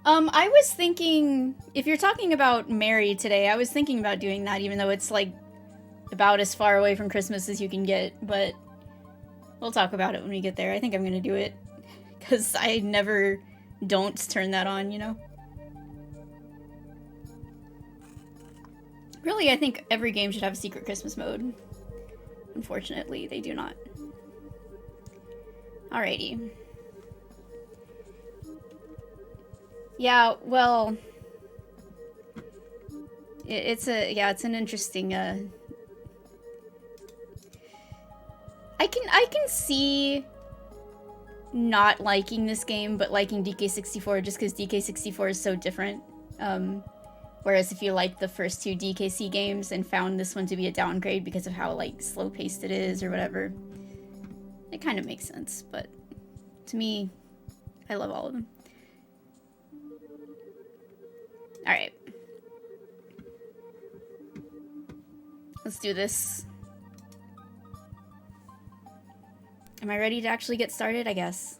I was thinking, if you're talking about Mary today, I was thinking about doing that, even though it's like about as far away from Christmas as you can get, but we'll talk about it when we get there. I think I'm gonna do it, because I never don't turn that on, you know? Really, I think every game should have a secret Christmas mode. Unfortunately, they do not. Alrighty. Yeah, well, it's an interesting. I can see not liking this game, but liking DK64 just because DK64 is so different. Whereas if you like the first two DKC games and found this one to be a downgrade because of how like slow paced it is or whatever, it kind of makes sense. But to me, I love all of them. All right, let's do this. Am I ready to actually get started? I guess.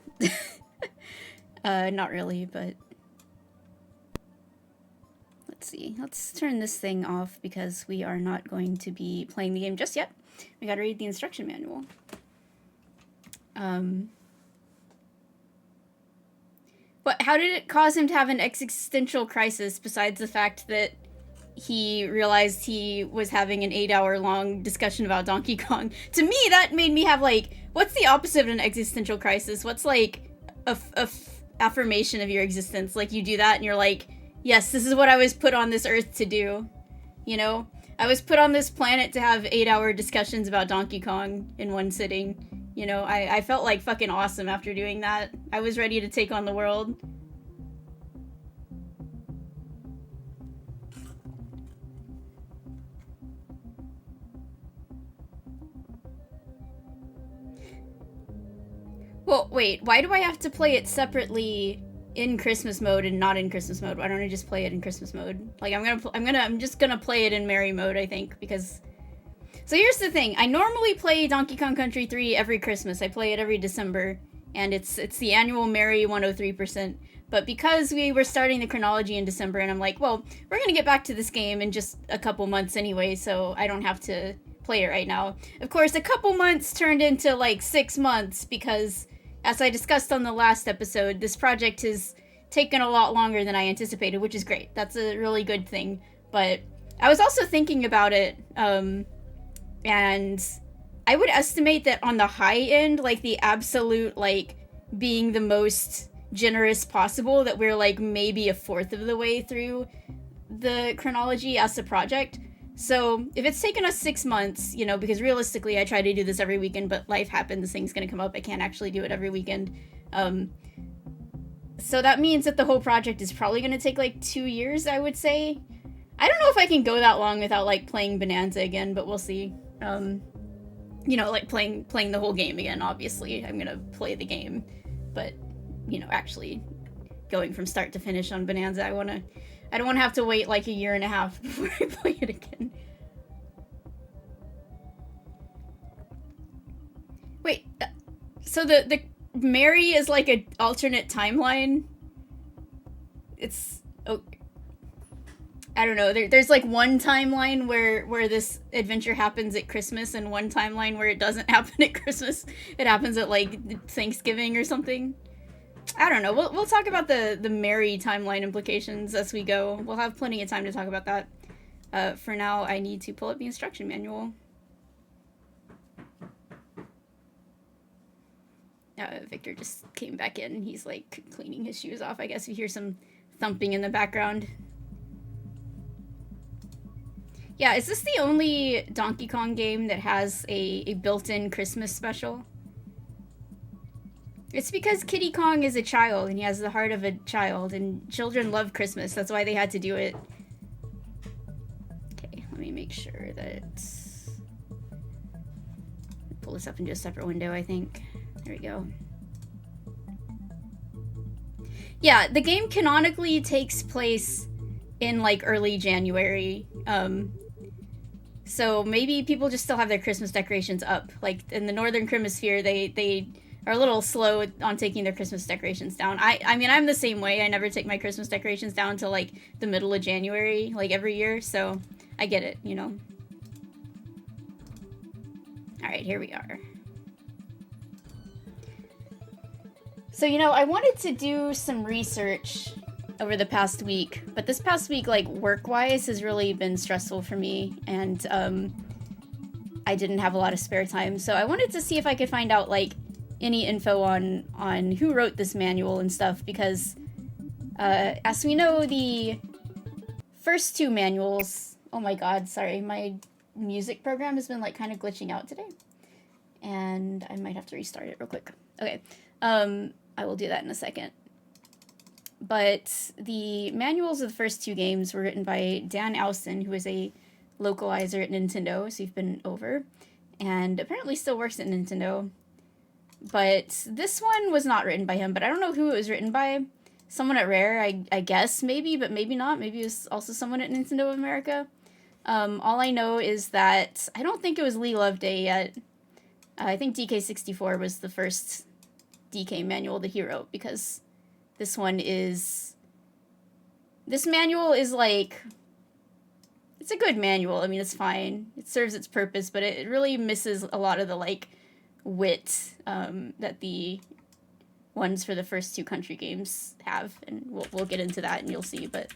Not really, but let's see. Let's turn this thing off because we are not going to be playing the game just yet. We gotta read the instruction manual. But how did it cause him to have an existential crisis besides the fact that he realized he was having an 8-hour-long discussion about Donkey Kong? To me, that made me have, like, what's the opposite of an existential crisis? What's, like, a affirmation of your existence? Like, you do that and you're like, yes, this is what I was put on this earth to do. You know? I was put on this planet to have 8-hour discussions about Donkey Kong in one sitting. You know, I felt like fucking awesome after doing that. I was ready to take on the world. Well, wait, why do I have to play it separately in Christmas mode and not in Christmas mode? Why don't I just play it in Christmas mode? Like, I'm just gonna play it in Merry mode, I think, because... So here's the thing, I normally play Donkey Kong Country 3 every Christmas. I play it every December, and it's the annual Merry 103%. But because we were starting the chronology in December, and I'm like, well, we're gonna get back to this game in just a couple months anyway, so I don't have to play it right now. Of course, a couple months turned into, like, 6 months, because, as I discussed on the last episode, this project has taken a lot longer than I anticipated, which is great. That's a really good thing. But I was also thinking about it, and I would estimate that on the high end, like the absolute, like, being the most generous possible, that we're like maybe a fourth of the way through the chronology as a project. So if it's taken us 6 months, you know, because realistically I try to do this every weekend, but life happens, things gonna come up, I can't actually do it every weekend. So that means that the whole project is probably gonna take like 2 years, I would say. I don't know if I can go that long without like playing Bananza again, but we'll see. You know, like playing the whole game again, obviously. I'm gonna play the game, but, you know, actually going from start to finish on Bananza, I don't want to have to wait like a year and a half before I play it again. Wait, so the Mary is like an alternate timeline? It's... Oh, I don't know, there's like one timeline where this adventure happens at Christmas and one timeline where it doesn't happen at Christmas. It happens at like Thanksgiving or something. I don't know, we'll talk about the Merry timeline implications as we go. We'll have plenty of time to talk about that. For now, I need to pull up the instruction manual. Victor just came back in. He's like cleaning his shoes off. I guess you hear some thumping in the background. Yeah, is this the only Donkey Kong game that has a built-in Christmas special? It's because Kiddy Kong is a child, and he has the heart of a child, and children love Christmas. That's why they had to do it. Okay, let me make sure that... Pull this up into a separate window, I think. There we go. Yeah, the game canonically takes place in, like, early January. So maybe people just still have their Christmas decorations up. Like, in the Northern Hemisphere, they are a little slow on taking their Christmas decorations down. I mean, I'm the same way. I never take my Christmas decorations down until like the middle of January, like every year. So I get it, you know. All right, here we are. So, you know, I wanted to do some research over the past week, but this past week, like, work-wise has really been stressful for me, and I didn't have a lot of spare time, so I wanted to see if I could find out, like, any info on who wrote this manual and stuff, because, as we know, the first two manuals... Oh my god, sorry, my music program has been, like, kind of glitching out today, and I might have to restart it real quick. Okay, I will do that in a second. But the manuals of the first two games were written by Dan Austin, who is a localizer at Nintendo, so you've been over, and apparently still works at Nintendo. But this one was not written by him, but I don't know who it was written by. Someone at Rare, I guess, maybe, but maybe not. Maybe it was also someone at Nintendo of America. All I know is that I don't think it was Lee Loveday yet. I think DK3 was the first DK manual that he wrote, because this manual is like, it's a good manual. I mean, it's fine. It serves its purpose, but it really misses a lot of the, like, wit that the ones for the first two country games have, and we'll get into that and you'll see, but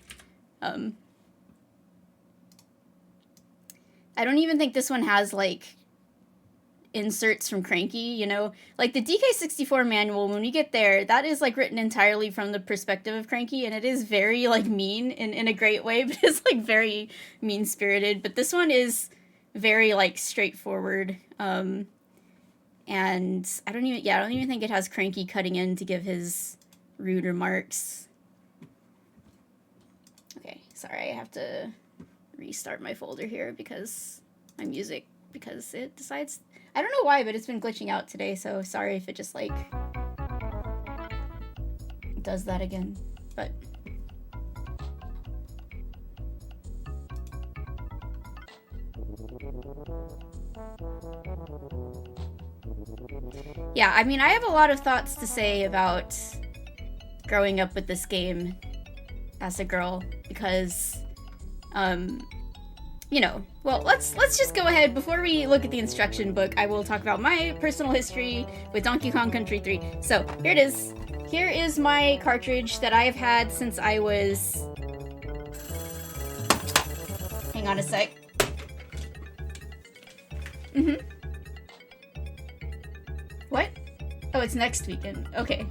I don't even think this one has, like, inserts from Cranky, you know? Like, the DK3 manual, when we get there, that is, like, written entirely from the perspective of Cranky, and it is very, like, mean in a great way, but it's, like, very mean-spirited. But this one is very, like, straightforward, and I don't even think it has Cranky cutting in to give his rude remarks. Okay, sorry, I have to restart my folder here because my music, because it decides... I don't know why, but it's been glitching out today, so sorry if it just, like, does that again, but... Yeah, I mean, I have a lot of thoughts to say about growing up with this game as a girl, because, you know, well, let's just go ahead. Before we look at the instruction book, I will talk about my personal history with Donkey Kong Country 3. So, here it is. Here is my cartridge that I have had since I was... Hang on a sec. What? Oh, it's next weekend. Okay.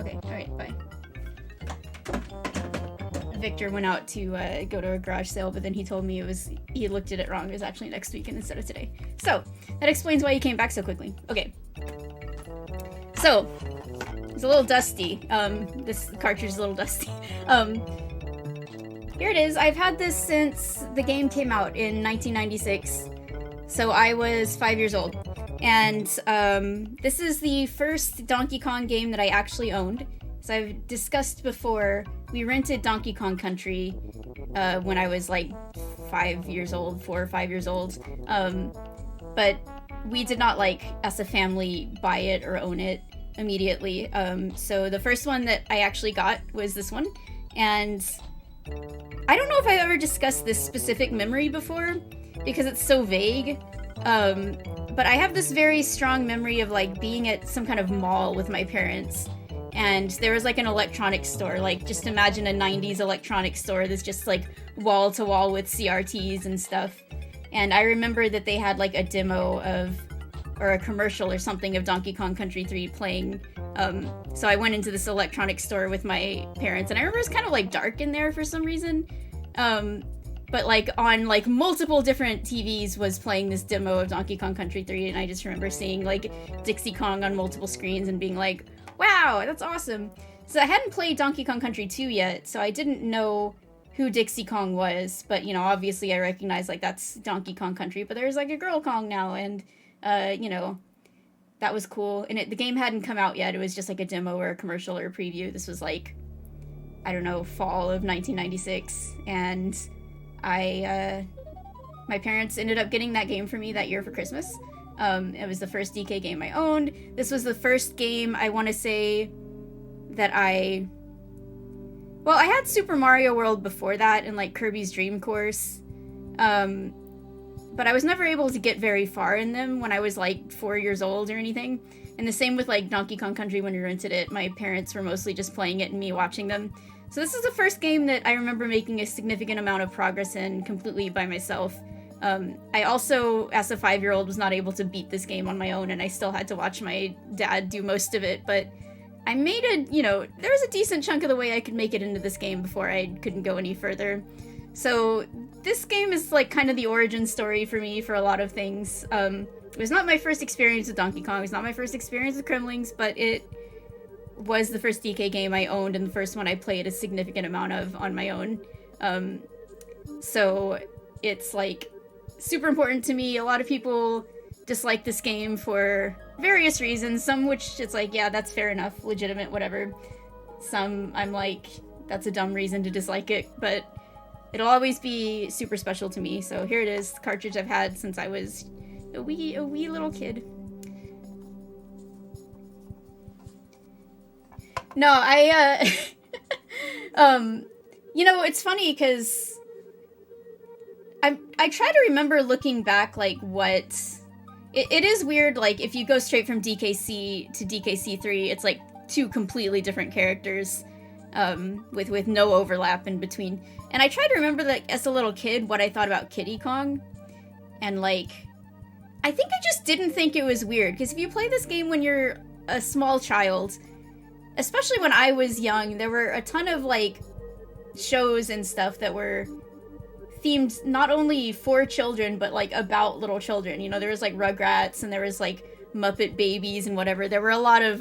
Okay, alright, bye. Victor went out to go to a garage sale, but then he told me he looked at it wrong. It was actually next weekend instead of today. So, that explains why he came back so quickly. Okay. So, it's a little dusty. This cartridge is a little dusty. Here it is. I've had this since the game came out in 1996. So I was 5 years old. And this is the first Donkey Kong game that I actually owned. So I've discussed before, we rented Donkey Kong Country when I was like 4 or 5 years old. But we did not, like, as a family, buy it or own it immediately. So the first one that I actually got was this one. And I don't know if I've ever discussed this specific memory before, because it's so vague. But I have this very strong memory of, like, being at some kind of mall with my parents. And there was, like, an electronics store. Like, just imagine a 90s electronics store that's just, like, wall-to-wall with CRTs and stuff. And I remember that they had, like, a demo of, or a commercial or something of Donkey Kong Country 3 playing. So I went into this electronics store with my parents, and I remember it was kind of, like, dark in there for some reason. But, like, on, like, multiple different TVs was playing this demo of Donkey Kong Country 3, and I just remember seeing, like, Dixie Kong on multiple screens and being like, wow, that's awesome. So I hadn't played Donkey Kong Country 2 yet, so I didn't know who Dixie Kong was, but, you know, obviously I recognized, like, that's Donkey Kong Country, but there's, like, a Girl Kong now, and, you know, that was cool. And the game hadn't come out yet, it was just, like, a demo or a commercial or a preview. This was, like, I don't know, fall of 1996, and my parents ended up getting that game for me that year for Christmas. It was the first DK game I owned. This was the first game, I want to say, that I had Super Mario World before that and like Kirby's Dream Course. But I was never able to get very far in them when I was like 4 years old or anything. And the same with like Donkey Kong Country when we rented it. My parents were mostly just playing it and me watching them. So this is the first game that I remember making a significant amount of progress in completely by myself. I also, as a 5-year-old, was not able to beat this game on my own, and I still had to watch my dad do most of it, but I made there was a decent chunk of the way I could make it into this game before I couldn't go any further. So this game is like kind of the origin story for me for a lot of things. It was not my first experience with Donkey Kong, it was not my first experience with Kremlings, but it was the first DK game I owned and the first one I played a significant amount of on my own. So it's like super important to me. A lot of people dislike this game for various reasons, some which it's like, yeah, that's fair enough, legitimate, whatever. Some I'm like, that's a dumb reason to dislike it, but it'll always be super special to me. So here it is, the cartridge I've had since I was a wee little kid. No, it's funny because I try to remember looking back, like, what... It is weird, like, if you go straight from DKC to DKC3, it's, like, two completely different characters, with no overlap in between. And I try to remember, like, as a little kid, what I thought about Kiddy Kong. And, like, I think I just didn't think it was weird, because if you play this game when you're a small child, especially when I was young, there were a ton of, like, shows and stuff that were themed not only for children, but, like, about little children. You know, there was, like, Rugrats, and there was, like, Muppet Babies and whatever. There were a lot of,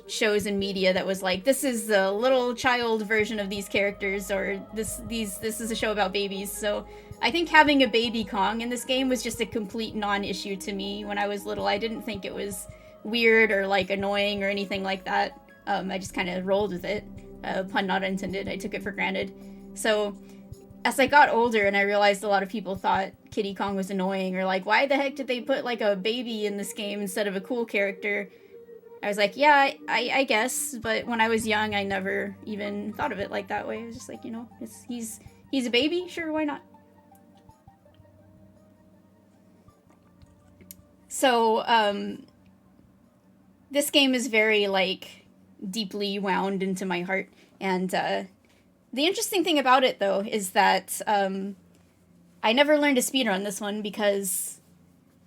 shows and media that was like, this is the little child version of these characters, or this is a show about babies. So I think having a baby Kong in this game was just a complete non-issue to me when I was little. I didn't think it was weird or, like, annoying or anything like that. I just kind of rolled with it. Pun not intended. I took it for granted. So as I got older and I realized a lot of people thought Kiddy Kong was annoying, or like, why the heck did they put, like, a baby in this game instead of a cool character? I was like, yeah, I guess, but when I was young, I never even thought of it like that way. I was just like, he's a baby, sure, why not? So, this game is very, like, deeply wound into my heart, and, the interesting thing about it, though, is that, I never learned to speedrun this one because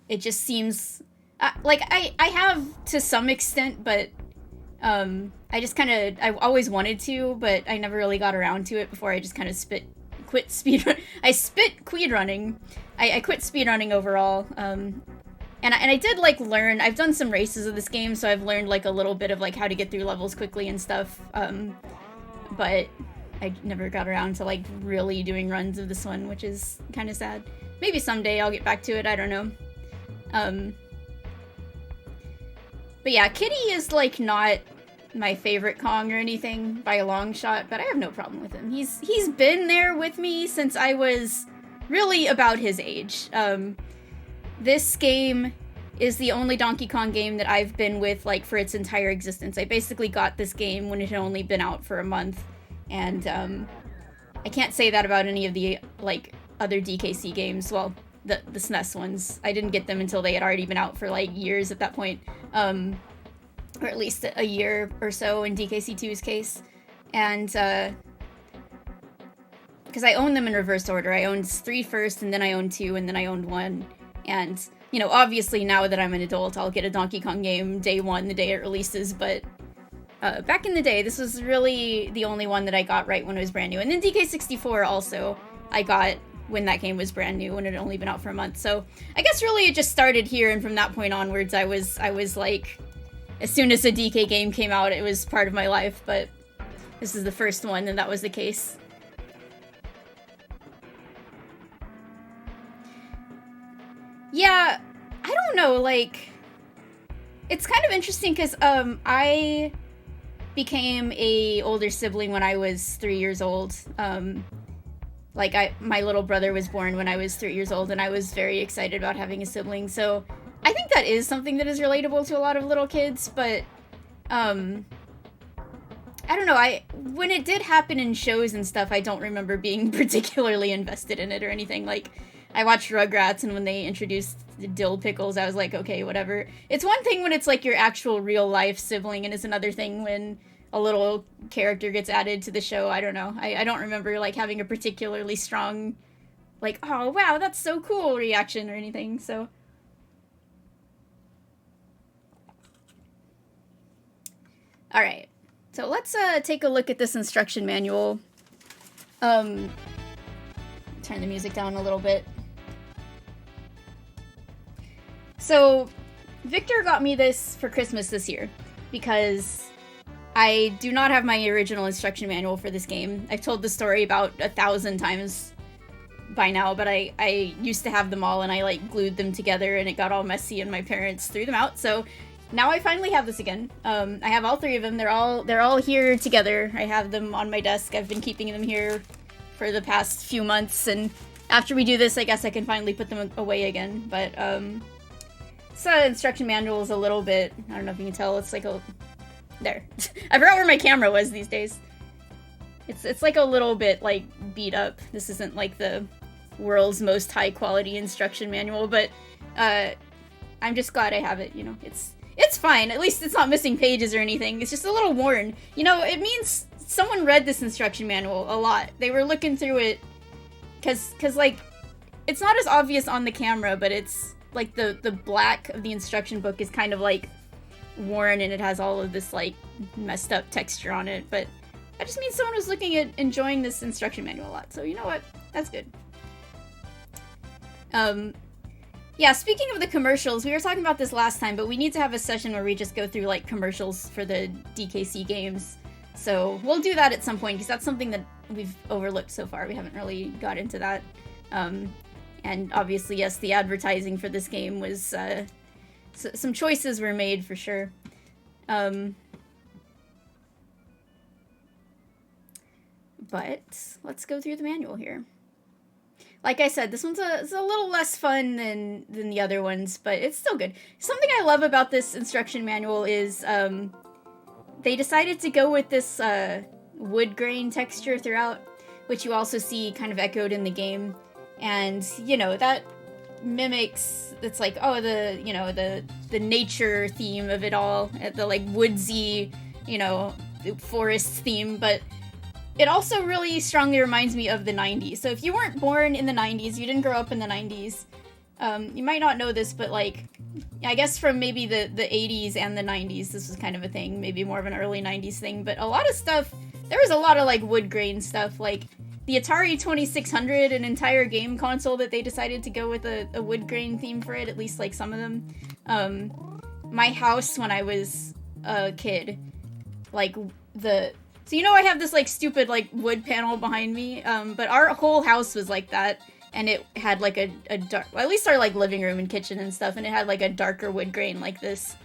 it just seems... I have to some extent, but I just kind of... I always wanted to, but I never really got around to it before I just kind of quit speedrunning. I quit speedrunning overall, and I did, like, learn... I've done some races of this game, so I've learned, like, a little bit of, like, how to get through levels quickly and stuff, but I never got around to, like, really doing runs of this one, which is kind of sad. Maybe someday I'll get back to it, I don't know. But yeah, Kiddy is, like, not my favorite Kong or anything by a long shot, but I have no problem with him. He's been there with me since I was really about his age. This game is the only Donkey Kong game that I've been with, like, for its entire existence. I basically got this game when it had only been out for a month, and I can't say that about any of the, like, other DKC games. Well, the SNES ones. I didn't get them until they had already been out for, like, years at that point. Or at least a year or so in DKC2's case. And, because I owned them in reverse order. I owned 3 first, and then I owned 2, and then I owned 1. And, obviously now that I'm an adult, I'll get a Donkey Kong game day 1, the day it releases, but back in the day, this was really the only one that I got right when it was brand new. And then DK64 also, I got when that game was brand new, when it had only been out for a month. So I guess really it just started here, and from that point onwards, I was like, as soon as a DK game came out, it was part of my life, but this is the first one, and that was the case. Yeah, I don't know, like, it's kind of interesting because I became a older sibling when I was 3 years old, Like, my little brother was born when I was 3 years old, and I was very excited about having a sibling, so I think that is something that is relatable to a lot of little kids, but, I don't know, when it did happen in shows and stuff, I don't remember being particularly invested in it or anything. Like, I watched Rugrats, and when they introduced dill pickles, I was like, okay, whatever. It's one thing when it's, like, your actual real-life sibling, and it's another thing when a little character gets added to the show. I don't know. I don't remember, like, having a particularly strong, like, oh, wow, that's so cool reaction or anything, so. Alright. So let's take a look at this instruction manual. Turn the music down a little bit. So, Victor got me this for Christmas this year, because I do not have my original instruction manual for this game. I've told the story about 1,000 times by now, but I used to have them all, and I, like, glued them together, and it got all messy, and my parents threw them out, so now I finally have this again. I have all 3 of them. They're all here together. I have them on my desk. I've been keeping them here for the past few months, and after we do this, I guess I can finally put them away again, but, this instruction manual is a little bit, I don't know if you can tell, it's like a, there. I forgot where my camera was these days. It's like a little bit, like, beat up. This isn't, like, the world's most high-quality instruction manual, but, I'm just glad I have it, you know. It's fine. At least it's not missing pages or anything. It's just a little worn. You know, it means someone read this instruction manual a lot. They were looking through it, cause, like, it's not as obvious on the camera, but it's, like, the black of the instruction book is kind of, like, worn, and it has all of this, like, messed up texture on it, but that just means someone was looking at enjoying this instruction manual a lot, so you know what? That's good. Yeah, speaking of the commercials, we were talking about this last time, but we need to have a session where we just go through, like, commercials for the DKC games, so we'll do that at some point, because that's something that we've overlooked so far. We haven't really got into that. And obviously, yes, the advertising for this game was, some choices were made for sure. But let's go through the manual here. Like I said, this one's a little less fun than the other ones, but it's still good. Something I love about this instruction manual is they decided to go with this wood grain texture throughout, which you also see kind of echoed in the game. And, you know, that mimics, it's like, oh, the nature theme of it all, the, like, woodsy, you know, forest theme, but it also really strongly reminds me of the 90s. So if you weren't born in the 90s, you didn't grow up in the 90s, you might not know this, but, like, I guess from maybe the 80s and the 90s, this was kind of a thing, maybe more of an early 90s thing, but a lot of stuff, there was a lot of, like, wood grain stuff, like, the Atari 2600, an entire game console that they decided to go with a wood grain theme for it, at least, like, some of them. My house, when I was a kid, like, so you know I have this, like, stupid, like, wood panel behind me, but our whole house was like that, and it had, like, a dark, well, at least our, like, living room and kitchen and stuff, and it had, like, a darker wood grain like this.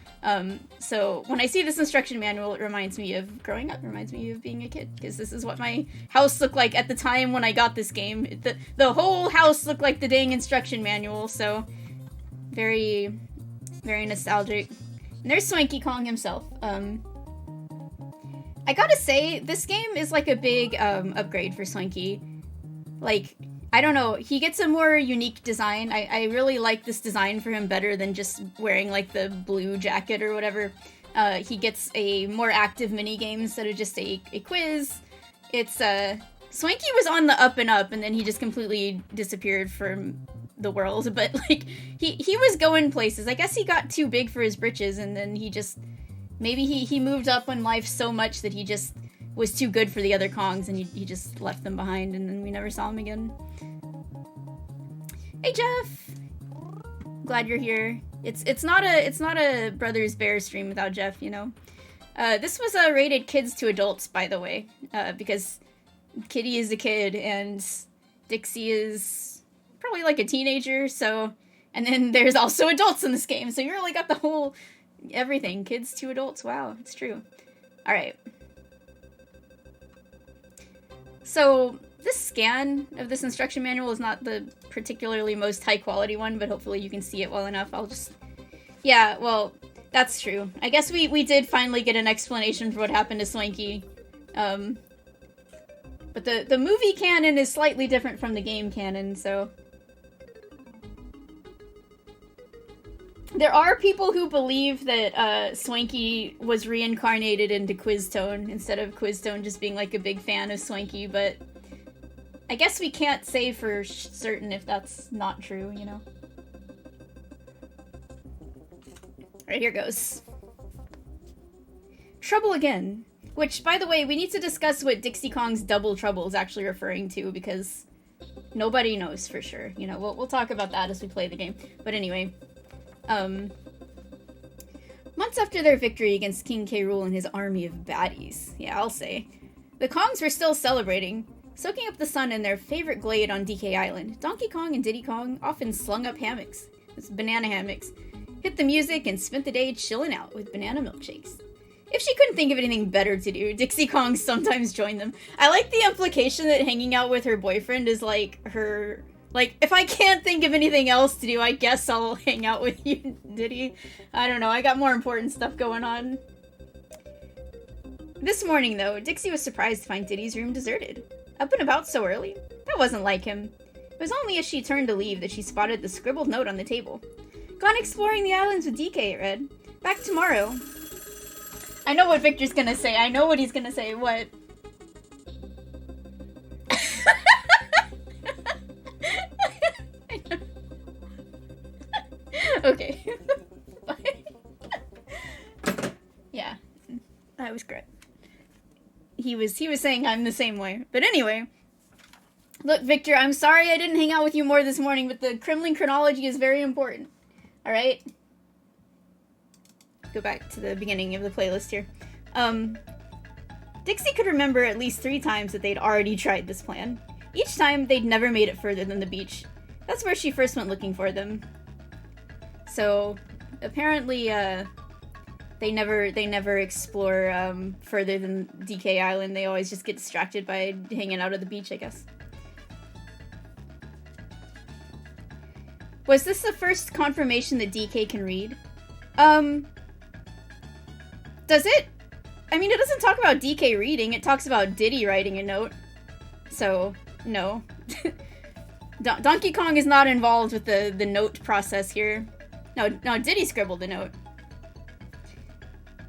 So when I see this instruction manual, it reminds me of growing up, reminds me of being a kid, because this is what my house looked like at the time when I got this game. The whole house looked like the dang instruction manual, so very, very nostalgic. And there's Swanky Kong himself. I gotta say, this game is like a big upgrade for Swanky. Like, I don't know, he gets a more unique design. I really like this design for him better than just wearing, like, the blue jacket or whatever. He gets a more active minigame instead of just a quiz. It's, Swanky was on the up and up, and then he just completely disappeared from the world, but, like, he was going places. I guess he got too big for his britches, and then he just, maybe he moved up in life so much that he just was too good for the other Kongs, and he just left them behind, and then we never saw him again. Hey, Jeff! Glad you're here. It's not a Brothers Bear stream without Jeff, you know. This was rated kids to adults, by the way, because Kiddy is a kid, and Dixie is probably like a teenager, so, and then there's also adults in this game, so you really got the whole, everything, kids to adults, wow, it's true. Alright. So, This scan of this instruction manual is not the particularly most high quality one, but hopefully you can see it well enough. I'll just... Yeah, well, that's true. I guess we did finally get an explanation for what happened to Swanky. But the movie canon is slightly different from the game canon, so... There are people who believe that Swanky was reincarnated into Quiztone instead of Quiztone just being like a big fan of Swanky, but I guess we can't say for certain if that's not true, you know? Alright, here goes. Trouble again. Which, by the way, we need to discuss what Dixie Kong's double trouble is actually referring to, because nobody knows for sure. You know, we'll talk about that as we play the game. But anyway... months after their victory against King K. Rool and his army of baddies, yeah, I'll say, the Kongs were still celebrating, soaking up the sun in their favorite glade on DK Island. Donkey Kong and Diddy Kong often slung up hammocks, banana hammocks, hit the music, and spent the day chilling out with banana milkshakes. If she couldn't think of anything better to do, Dixie Kong sometimes joined them. I like the implication that hanging out with her boyfriend is like her... Like, if I can't think of anything else to do, I guess I'll hang out with you, Diddy. I don't know, I got more important stuff going on. This morning, though, Dixie was surprised to find Diddy's room deserted. Up and about so early? That wasn't like him. It was only as she turned to leave that she spotted the scribbled note on the table. Gone exploring the islands with DK, it read. Back tomorrow. I know what Victor's gonna say. I know what he's gonna say. What? Okay. Yeah. That was great. He was saying I'm the same way. But anyway. Look, Victor, I'm sorry I didn't hang out with you more this morning, but the Kremling Kronology is very important. Alright? Go back to the beginning of the playlist here. Dixie could remember at least 3 times that they'd already tried this plan. Each time, they'd never made it further than the beach. That's where she first went looking for them. So, apparently, they never explore, further than DK Island. They always just get distracted by hanging out at the beach, I guess. Was this the first confirmation that DK can read? Does it? I mean, it doesn't talk about DK reading, it talks about Diddy writing a note. So, no. Donkey Kong is not involved with the note process here. No, Diddy scribbled the note.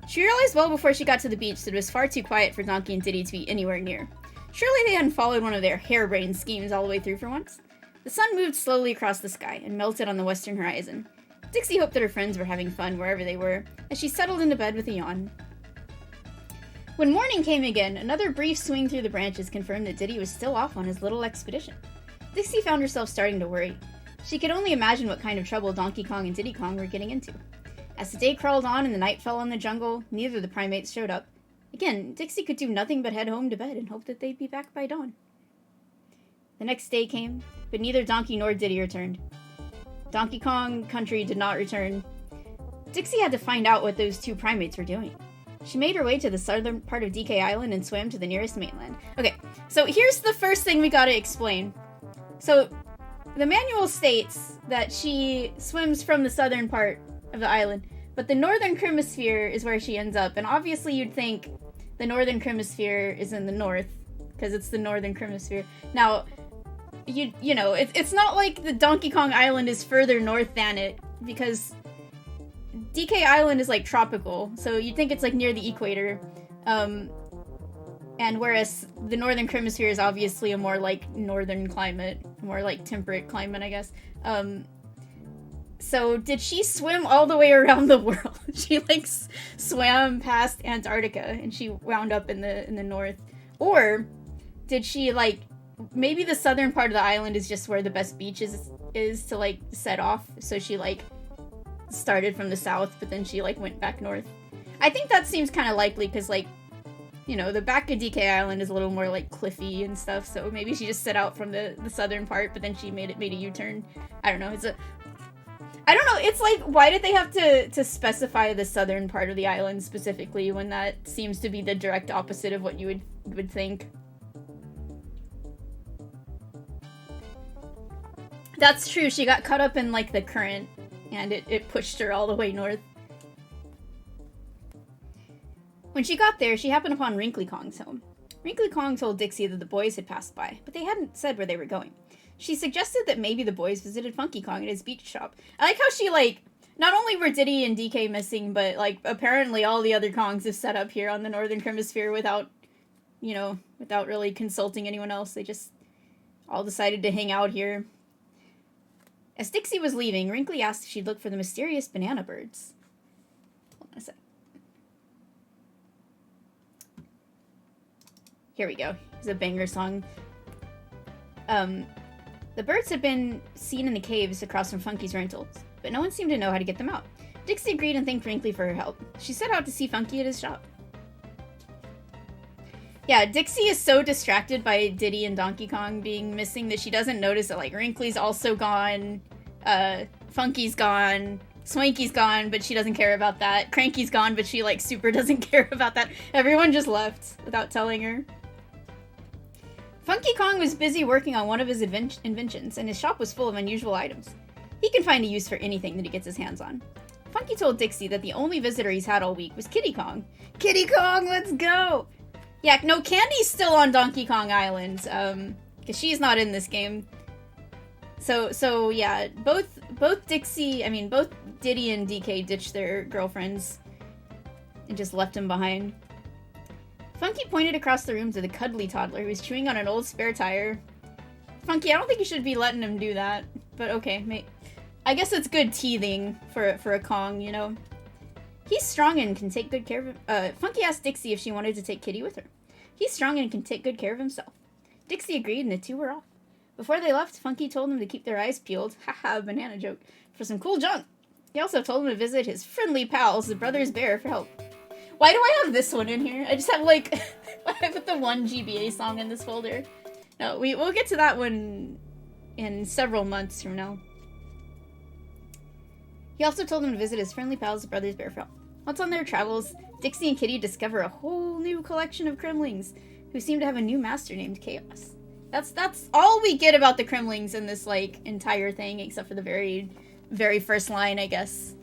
She realized well before she got to the beach that it was far too quiet for Donkey and Diddy to be anywhere near. Surely they hadn't followed one of their harebrained schemes all the way through for once. The sun moved slowly across the sky and melted on the western horizon. Dixie hoped that her friends were having fun wherever they were, as she settled into bed with a yawn. When morning came again, another brief swing through the branches confirmed that Diddy was still off on his little expedition. Dixie found herself starting to worry. She could only imagine what kind of trouble Donkey Kong and Diddy Kong were getting into. As the day crawled on and the night fell on the jungle, neither of the primates showed up. Again, Dixie could do nothing but head home to bed and hope that they'd be back by dawn. The next day came, but neither Donkey nor Diddy returned. Donkey Kong Country did not return. Dixie had to find out what those 2 primates were doing. She made her way to the southern part of DK Island and swam to the nearest mainland. Okay, so here's the first thing we gotta explain. So, the manual states that she swims from the southern part of the island, but the northern Kremisphere is where she ends up, and obviously you'd think the northern Kremisphere is in the north, because it's the northern Kremisphere. Now, you know, it's not like the Donkey Kong Island is further north than it, because DK Island is like tropical, so you'd think it's like near the equator, and whereas the northern Kremisphere is obviously a more like northern climate, more like temperate climate, I guess. So did she swim all the way around the world? She like swam past Antarctica and she wound up in the north, or did she like maybe the southern part of the island is just where the best beach is to like set off, so she like started from the south but then she like went back north. I think that seems kind of likely because like, you know, the back of DK Island is a little more like cliffy and stuff, so maybe she just set out from the southern part but then she made a U-turn. I don't know, I don't know, it's like, why did they have to specify the southern part of the island specifically when that seems to be the direct opposite of what you would think? That's true. She got caught up in, like, the current, and it pushed her all the way north. When she got there, she happened upon Wrinkly Kong's home. Wrinkly Kong told Dixie that the boys had passed by, but they hadn't said where they were going. She suggested that maybe the boys visited Funky Kong at his beach shop. I like how she, like, not only were Diddy and DK missing, but, like, apparently all the other Kongs have set up here on the Northern Hemisphere without, you know, without really consulting anyone else. They just all decided to hang out here. As Dixie was leaving, Wrinkly asked if she'd look for the mysterious banana birds. Hold on a sec. Here we go. It's a banger song. The birds had been seen in the caves across from Funky's rentals, but no one seemed to know how to get them out. Dixie agreed and thanked Wrinkly for her help. She set out to see Funky at his shop. Yeah, Dixie is so distracted by Diddy and Donkey Kong being missing that she doesn't notice that, like, Wrinkly's also gone, Funky's gone, Swanky's gone, but she doesn't care about that. Cranky's gone, but she, like, super doesn't care about that. Everyone just left without telling her. Funky Kong was busy working on one of his inventions, and his shop was full of unusual items. He can find a use for anything that he gets his hands on. Funky told Dixie that the only visitor he's had all week was Kiddy Kong. Kiddy Kong, let's go! Yeah, no, Candy's still on Donkey Kong Island, because she's not in this game. So yeah, both Dixie, I mean, both Diddy and DK ditched their girlfriends and just left them behind. Funky pointed across the room to the cuddly toddler who was chewing on an old spare tire. Funky, I don't think you should be letting him do that, but okay, I guess it's good teething for a Kong, you know? He's strong and can take good care of him. Funky asked Dixie if she wanted to take Kiddy with her. He's strong and can take good care of himself. Dixie agreed and the two were off. Before they left, Funky told them to keep their eyes peeled, haha, banana joke, for some cool junk. He also told them to visit his friendly pals, the Brothers Bear, for help. Why do I have this one in here? I just have, like, I put the one GBA song in this folder. No, we'll get to that one in several months from now. He also told them to visit his friendly pals, the Brothers Bear, for help. Once on their travels, Dixie and Kiddy discover a whole new collection of Kremlings, who seem to have a new master named Chaos. That's all we get about the Kremlings in this, like, entire thing, except for the very, very first line, I guess.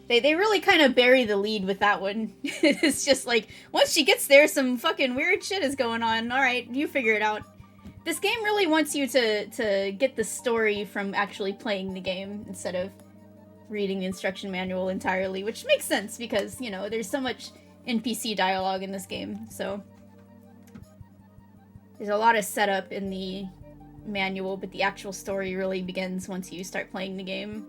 They really kind of bury the lead with that one. It's just like, once she gets there, some fucking weird shit is going on. Alright, you figure it out. This game really wants you to get the story from actually playing the game, instead of reading the instruction manual entirely, which makes sense, because, you know, there's so much NPC dialogue in this game, so... There's a lot of setup in the manual, but the actual story really begins once you start playing the game.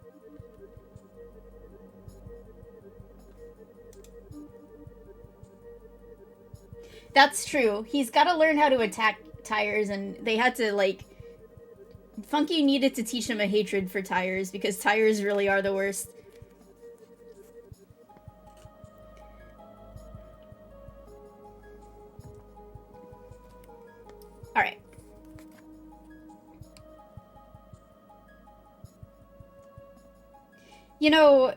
That's true. He's got to learn how to attack tires, and they had to, like... Funky needed to teach him a hatred for tires, because tires really are the worst. Alright. You know,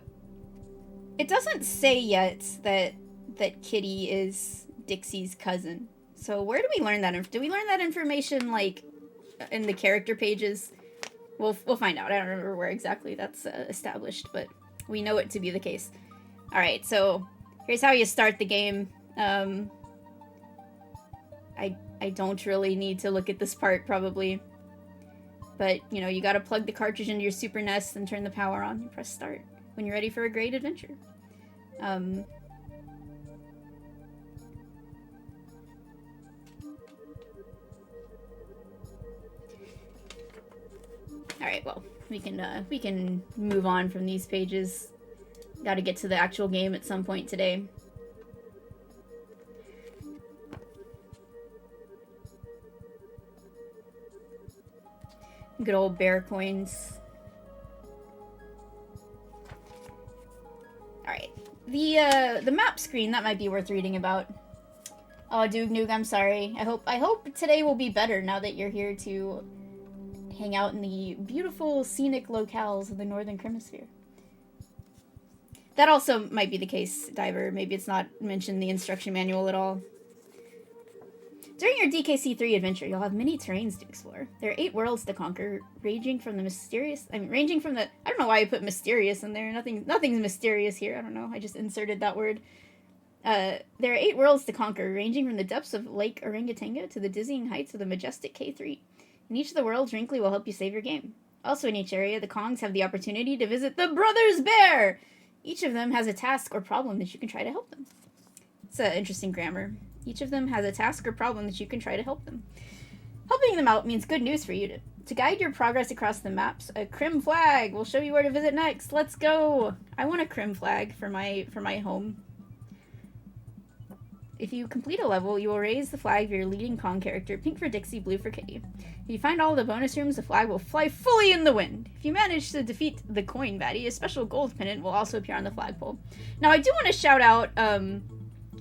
it doesn't say yet that Kiddy is Dixie's cousin. So where do we learn that? Do we learn that information, like, in the character pages? We'll find out. I don't remember where exactly that's established, but we know it to be the case. Alright, so here's how you start the game. I don't really need to look at this part, probably. But, you know, you gotta plug the cartridge into your Super NES and turn the power on and press start when you're ready for a great adventure. Alright, well, we can move on from these pages. Gotta get to the actual game at some point today. Good old bear coins. Alright. The map screen, that might be worth reading about. Oh, Doog Noog, I'm sorry. I hope today will be better now that you're here to hang out in the beautiful scenic locales of the Northern Hemisphere. That also might be the case, Diver. Maybe it's not mentioned in the instruction manual at all. During your DKC3 adventure, you'll have many terrains to explore. There are 8 worlds to conquer, ranging from the... I don't know why I put mysterious in there. Nothing's mysterious here. I don't know. I just inserted that word. There are 8 worlds to conquer, ranging from the depths of Lake Orangatanga to the dizzying heights of the majestic K3. In each of the worlds, Wrinkly will help you save your game. Also in each area, the Kongs have the opportunity to visit the Brothers Bear! Each of them has a task or problem that you can try to help them. It's interesting grammar. Each of them has a task or problem that you can try to help them. Helping them out means good news for you. To guide your progress across the maps, a Krim flag will show you where to visit next. Let's go! I want a Krim flag for my home. If you complete a level, you will raise the flag of your leading Kong character, pink for Dixie, blue for Kiddy. If you find all the bonus rooms, the flag will fly fully in the wind. If you manage to defeat the coin baddie, a special gold pennant will also appear on the flagpole. Now, I do want to shout out,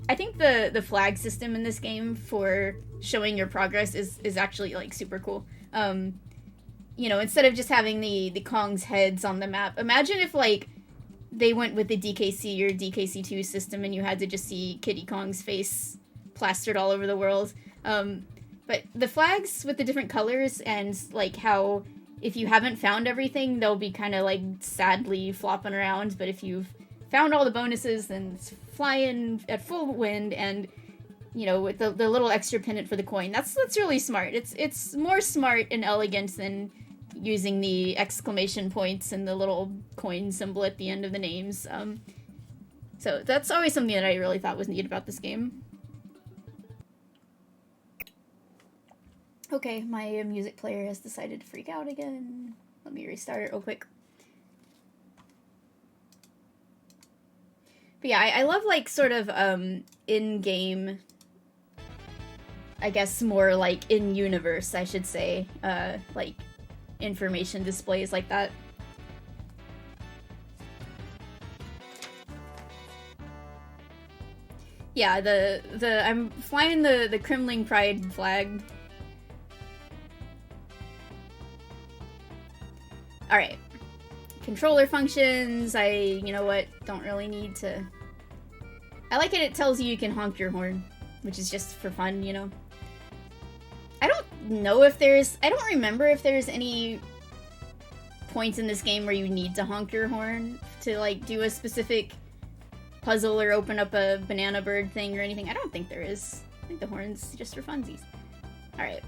I think the flag system in this game for showing your progress is actually, like, super cool. You know, instead of just having the Kong's heads on the map, imagine if, like, they went with the DKC or DKC2 system and you had to just see Kiddy Kong's face plastered all over the world. But the flags with the different colors and, like, how if you haven't found everything, they'll be kind of, like, sadly flopping around. But if you've found all the bonuses, then it's flying at full wind and, you know, with the little extra pennant for the coin. That's really smart. It's more smart and elegant than using the exclamation points and the little coin symbol at the end of the names. So that's always something that I really thought was neat about this game. Okay, my music player has decided to freak out again. Let me restart it real quick. But yeah, I love, like, sort of, in-game, I guess more, like, in-universe, I should say, like, information displays like that. Yeah, I'm flying the Kremling Pride flag. Alright. Controller functions, you know what, don't really need to... I like it tells you can honk your horn, which is just for fun, you know. I don't remember if there's any points in this game where you need to honk your horn to, like, do a specific puzzle or open up a banana bird thing or anything. I don't think there is. I think the horn's just for funsies. Alright.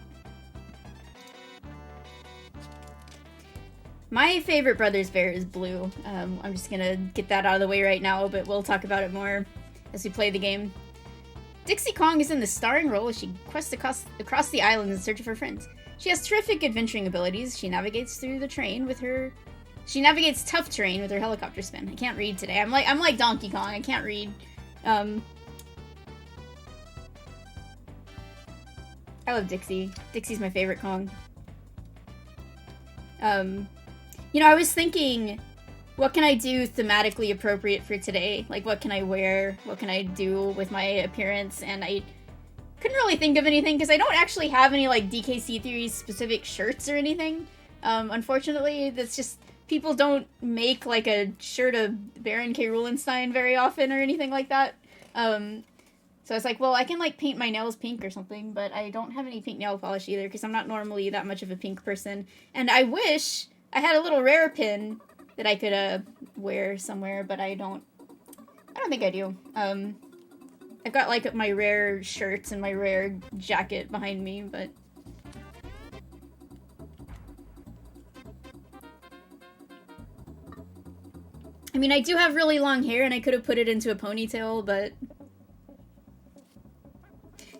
My favorite Brothers Bear is blue. I'm just gonna get that out of the way right now, but we'll talk about it more as we play the game. Dixie Kong is in the starring role as she quests across the island in search of her friends. She has terrific adventuring abilities. She navigates tough terrain with her helicopter spin. I can't read today. I'm like Donkey Kong. I can't read. I love Dixie. Dixie's my favorite Kong. You know, I was thinking, what can I do thematically appropriate for today? Like, what can I wear? What can I do with my appearance? And I couldn't really think of anything, because I don't actually have any, like, DKC3 specific shirts or anything. Unfortunately, that's just, people don't make, like, a shirt of Baron K. Rulenstein very often or anything like that. So I was like, well, I can, like, paint my nails pink or something, but I don't have any pink nail polish either, because I'm not normally that much of a pink person. And I wish I had a little rare pin that I could, wear somewhere, but I don't think I do. I've got, like, my rare shirts and my rare jacket behind me, but... I mean, I do have really long hair, and I could have put it into a ponytail, but...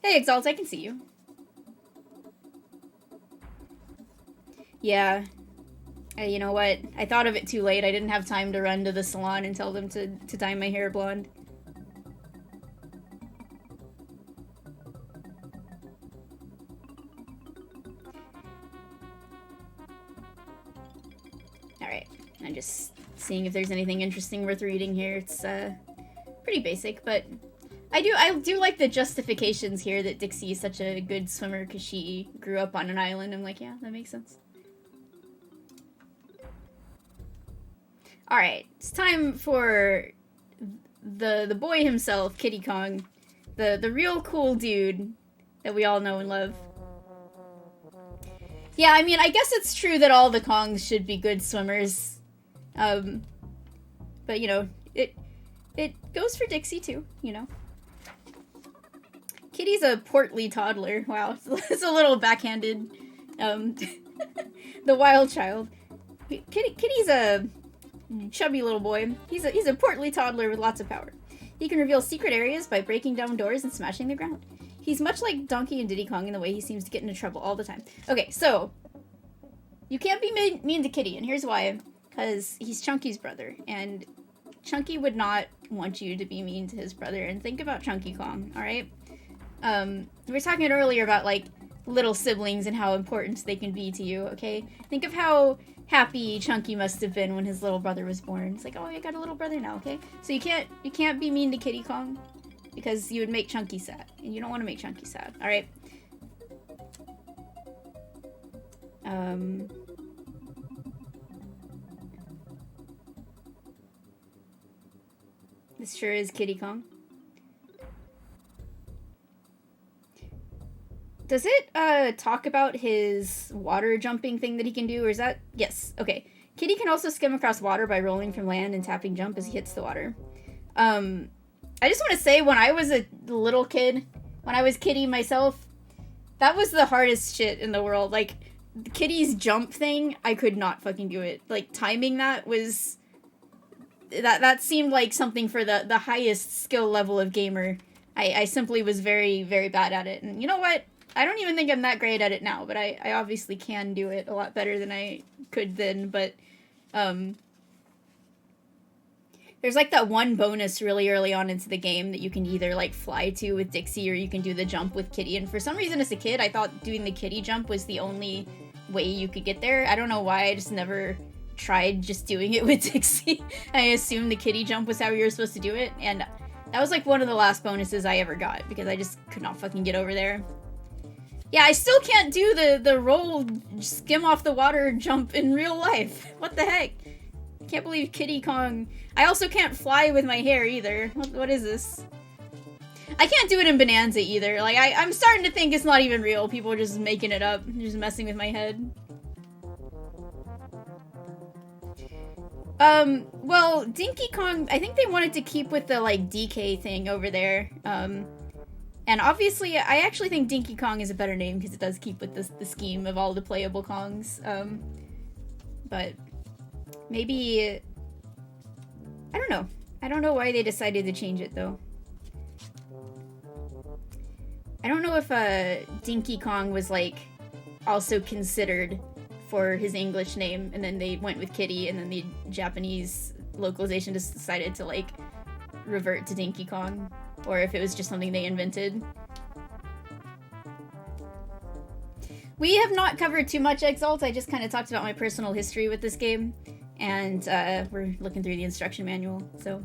Hey, Exalt, I can see you. Yeah. You know what? I thought of it too late. I didn't have time to run to the salon and tell them to dye my hair blonde. Alright. I'm just seeing if there's anything interesting worth reading here. It's, pretty basic, but... I do like the justifications here that Dixie is such a good swimmer because she grew up on an island. I'm like, yeah, that makes sense. Alright, it's time for the boy himself, Kiddy Kong. The real cool dude that we all know and love. Yeah, I mean, I guess it's true that all the Kongs should be good swimmers. But, you know, it goes for Dixie, too, you know. Kiddy's a portly toddler. Wow, it's a little backhanded. The wild child. Kiddy's a chubby little boy. He's a portly toddler with lots of power. He can reveal secret areas by breaking down doors and smashing the ground. He's much like Donkey and Diddy Kong in the way he seems to get into trouble all the time. Okay, so you can't be mean to Kiddy, and here's why. Because he's Chunky's brother, and Chunky would not want you to be mean to his brother. And think about Chunky Kong, alright? We were talking earlier about, like, little siblings and how important they can be to you, okay? Think of how happy Chunky must have been when his little brother was born. It's like, oh, I got a little brother now, okay? So you can't be mean to Kiddy Kong, because you would make Chunky sad, and you don't want to make Chunky sad, alright? This sure is Kiddy Kong. Does it, talk about his water jumping thing that he can do, or is that... Yes, okay. Kiddy can also skim across water by rolling from land and tapping jump as he hits the water. I just want to say, when I was a little kid, when I was Kiddy myself, that was the hardest shit in the world. Like, Kiddy's jump thing, I could not fucking do it. Like, timing that was... That seemed like something for the highest skill level of gamer. I simply was very, very bad at it. And you know what? I don't even think I'm that great at it now, but I obviously can do it a lot better than I could then, but, there's like that one bonus really early on into the game that you can either like fly to with Dixie or you can do the jump with Kiddy, and for some reason as a kid I thought doing the Kiddy jump was the only way you could get there. I don't know why, I just never tried just doing it with Dixie. I assumed the Kiddy jump was how you were supposed to do it, and that was like one of the last bonuses I ever got because I just could not fucking get over there. Yeah, I still can't do the roll, skim off the water jump in real life. What the heck? I can't believe Kiddy Kong. I also can't fly with my hair either. What is this? I can't do it in Bananza either. Like, I'm starting to think it's not even real. People are just making it up, just messing with my head. Well, Dinky Kong, I think they wanted to keep with the, like, DK thing over there. And obviously, I actually think Dinky Kong is a better name because it does keep with the scheme of all the playable Kongs. But maybe... I don't know. I don't know why they decided to change it, though. I don't know if Dinky Kong was, like, also considered for his English name, and then they went with Kiddy, and then the Japanese localization just decided to, like, revert to Dinky Kong. Or if it was just something they invented. We have not covered too much Exalt. I just kind of talked about my personal history with this game. And we're looking through the instruction manual, so...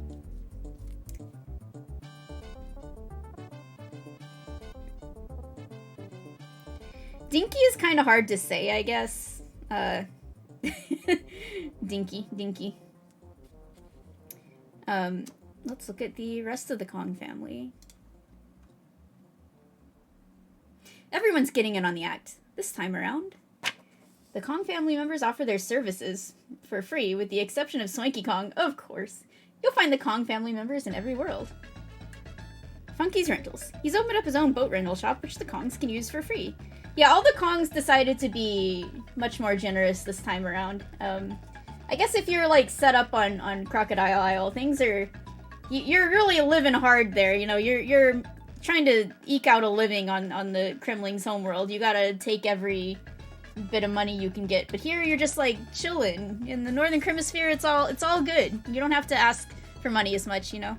Dinky is kind of hard to say, I guess. Dinky. Let's look at the rest of the Kong family. Everyone's getting in on the act this time around. The Kong family members offer their services for free, with the exception of Swanky Kong, of course. You'll find the Kong family members in every world. Funky's Rentals. He's opened up his own boat rental shop, which the Kongs can use for free. Yeah, all the Kongs decided to be much more generous this time around. I guess if you're, like, set up on Crocodile Isle, things are... You're really living hard there, you know, you're trying to eke out a living on the Kremlings' homeworld. You gotta take every bit of money you can get. But here you're just like chilling. In the Northern Hemisphere, it's all good. You don't have to ask for money as much, you know.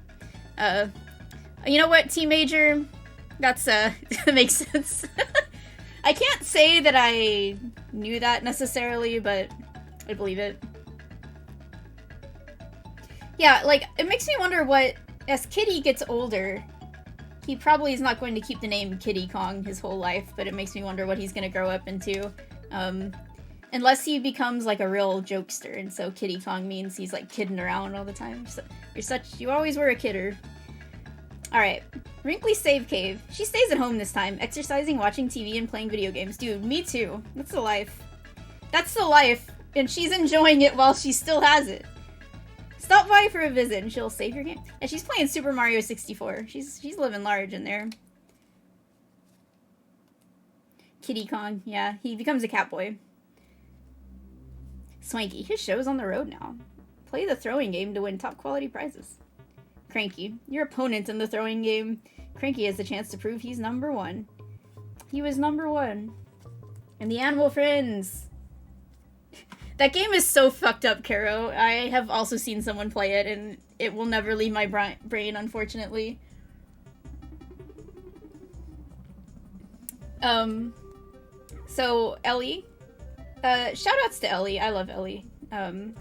You know what, Team Major? That's that makes sense. I can't say that I knew that necessarily, but I believe it. Yeah, like, it makes me wonder what, as Kiddy gets older, he probably is not going to keep the name Kiddy Kong his whole life, but it makes me wonder what he's going to grow up into. Unless he becomes, like, a real jokester, and so Kiddy Kong means he's, like, kidding around all the time. So, you always were a kidder. Alright. Wrinkly Save Cave. She stays at home this time, exercising, watching TV, and playing video games. Dude, me too. That's the life. That's the life. And she's enjoying it while she still has it. Stop by for a visit and she'll save your game. Yeah, she's playing Super Mario 64. She's living large in there. Kiddy Kong. Yeah, he becomes a cat boy. Swanky. His show's on the road now. Play the throwing game to win top quality prizes. Cranky. Your opponent in the throwing game. Cranky has the chance to prove he's #1. He was #1. And the Animal Friends. That game is so fucked up, Caro. I have also seen someone play it, and it will never leave my brain, unfortunately. So, Ellie. Shoutouts to Ellie. I love Ellie. And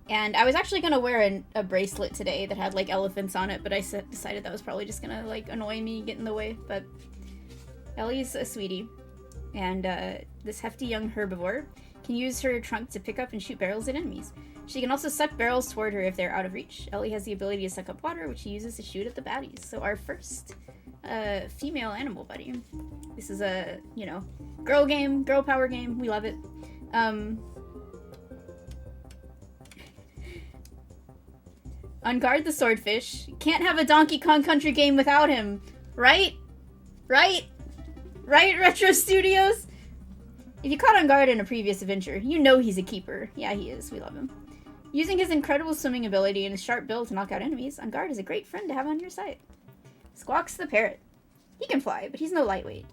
I was actually gonna wear a bracelet today that had, like, elephants on it, but I decided that was probably just gonna, like, annoy me, get in the way. But Ellie's a sweetie. And, this hefty young herbivore can use her trunk to pick up and shoot barrels at enemies. She can also suck barrels toward her if they're out of reach. Ellie has the ability to suck up water, which she uses to shoot at the baddies. So our first, female animal buddy. This is a, you know, girl game, girl power game. We love it. Unguard the swordfish. Can't have a Donkey Kong Country game without him. Right? Right? Right, Retro Studios? If you caught Unguard in a previous adventure, you know he's a keeper. Yeah, he is. We love him. Using his incredible swimming ability and his sharp bill to knock out enemies, Unguard is a great friend to have on your side. Squawks the parrot. He can fly, but he's no lightweight.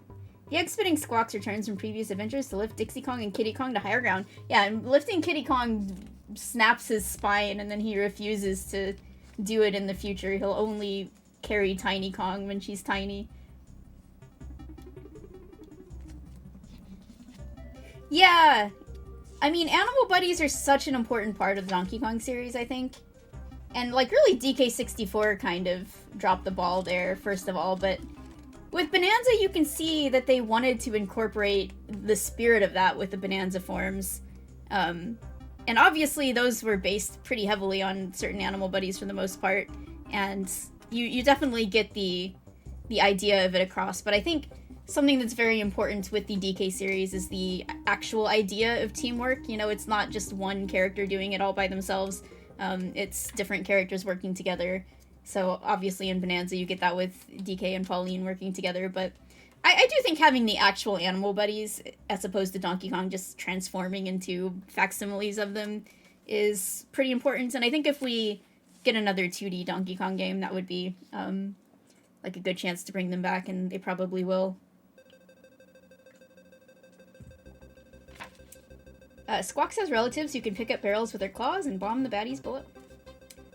The egg-spitting Squawks returns from previous adventures to lift Dixie Kong and Kiddy Kong to higher ground. Yeah, and lifting Kiddy Kong snaps his spine, and then he refuses to do it in the future. He'll only carry Tiny Kong when she's tiny. Yeah! I mean, animal buddies are such an important part of the Donkey Kong series, I think. And, like, really DK64 kind of dropped the ball there, first of all, but with Bananza, you can see that they wanted to incorporate the spirit of that with the Bananza forms. And obviously, those were based pretty heavily on certain animal buddies for the most part, and you definitely get the idea of it across, but I think something that's very important with the DK series is the actual idea of teamwork. You know, it's not just one character doing it all by themselves. It's different characters working together. So obviously in Bananza you get that with DK and Pauline working together, but I do think having the actual animal buddies, as opposed to Donkey Kong just transforming into facsimiles of them, is pretty important. And I think if we get another 2D Donkey Kong game, that would be like a good chance to bring them back, and they probably will. Squawks has relatives who can pick up barrels with their claws and bomb the baddies below.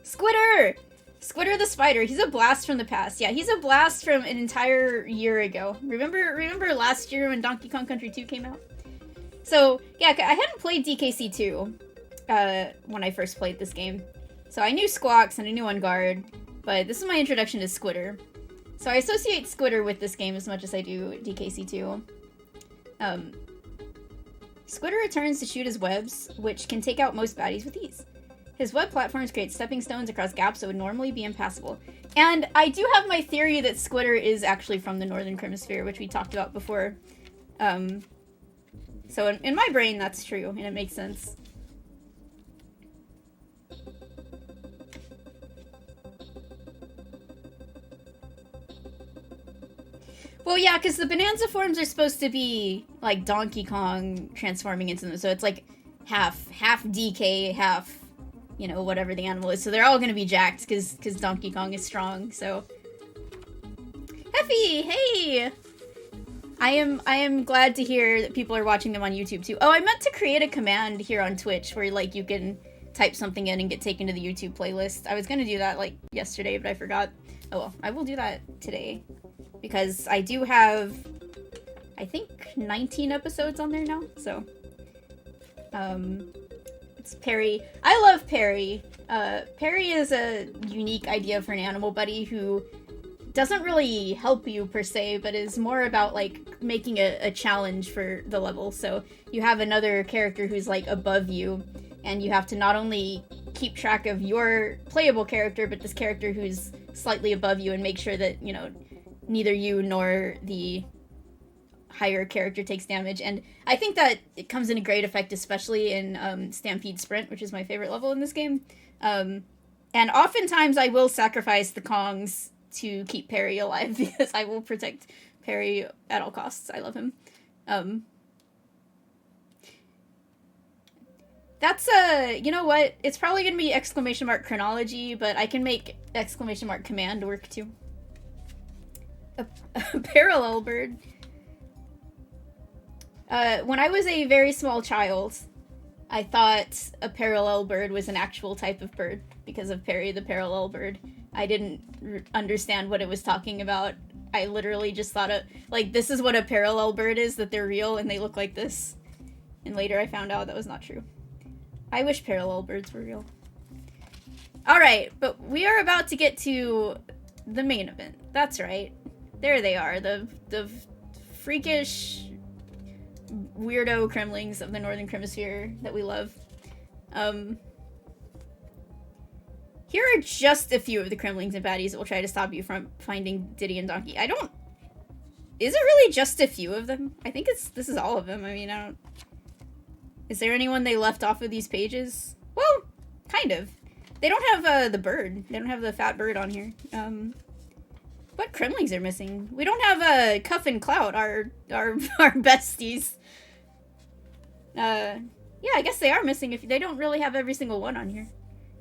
Squitter! Squitter the spider. He's a blast from the past. Yeah, he's a blast from an entire year ago. Remember last year when Donkey Kong Country 2 came out? So, yeah, I hadn't played DKC2 when I first played this game. So I knew Squawks and I knew Unguard, but this is my introduction to Squitter. So I associate Squitter with this game as much as I do DKC2. Squitter returns to shoot his webs, which can take out most baddies with ease. His web platforms create stepping stones across gaps that would normally be impassable. And I do have my theory that Squitter is actually from the Northern Hemisphere, which we talked about before. So in my brain, that's true, and it makes sense. Well, yeah, because the Bananza forms are supposed to be, like, Donkey Kong transforming into them, so it's, like, half DK, half, you know, whatever the animal is. So they're all gonna be jacked, because Donkey Kong is strong, so... Heffy, hey! I am glad to hear that people are watching them on YouTube, too. Oh, I meant to create a command here on Twitch, where, like, you can type something in and get taken to the YouTube playlist. I was gonna do that, like, yesterday, but I forgot. Oh, well, I will do that today. Because I do have, I think, 19 episodes on there now, so. It's Perry. I love Perry. Perry is a unique idea for an animal buddy who doesn't really help you, per se, but is more about, like, making a challenge for the level. So you have another character who's, like, above you, and you have to not only keep track of your playable character, but this character who's slightly above you, and make sure that, you know, neither you nor the higher character takes damage. And I think that it comes into great effect, especially in Stampede Sprint, which is my favorite level in this game. And oftentimes I will sacrifice the Kongs to keep Perry alive, because I will protect Perry at all costs. I love him. That's, you know what? It's probably gonna be exclamation mark chronology, but I can make exclamation mark command work too. A parallel bird. When I was a very small child, I thought a parallel bird was an actual type of bird because of Perry the parallel bird. I didn't understand what it was talking about. I literally just thought like, this is what a parallel bird is, that they're real and they look like this. And later I found out that was not true. I wish parallel birds were real. Alright, but we are about to get to the main event. That's right. There they are, the freakish weirdo Kremlings of the Northern Hemisphere that we love. Here are just a few of the Kremlings and baddies that will try to stop you from finding Diddy and Donkey. Is it really just a few of them? I think this is all of them. I mean, is there anyone they left off of these pages? Well, kind of. They don't have the bird. They don't have the fat bird on here. What Kremlings are missing? We don't have Cuff and Clout, our besties. Yeah, I guess they are missing. If they don't really have every single one on here.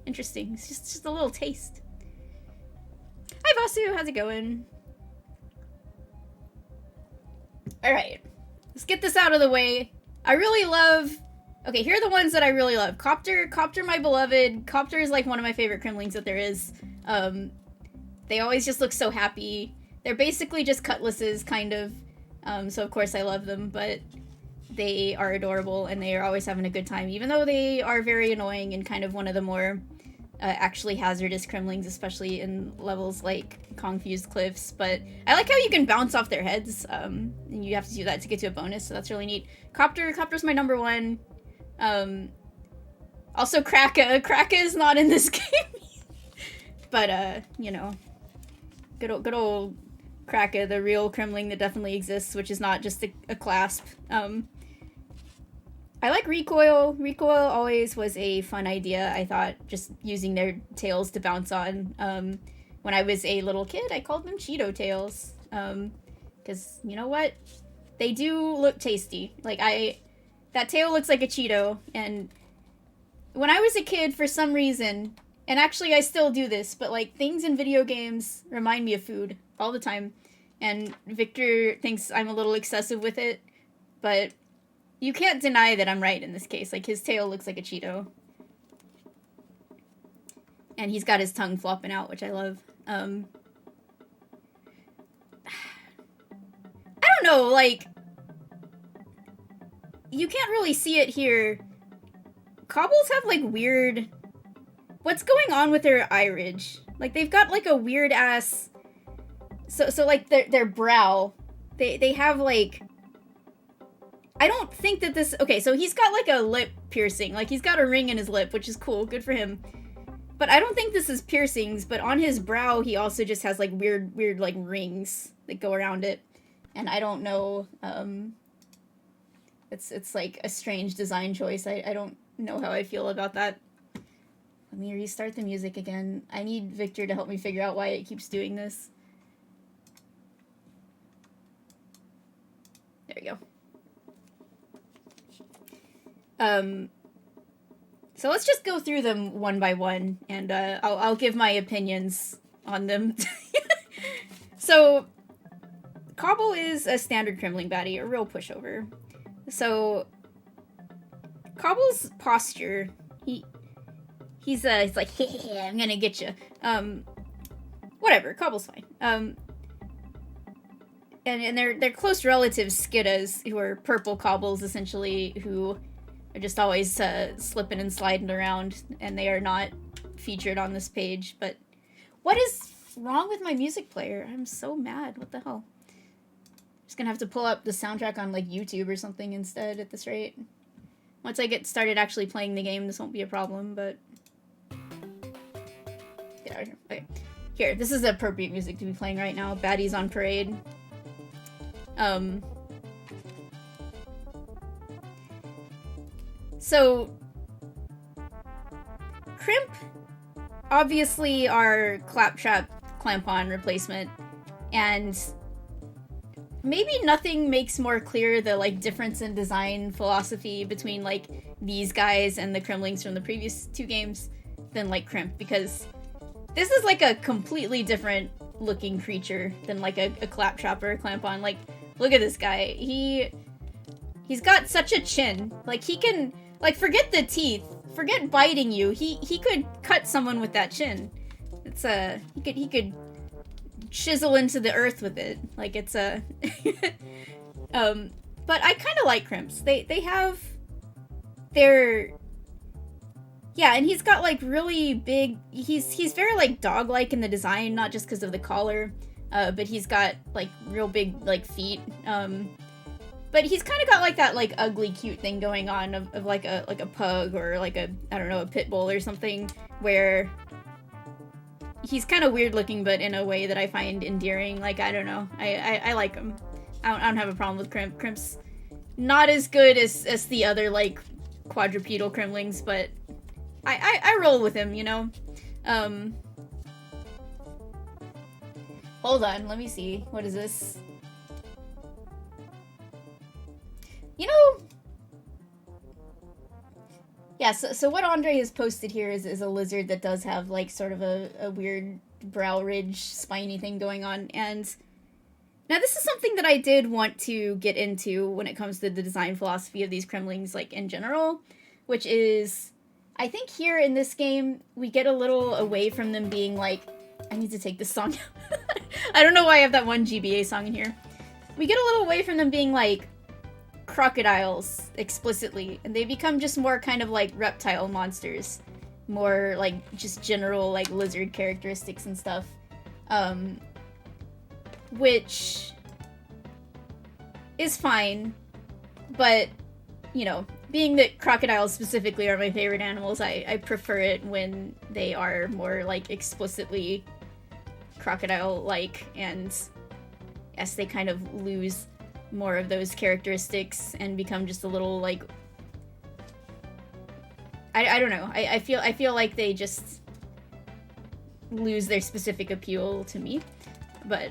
Interesting. It's just a little taste. Hi, Vasu. How's it going? Alright. Let's get this out of the way. I really love... Okay, here are the ones that I really love. Copter, my beloved. Copter is like one of my favorite Kremlings that there is. They always just look so happy. They're basically just cutlasses, kind of. So of course I love them, but they are adorable and they are always having a good time, even though they are very annoying and kind of one of the more actually hazardous Kremlings, especially in levels like Confused Cliffs. But I like how you can bounce off their heads, and you have to do that to get to a bonus, so that's really neat. Copter's my number one. Also Kraka. Kraka is not in this game. But, you know, good old Kraka, the real Kremling that definitely exists, which is not just a clasp. I like Recoil. Recoil always was a fun idea, I thought, just using their tails to bounce on. When I was a little kid, I called them Cheeto tails. Because, you know what? They do look tasty. Like, that tail looks like a Cheeto, and when I was a kid, for some reason, and actually I still do this, but, like, things in video games remind me of food all the time, and Victor thinks I'm a little excessive with it, but you can't deny that I'm right in this case. Like, his tail looks like a Cheeto. And he's got his tongue flopping out, which I love. I don't know, like, you can't really see it here. Cobbles have, like, weird... What's going on with their eye ridge? Like, they've got, like, a weird-ass... So like, their brow, they have, like... I don't think that this... Okay, so he's got, like, a lip piercing. Like, he's got a ring in his lip, which is cool. Good for him. But I don't think this is piercings, but on his brow, he also just has, like, weird, like, rings that go around it. And I don't know, It's like, a strange design choice. I don't know how I feel about that. Let me restart the music again. I need Victor to help me figure out why it keeps doing this. There we go. So let's just go through them one by one, and I'll give my opinions on them. So, Cobble is a standard Kremling baddie, a real pushover. So, Cobble's posture, he's like, hey, I'm gonna get you. Whatever, Cobble's fine. And they're close relatives, Skiddas, who are purple Cobbles, essentially, who are just always slipping and sliding around, and they are not featured on this page. But what is wrong with my music player? I'm so mad. What the hell? Just gonna have to pull up the soundtrack on, like, YouTube or something instead at this rate. Once I get started actually playing the game, this won't be a problem, but... Get out of here. Okay. Here, this is the appropriate music to be playing right now. Baddies on Parade. So... Crimp, obviously, are Claptrap Clamp-On replacement, and maybe nothing makes more clear the, like, difference in design philosophy between, like, these guys and the Kremlings from the previous 2 games than, like, Crimp, because this is, like, a completely different looking creature than, like, a Claptrap or a Clamp-On. Like, look at this guy. He's got such a chin. Like, he can, like, forget the teeth. Forget biting you. He could cut someone with that chin. It's he could chisel into the earth with it. Like it's but I kind of like Crimps. They have their and he's got like really big. He's very like dog-like in the design, not just because of the collar, but he's got like real big like feet. But he's kind of got like that like ugly cute thing going on of like a pug or like a, I don't know, a pit bull or something, where he's kind of weird looking but in a way that I find endearing. Like, I don't know, I like him. I don't have a problem with Crimp. Crimp's not as good as the other like quadrupedal Kremlings, but I roll with him, you know. Hold on, let me see, what is this? You know, yeah, so what Andre has posted here is a lizard that does have, like, sort of a weird brow ridge, spiny thing going on, and now this is something that I did want to get into when it comes to the design philosophy of these Kremlings, like, in general, which is, I think here in this game, we get a little away from them being, like, I need to take this song I don't know why I have that one GBA song in here. We get a little away from them being, like, crocodiles explicitly, and they become just more kind of like reptile monsters, more like just general like lizard characteristics and stuff, which is fine, but you know, being that crocodiles specifically are my favorite animals, I prefer it when they are more like explicitly crocodile-like, and yes, they kind of lose more of those characteristics and become just a little like I don't know. I feel like they just lose their specific appeal to me. But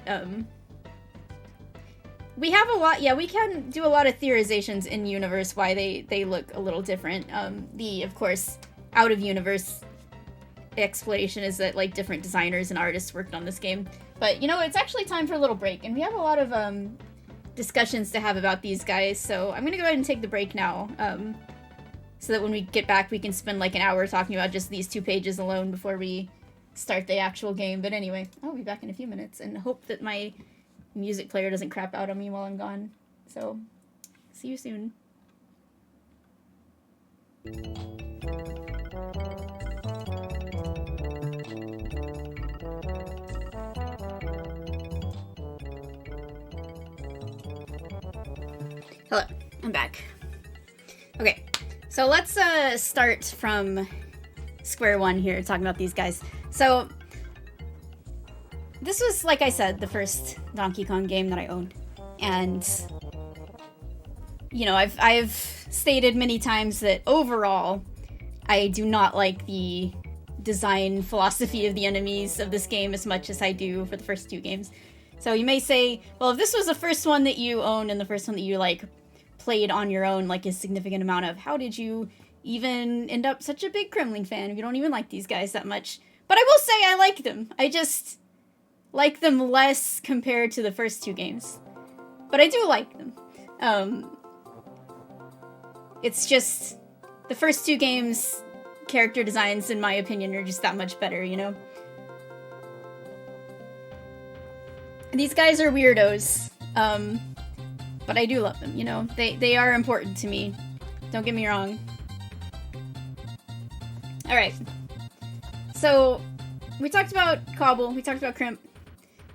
we have a lot, we can do a lot of theorizations in universe why they look a little different. The of course out of universe explanation is that like different designers and artists worked on this game. But you know, it's actually time for a little break, and we have a lot of discussions to have about these guys, so I'm gonna go ahead and take the break now, so that when we get back we can spend like an hour talking about just these 2 pages alone before we start the actual game. But anyway, I'll be back in a few minutes, and hope that my music player doesn't crap out on me while I'm gone. So, see you soon. Hello, I'm back. Okay, so let's start from square one here, talking about these guys. So, this was, like I said, the first Donkey Kong game that I owned. And, you know, I've stated many times that overall, I do not like the design philosophy of the enemies of this game as much as I do for the first 2 games. So you may say, well, if this was the first one that you owned and the first one that you, like, played on your own, like, a significant amount of, how did you even end up such a big Kremling fan if you don't even like these guys that much? But I will say I like them. I just like them less compared to the first 2 games. But I do like them. It's just, the first 2 games, character designs, in my opinion, are just that much better, you know? These guys are weirdos, but I do love them, you know? They are important to me. Don't get me wrong. Alright. So, we talked about Cobble, we talked about Crimp.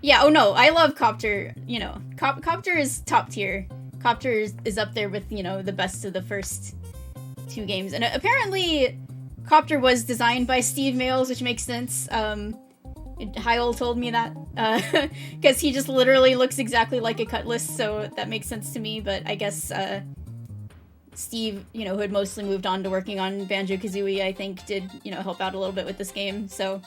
Yeah, oh no, I love Copter, you know. Copter is top tier. Copter is up there with, you know, the best of the first two games. And apparently Copter was designed by Steve Mails, which makes sense. Hyle told me that, because he just literally looks exactly like a Cutlass, so that makes sense to me. But I guess Steve, you know, who had mostly moved on to working on Banjo-Kazooie, I think did, you know, help out a little bit with this game, so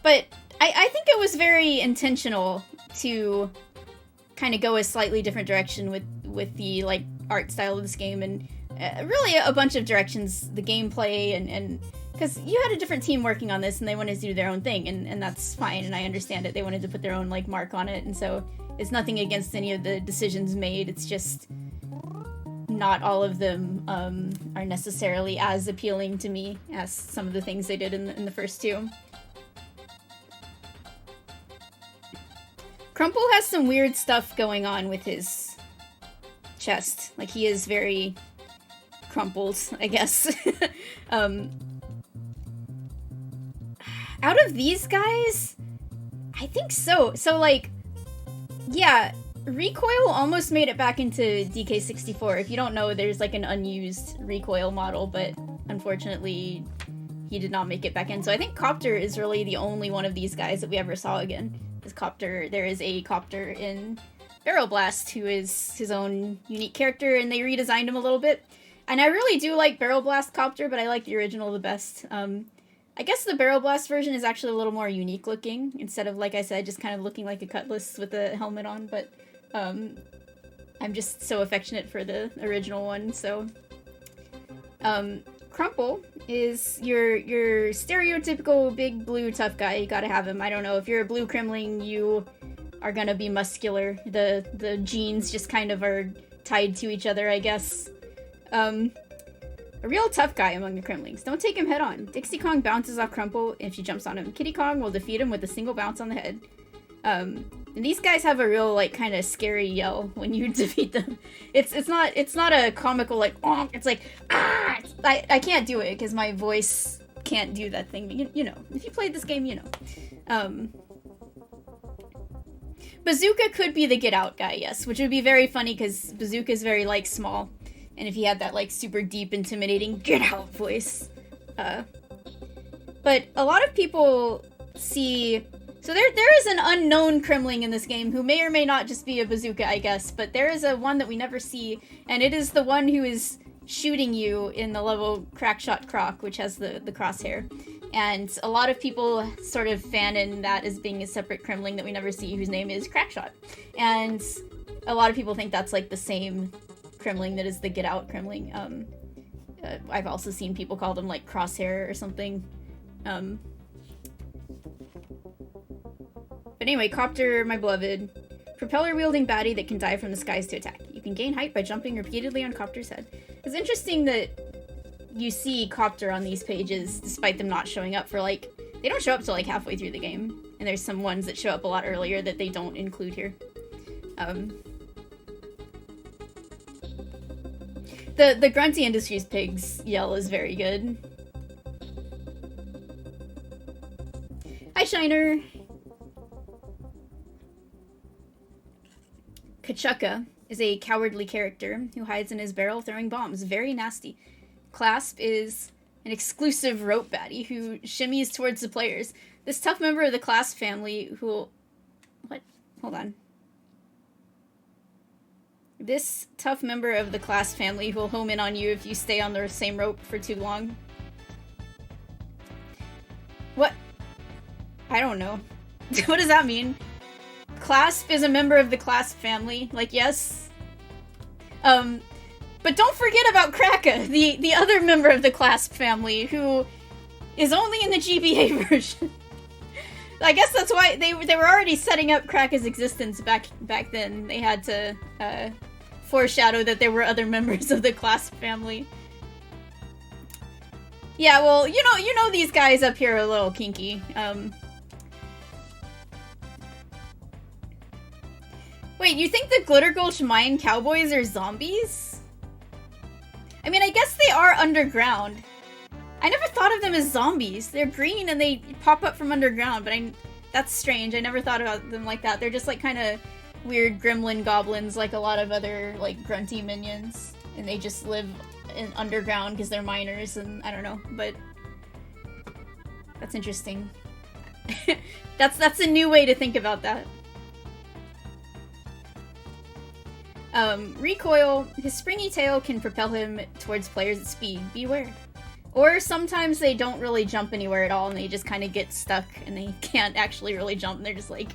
but I think it was very intentional to kind of go a slightly different direction with the, like, art style of this game, and really a bunch of directions, the gameplay, and because you had a different team working on this, and they wanted to do their own thing, and that's fine, and I understand it. They wanted to put their own, like, mark on it, and so it's nothing against any of the decisions made. It's just not all of them are necessarily as appealing to me as some of the things they did in the first two. Crumple has some weird stuff going on with his chest. Like, he is very crumpled, I guess. Out of these guys, I think so. So, like, yeah, Recoil almost made it back into DK3. If you don't know, there's, like, an unused Recoil model, but unfortunately, he did not make it back in. So I think Copter is really the only one of these guys that we ever saw again. There is a Copter in Barrel Blast, who is his own unique character, and they redesigned him a little bit. And I really do like Barrel Blast Copter, but I like the original the best. I guess the Barrel Blast version is actually a little more unique looking, instead of, like I said, just kind of looking like a Cutlass with a helmet on, but I'm just so affectionate for the original one, so. Crumple is your stereotypical big blue tough guy. You gotta have him. I don't know, if you're a blue Kremling, you are gonna be muscular. The genes just kind of are tied to each other, I guess. A real tough guy among the Kremlings. Don't take him head on. Dixie Kong bounces off Crumple if she jumps on him. Kiddy Kong will defeat him with a single bounce on the head. And these guys have a real, like, kind of scary yell when you defeat them. It's not a comical, like, oh, it's like, ah! I can't do it because my voice can't do that thing. You know, if you played this game, you know. Bazooka could be the get out guy, yes, which would be very funny because Bazooka is very, like, small. And if he had that, like, super deep, intimidating get out voice. But a lot of people see... So there is an unknown Kremling in this game who may or may not just be a bazooka, I guess, but there is a one that we never see, and it is the one who is shooting you in the level Crackshot Croc, which has the crosshair. And a lot of people sort of fan in that as being a separate Kremling that we never see, whose name is Crackshot. And a lot of people think that's, like, the same Kremling that is the Get Out Kremling. I've also seen people call them, like, Crosshair or something. But anyway, Copter, my beloved. Propeller-wielding baddie that can dive from the skies to attack. You can gain height by jumping repeatedly on Copter's head. It's interesting that you see Copter on these pages, despite them not showing up for, like... They don't show up till, like, halfway through the game. And there's some ones that show up a lot earlier that they don't include here. The Grunty Industries pigs yell is very good. Hi, Shiner! Kachuka is a cowardly character who hides in his barrel throwing bombs. Very nasty. Clasp is an exclusive rope baddie who shimmies towards the players. This tough member of the Clasp family who will... What? Hold on. This tough member of the Clasp family who will home in on you if you stay on the same rope for too long. What? I don't know. What does that mean? Clasp is a member of the Clasp family. Like, yes. But don't forget about Kraka, the other member of the Clasp family, who is only in the GBA version. I guess that's why they were already setting up Kraka's existence back then. They had to foreshadow that there were other members of the Clasp family. Yeah, well, you know these guys up here are a little kinky. Wait, you think the Glitter Gulch Mine Cowboys are zombies? I mean, I guess they are underground. I never thought of them as zombies. They're green and they pop up from underground, but that's strange. I never thought about them like that. They're just, like, kind of weird gremlin goblins like a lot of other, like, grunty minions. And they just live in underground because they're miners, and I don't know, but that's interesting. That's a new way to think about that. Recoil, his springy tail can propel him towards players at speed. Beware. Or sometimes they don't really jump anywhere at all and they just kind of get stuck and they can't actually really jump and they're just like...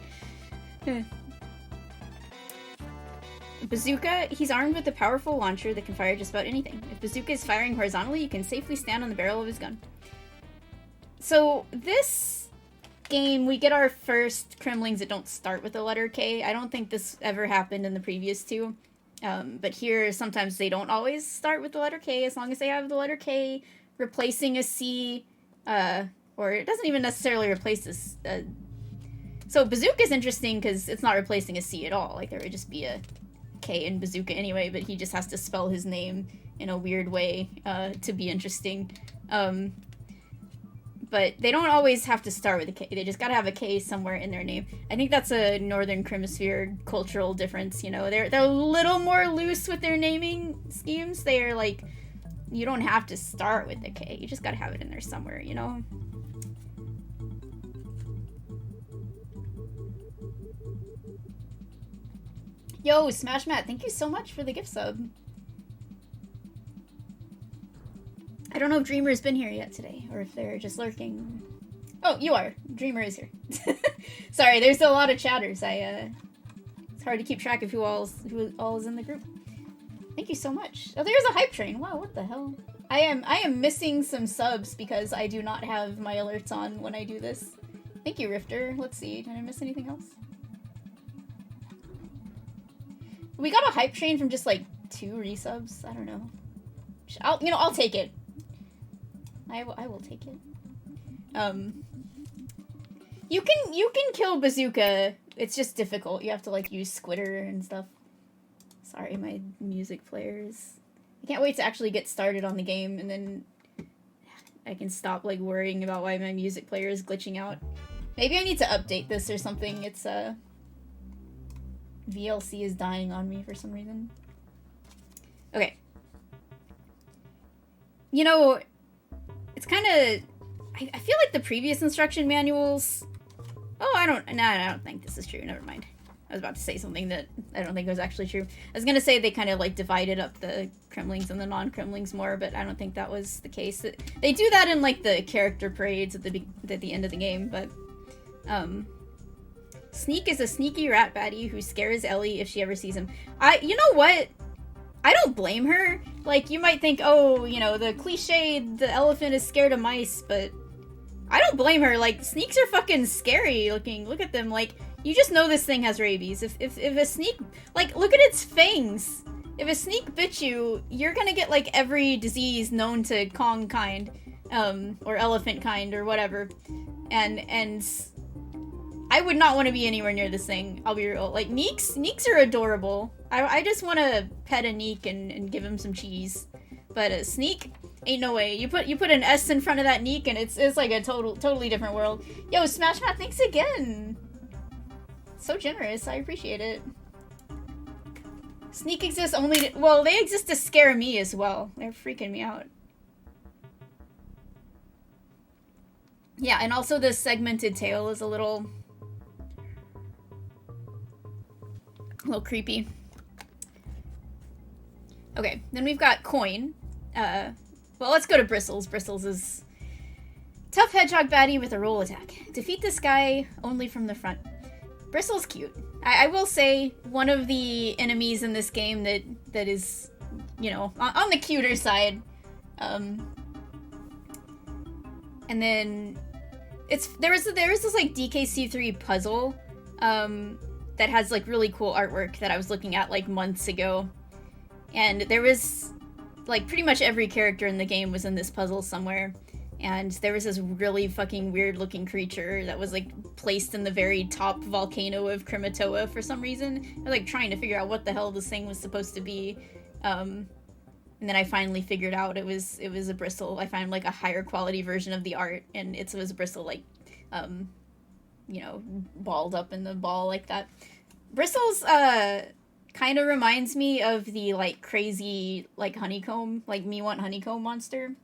Bazooka, he's armed with a powerful launcher that can fire just about anything. If Bazooka is firing horizontally, you can safely stand on the barrel of his gun. So, this game, we get our first Kremlings that don't start with the letter K. I don't think this ever happened in the previous two. But here, sometimes they don't always start with the letter K, as long as they have the letter K replacing a C, or it doesn't even necessarily replace this. So Bazooka is interesting because it's not replacing a C at all. Like, there would just be a K in Bazooka anyway, but he just has to spell his name in a weird way to be interesting. But they don't always have to start with a K. They just gotta have a K somewhere in their name. I think that's a Northern Hemisphere cultural difference, you know. They're a little more loose with their naming schemes. They're like, you don't have to start with a K. You just gotta have it in there somewhere, you know. Yo, Smash Matt, thank you so much for the gift sub. I don't know if Dreamer's been here yet today, or if they're just lurking. Oh, you are. Dreamer is here. Sorry, there's a lot of chatters. It's hard to keep track of who all is in the group. Thank you so much. Oh, there's a hype train. Wow, what the hell? I am missing some subs because I do not have my alerts on when I do this. Thank you, Rifter. Let's see. Did I miss anything else? We got a hype train from just like 2 resubs. I don't know. I'll take it. I will take it. You can kill Bazooka. It's just difficult. You have to like use Squitter and stuff. Sorry, my music players. I can't wait to actually get started on the game and then I can stop like worrying about why my music player is glitching out. Maybe I need to update this or something. It's VLC is dying on me for some reason. Okay. You know, it's kind of... I feel like the previous instruction manuals... Oh, I don't think this is true. Never mind. I was about to say something that I don't think was actually true. I was going to say they kind of, like, divided up the Kremlings and the non-Kremlings more, but I don't think that was the case. They do that in, like, the character parades at the end of the game, but... Sneak is a sneaky rat baddie who scares Ellie if she ever sees him. You know what? I don't blame her. Like, you might think, oh, you know, the cliche, the elephant is scared of mice, but I don't blame her. Like, sneaks are fucking scary looking. Look at them. Like, you just know this thing has rabies. If a sneak, like, look at its fangs. If a sneak bit you, you're gonna get, like, every disease known to Kong kind, or elephant kind, or whatever. And I would not want to be anywhere near this thing, I'll be real. Like, Neeks are adorable. I just want to pet a Neek and give him some cheese. But a Sneak, ain't no way. You put an S in front of that Neek and it's like a totally different world. Yo, Smash Matt, thanks again! So generous, I appreciate it. Sneak exists only to, well, they exist to scare me as well. They're freaking me out. Yeah, and also the segmented tail is a little creepy. Okay, then we've got Coin. Well, let's go to Bristles. Bristles is tough hedgehog baddie with a roll attack. Defeat this guy only from the front. Bristles cute. I will say one of the enemies in this game that is, you know, on the cuter side. And then there is this like DKC3 puzzle that has like really cool artwork that I was looking at like months ago. And there was like pretty much every character in the game was in this puzzle somewhere. And there was this really fucking weird looking creature that was like placed in the very top volcano of Krematoa for some reason. I was like trying to figure out what the hell this thing was supposed to be. And then I finally figured out it was a bristle. I found like a higher quality version of the art and it was a bristle like, you know, balled up in the ball like that. Bristles, kind of reminds me of the, like, crazy, like, honeycomb, like, me want honeycomb monster.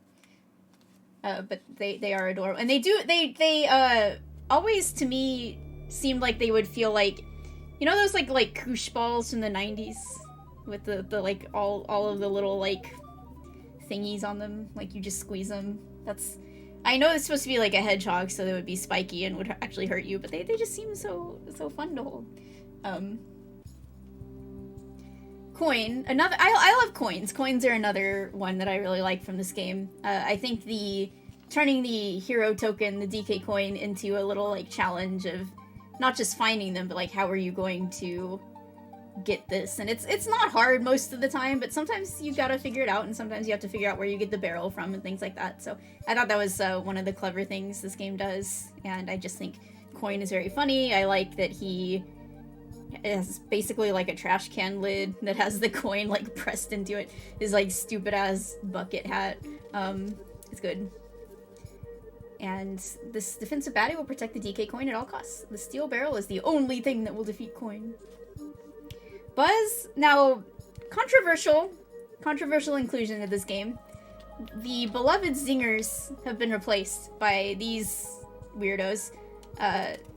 But they are adorable. And they always, to me, seemed like they would feel like, you know those, like koosh balls from the 90s? With the like, all of the little, like, thingies on them? Like, you just squeeze them. I know it's supposed to be, like, a hedgehog, so they would be spiky and would actually hurt you, but they just seem so fun to hold. Coin. I love coins. Coins are another one that I really like from this game. I think turning the hero token, the DK coin, into a little, like, challenge of not just finding them, but, like, how are you going to get this? And it's not hard most of the time, but sometimes you gotta figure it out, and sometimes you have to figure out where you get the barrel from and things like that. So I thought that was one of the clever things this game does, and I just think Coin is very funny. I like that he has basically like a trash can lid that has the coin like pressed into it. His like stupid ass bucket hat. It's good. And this defensive baddie will protect the DK coin at all costs. The steel barrel is the only thing that will defeat Coin. Buzz, now, controversial inclusion of this game. The beloved zingers have been replaced by these weirdos.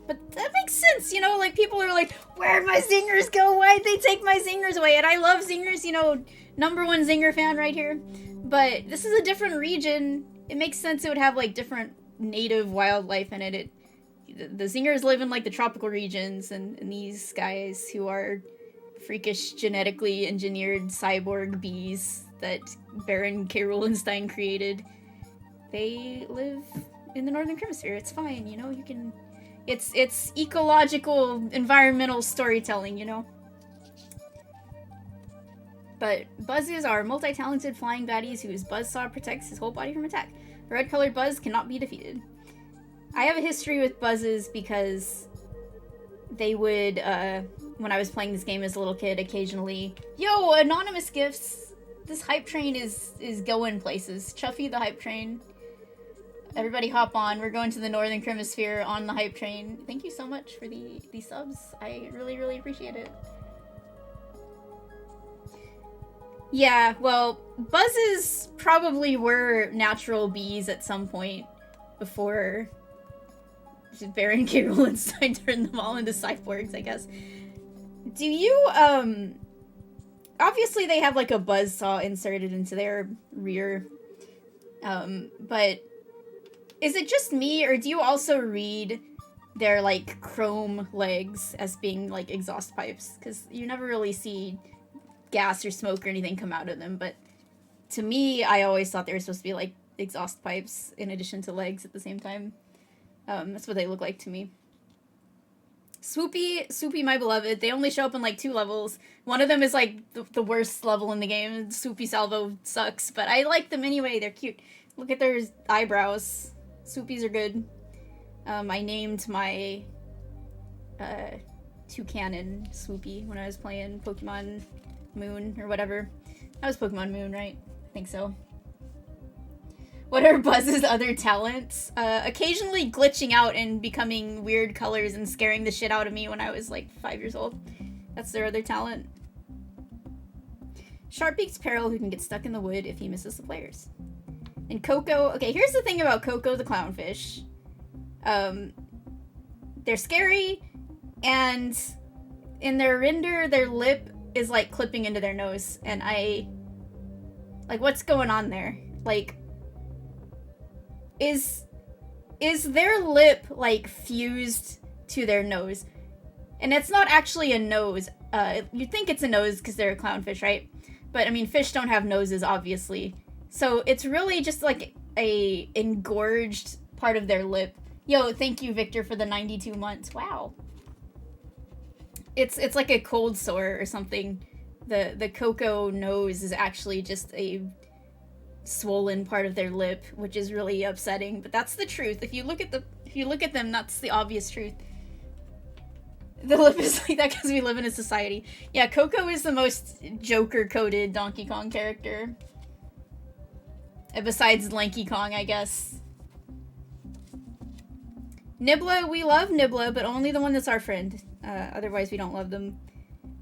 But that makes sense, you know, like, people are like, where'd my zingers go? Why'd they take my zingers away? And I love zingers, you know, #1 zinger fan right here. But this is a different region. It makes sense it would have, like, different native wildlife in it. The zingers live in, like, the tropical regions, and these guys who are freakish genetically engineered cyborg bees that Baron K. Rulenstein created, they live in the northern hemisphere. It's fine, you know, you can... It's ecological, environmental storytelling, you know? But buzzes are multi-talented flying baddies whose buzzsaw protects his whole body from attack. The red-colored buzz cannot be defeated. I have a history with buzzes because they would, when I was playing this game as a little kid, occasionally, yo, anonymous gifts! This hype train is going places. Chuffy the hype train. Everybody hop on. We're going to the northern hemisphere on the hype train. Thank you so much for the subs. I really, really appreciate it. Yeah, well, buzzes probably were natural bees at some point before Baron K. Rulenstein turned them all into cyborgs, I guess. Do you, obviously they have, like, a buzzsaw inserted into their rear, but is it just me, or do you also read their, like, chrome legs as being, like, exhaust pipes? Because you never really see gas or smoke or anything come out of them, but to me, I always thought they were supposed to be, like, exhaust pipes in addition to legs at the same time. That's what they look like to me. Swoopy, my beloved, they only show up in, like, 2 levels. One of them is, like, the worst level in the game. Swoopy Salvo sucks, but I like them anyway. They're cute. Look at their eyebrows. Swoopies are good. I named my toucanon Swoopy when I was playing Pokemon Moon or whatever. That was Pokemon Moon, right? I think so. What are Buzz's other talents? Occasionally glitching out and becoming weird colors and scaring the shit out of me when I was like 5 years old. That's their other talent. Sharp-beaked Peril who can get stuck in the wood if he misses the players. And Coco, okay, here's the thing about Coco the clownfish. They're scary, and in their render, their lip is, like, clipping into their nose, and like, what's going on there? Like, is their lip, like, fused to their nose? And it's not actually a nose. You'd think it's a nose because they're a clownfish, right? But, I mean, fish don't have noses, obviously. So it's really just like a engorged part of their lip. Yo, thank you, Victor, for the 92 months. Wow. It's like a cold sore or something. The Coco nose is actually just a swollen part of their lip, which is really upsetting. But that's the truth. If you look at them, that's the obvious truth. The lip is like that because we live in a society. Yeah, Coco is the most Joker-coded Donkey Kong character. Besides Lanky Kong, I guess. Nibla, we love Nibla, but only the one that's our friend. Otherwise, we don't love them.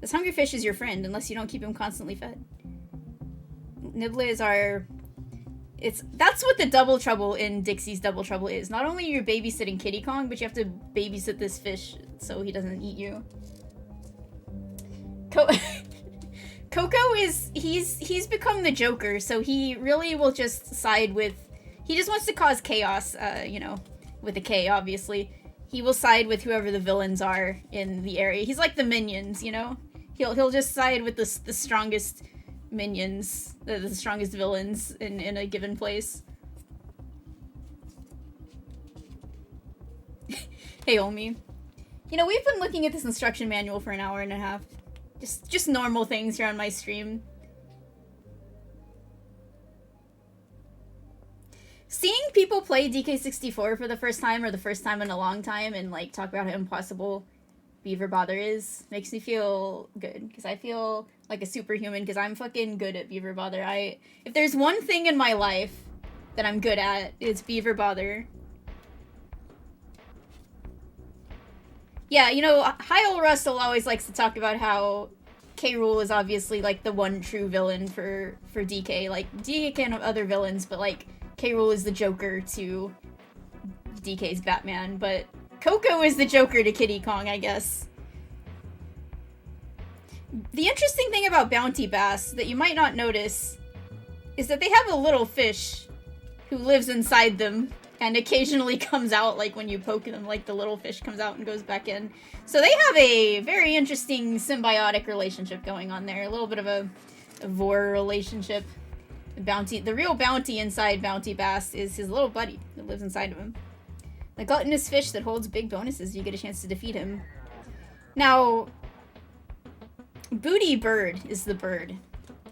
This hungry fish is your friend, unless you don't keep him constantly fed. Nibbles are... That's what the double trouble in Dixie's Double Trouble is. Not only are you babysitting Kiddy Kong, but you have to babysit this fish so he doesn't eat you. Coco is... He's become the Joker, so he really will just side with... He just wants to cause chaos, you know, with a K, obviously. He will side with whoever the villains are in the area. He's like the minions, you know? He'll just side with the strongest minions, the strongest villains in a given place. Hey, Omi. You know, we've been looking at this instruction manual for an hour and a half. Just normal things here on my stream. Seeing people play DK64 for the first time, or the first time in a long time, and like talk about how impossible Beaver Bother is, makes me feel good, because I feel like a superhuman, because I'm fucking good at Beaver Bother. If there's one thing in my life that I'm good at, it's Beaver Bother. Yeah, you know, High Ol' Russell always likes to talk about how K. Rool is obviously like the one true villain for DK. Like, DK can have other villains, but like, K. Rool is the Joker to DK's Batman, but Coco is the Joker to Kiddy Kong, I guess. The interesting thing about Bounty Bass that you might not notice is that they have a little fish who lives inside them and occasionally comes out, like when you poke them, like the little fish comes out and goes back in. So they have a very interesting symbiotic relationship going on there. A little bit of a vor relationship. The real Bounty inside Bounty Bass is his little buddy that lives inside of him. The gluttonous fish that holds big bonuses, you get a chance to defeat him. Now, Booty Bird is the bird.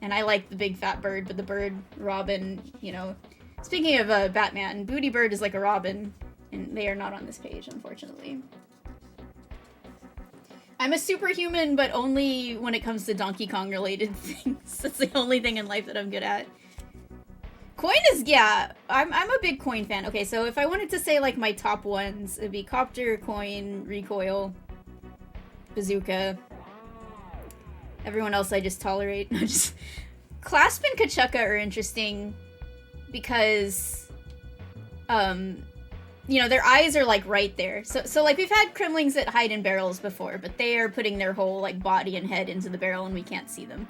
And I like the big fat bird, but the bird, Robin, you know. Speaking of Batman, Booty Bird is like a Robin, and they are not on this page, unfortunately. I'm a superhuman, but only when it comes to Donkey Kong related things. That's the only thing in life that I'm good at. Coin is, yeah, I'm a big coin fan. Okay, so if I wanted to say, like, my top ones, it'd be Copter, Coin, Recoil, Bazooka. Everyone else I just tolerate. Clasp and Kachuka are interesting because, you know, their eyes are, like, right there. So like, we've had Kremlings that hide in barrels before, but they are putting their whole, like, body and head into the barrel and we can't see them.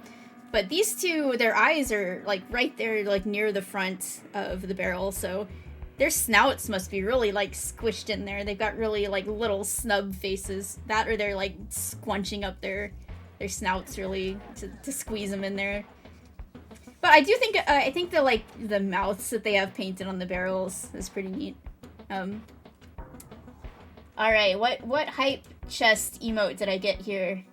But these two, their eyes are, like, right there, like, near the front of the barrel, so their snouts must be really, like, squished in there. They've got really, like, little snub faces. That or they're, like, squunching up their snouts really to squeeze them in there. But I do think, I think the, like, the mouths that they have painted on the barrels is pretty neat. Alright, what hype chest emote did I get here?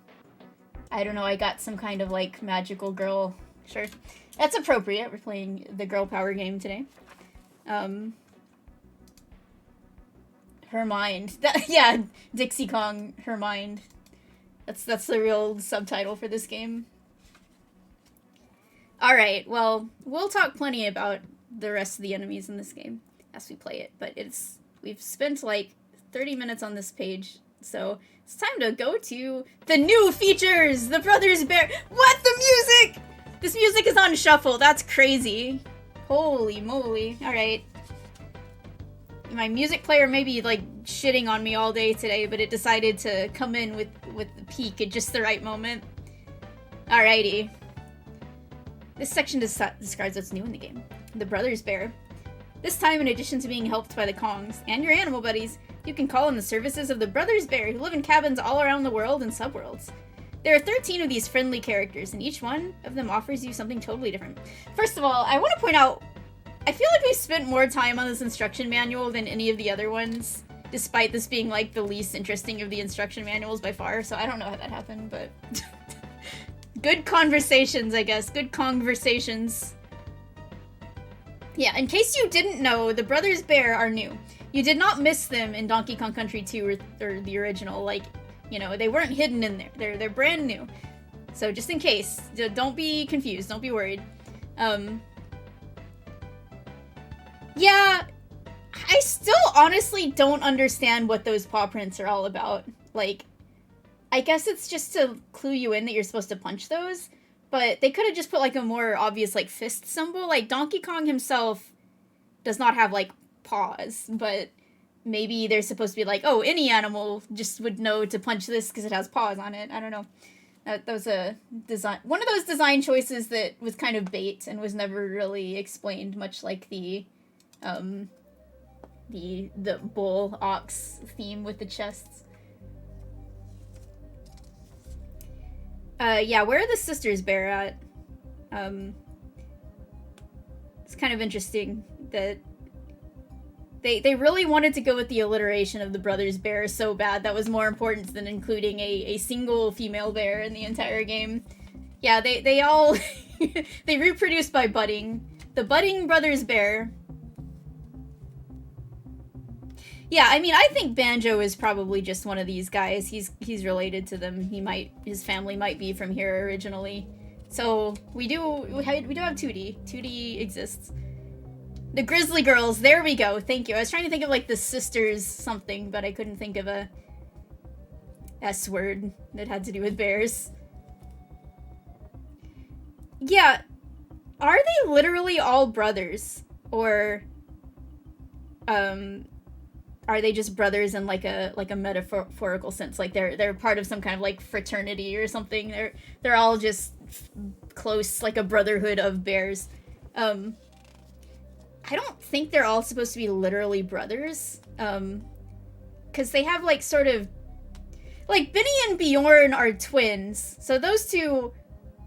I don't know, I got some kind of, like, magical girl. Sure. That's appropriate. We're playing the girl power game today. Her mind. Yeah, Dixie Kong, her mind. That's the real subtitle for this game. Alright, well, we'll talk plenty about the rest of the enemies in this game as we play it, but we've spent, like, 30 minutes on this page, so it's time to go to the new features! The Brothers Bear- What? The music?! This music is on shuffle, that's crazy. Holy moly. Alright. My music player may be, like, shitting on me all day today, but it decided to come in with the peak at just the right moment. Alrighty. This section describes what's new in the game. The Brothers Bear. This time, in addition to being helped by the Kongs and your animal buddies, you can call on the services of the Brothers Bear, who live in cabins all around the world and subworlds. There are 13 of these friendly characters, and each one of them offers you something totally different. First of all, I want to point out, I feel like we spent more time on this instruction manual than any of the other ones, despite this being, like, the least interesting of the instruction manuals by far, so I don't know how that happened, but... Good conversations, I guess. Good conversations. Yeah, in case you didn't know, the Brothers Bear are new. You did not miss them in Donkey Kong Country 2 or the original. Like, you know, they weren't hidden in there. They're brand new. So just in case, don't be confused. Don't be worried. Yeah, I still honestly don't understand what those paw prints are all about. Like, I guess it's just to clue you in that you're supposed to punch those, but they could have just put like a more obvious like fist symbol. Like Donkey Kong himself does not have like paws, but maybe they're supposed to be like, oh, any animal just would know to punch this because it has paws on it. I don't know. That was a one of those design choices that was kind of bait and was never really explained, much like the bull ox theme with the chests. Yeah, where are the sisters bear at? It's kind of interesting that they really wanted to go with the alliteration of the brothers bear so bad. That was more important than including a single female bear in the entire game. Yeah, they all they reproduce by budding. The budding brothers bear. Yeah, I mean, I think Banjo is probably just one of these guys. He's related to them. His family might be from here originally. So we do have Tootie. Tootie exists. The Grizzly Girls. There we go. Thank you. I was trying to think of like the sisters something, but I couldn't think of a S word that had to do with bears. Yeah, are they literally all brothers, or are they just brothers in like a metaphorical sense? Like they're part of some kind of like fraternity or something. They're all just close, like a brotherhood of bears. I don't think they're all supposed to be literally brothers. Because they have like sort of like Benny and Bjorn are twins, so those two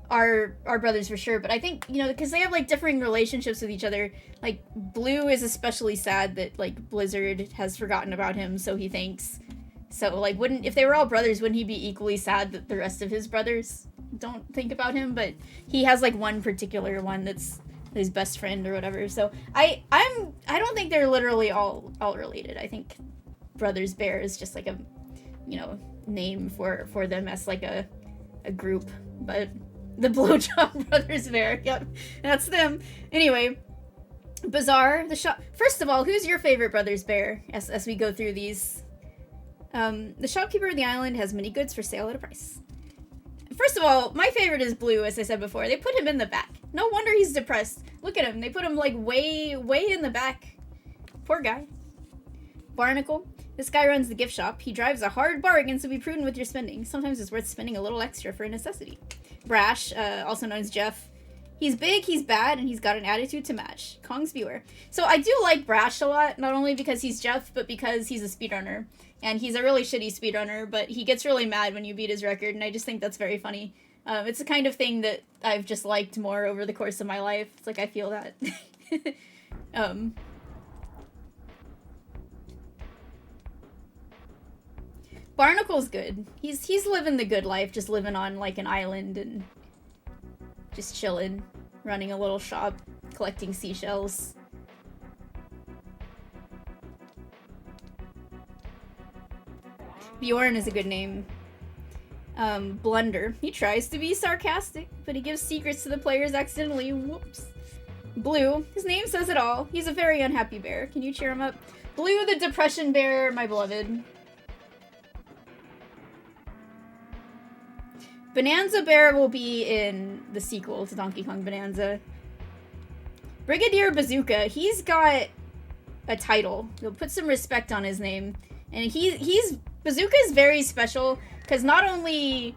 are brothers for sure. But I think, you know, because they have like differing relationships with each other. Like Blue is especially sad that like Blizzard has forgotten about him, so he thinks. So like, if they were all brothers, wouldn't he be equally sad that the rest of his brothers don't think about him? But he has like one particular one that's his best friend or whatever. So I don't think they're literally all related. I think Brothers Bear is just like a, you know, name for them as like a group. But the Blowjob Brothers Bear, yep, that's them. Anyway, Bazaar, the shop. First of all, who's your favorite Brothers Bear? As we go through these, the shopkeeper of the island has many goods for sale at a price. First of all, my favorite is Blue, as I said before. They put him in the back. No wonder he's depressed. Look at him. They put him, like, way in the back. Poor guy. Barnacle. This guy runs the gift shop. He drives a hard bargain, so be prudent with your spending. Sometimes it's worth spending a little extra for a necessity. Brash, also known as Jeff. He's big, he's bad, and he's got an attitude to match. Kong's viewer. So I do like Brash a lot, not only because he's Jeff, but because he's a speedrunner. And he's a really shitty speedrunner, but he gets really mad when you beat his record, and I just think that's very funny. It's the kind of thing that I've just liked more over the course of my life. It's like, I feel that. Barnacle's good. He's living the good life, just living on, like, an island and just chilling, running a little shop, collecting seashells. Bjorn is a good name. Blunder. He tries to be sarcastic, but he gives secrets to the players accidentally. Whoops. Blue. His name says it all. He's a very unhappy bear. Can you cheer him up? Blue the depression bear, my beloved. Bananza Bear will be in the sequel to Donkey Kong Bonanza. Brigadier Bazooka. He's got a title. He'll put some respect on his name. And he's Bazooka is very special, because not only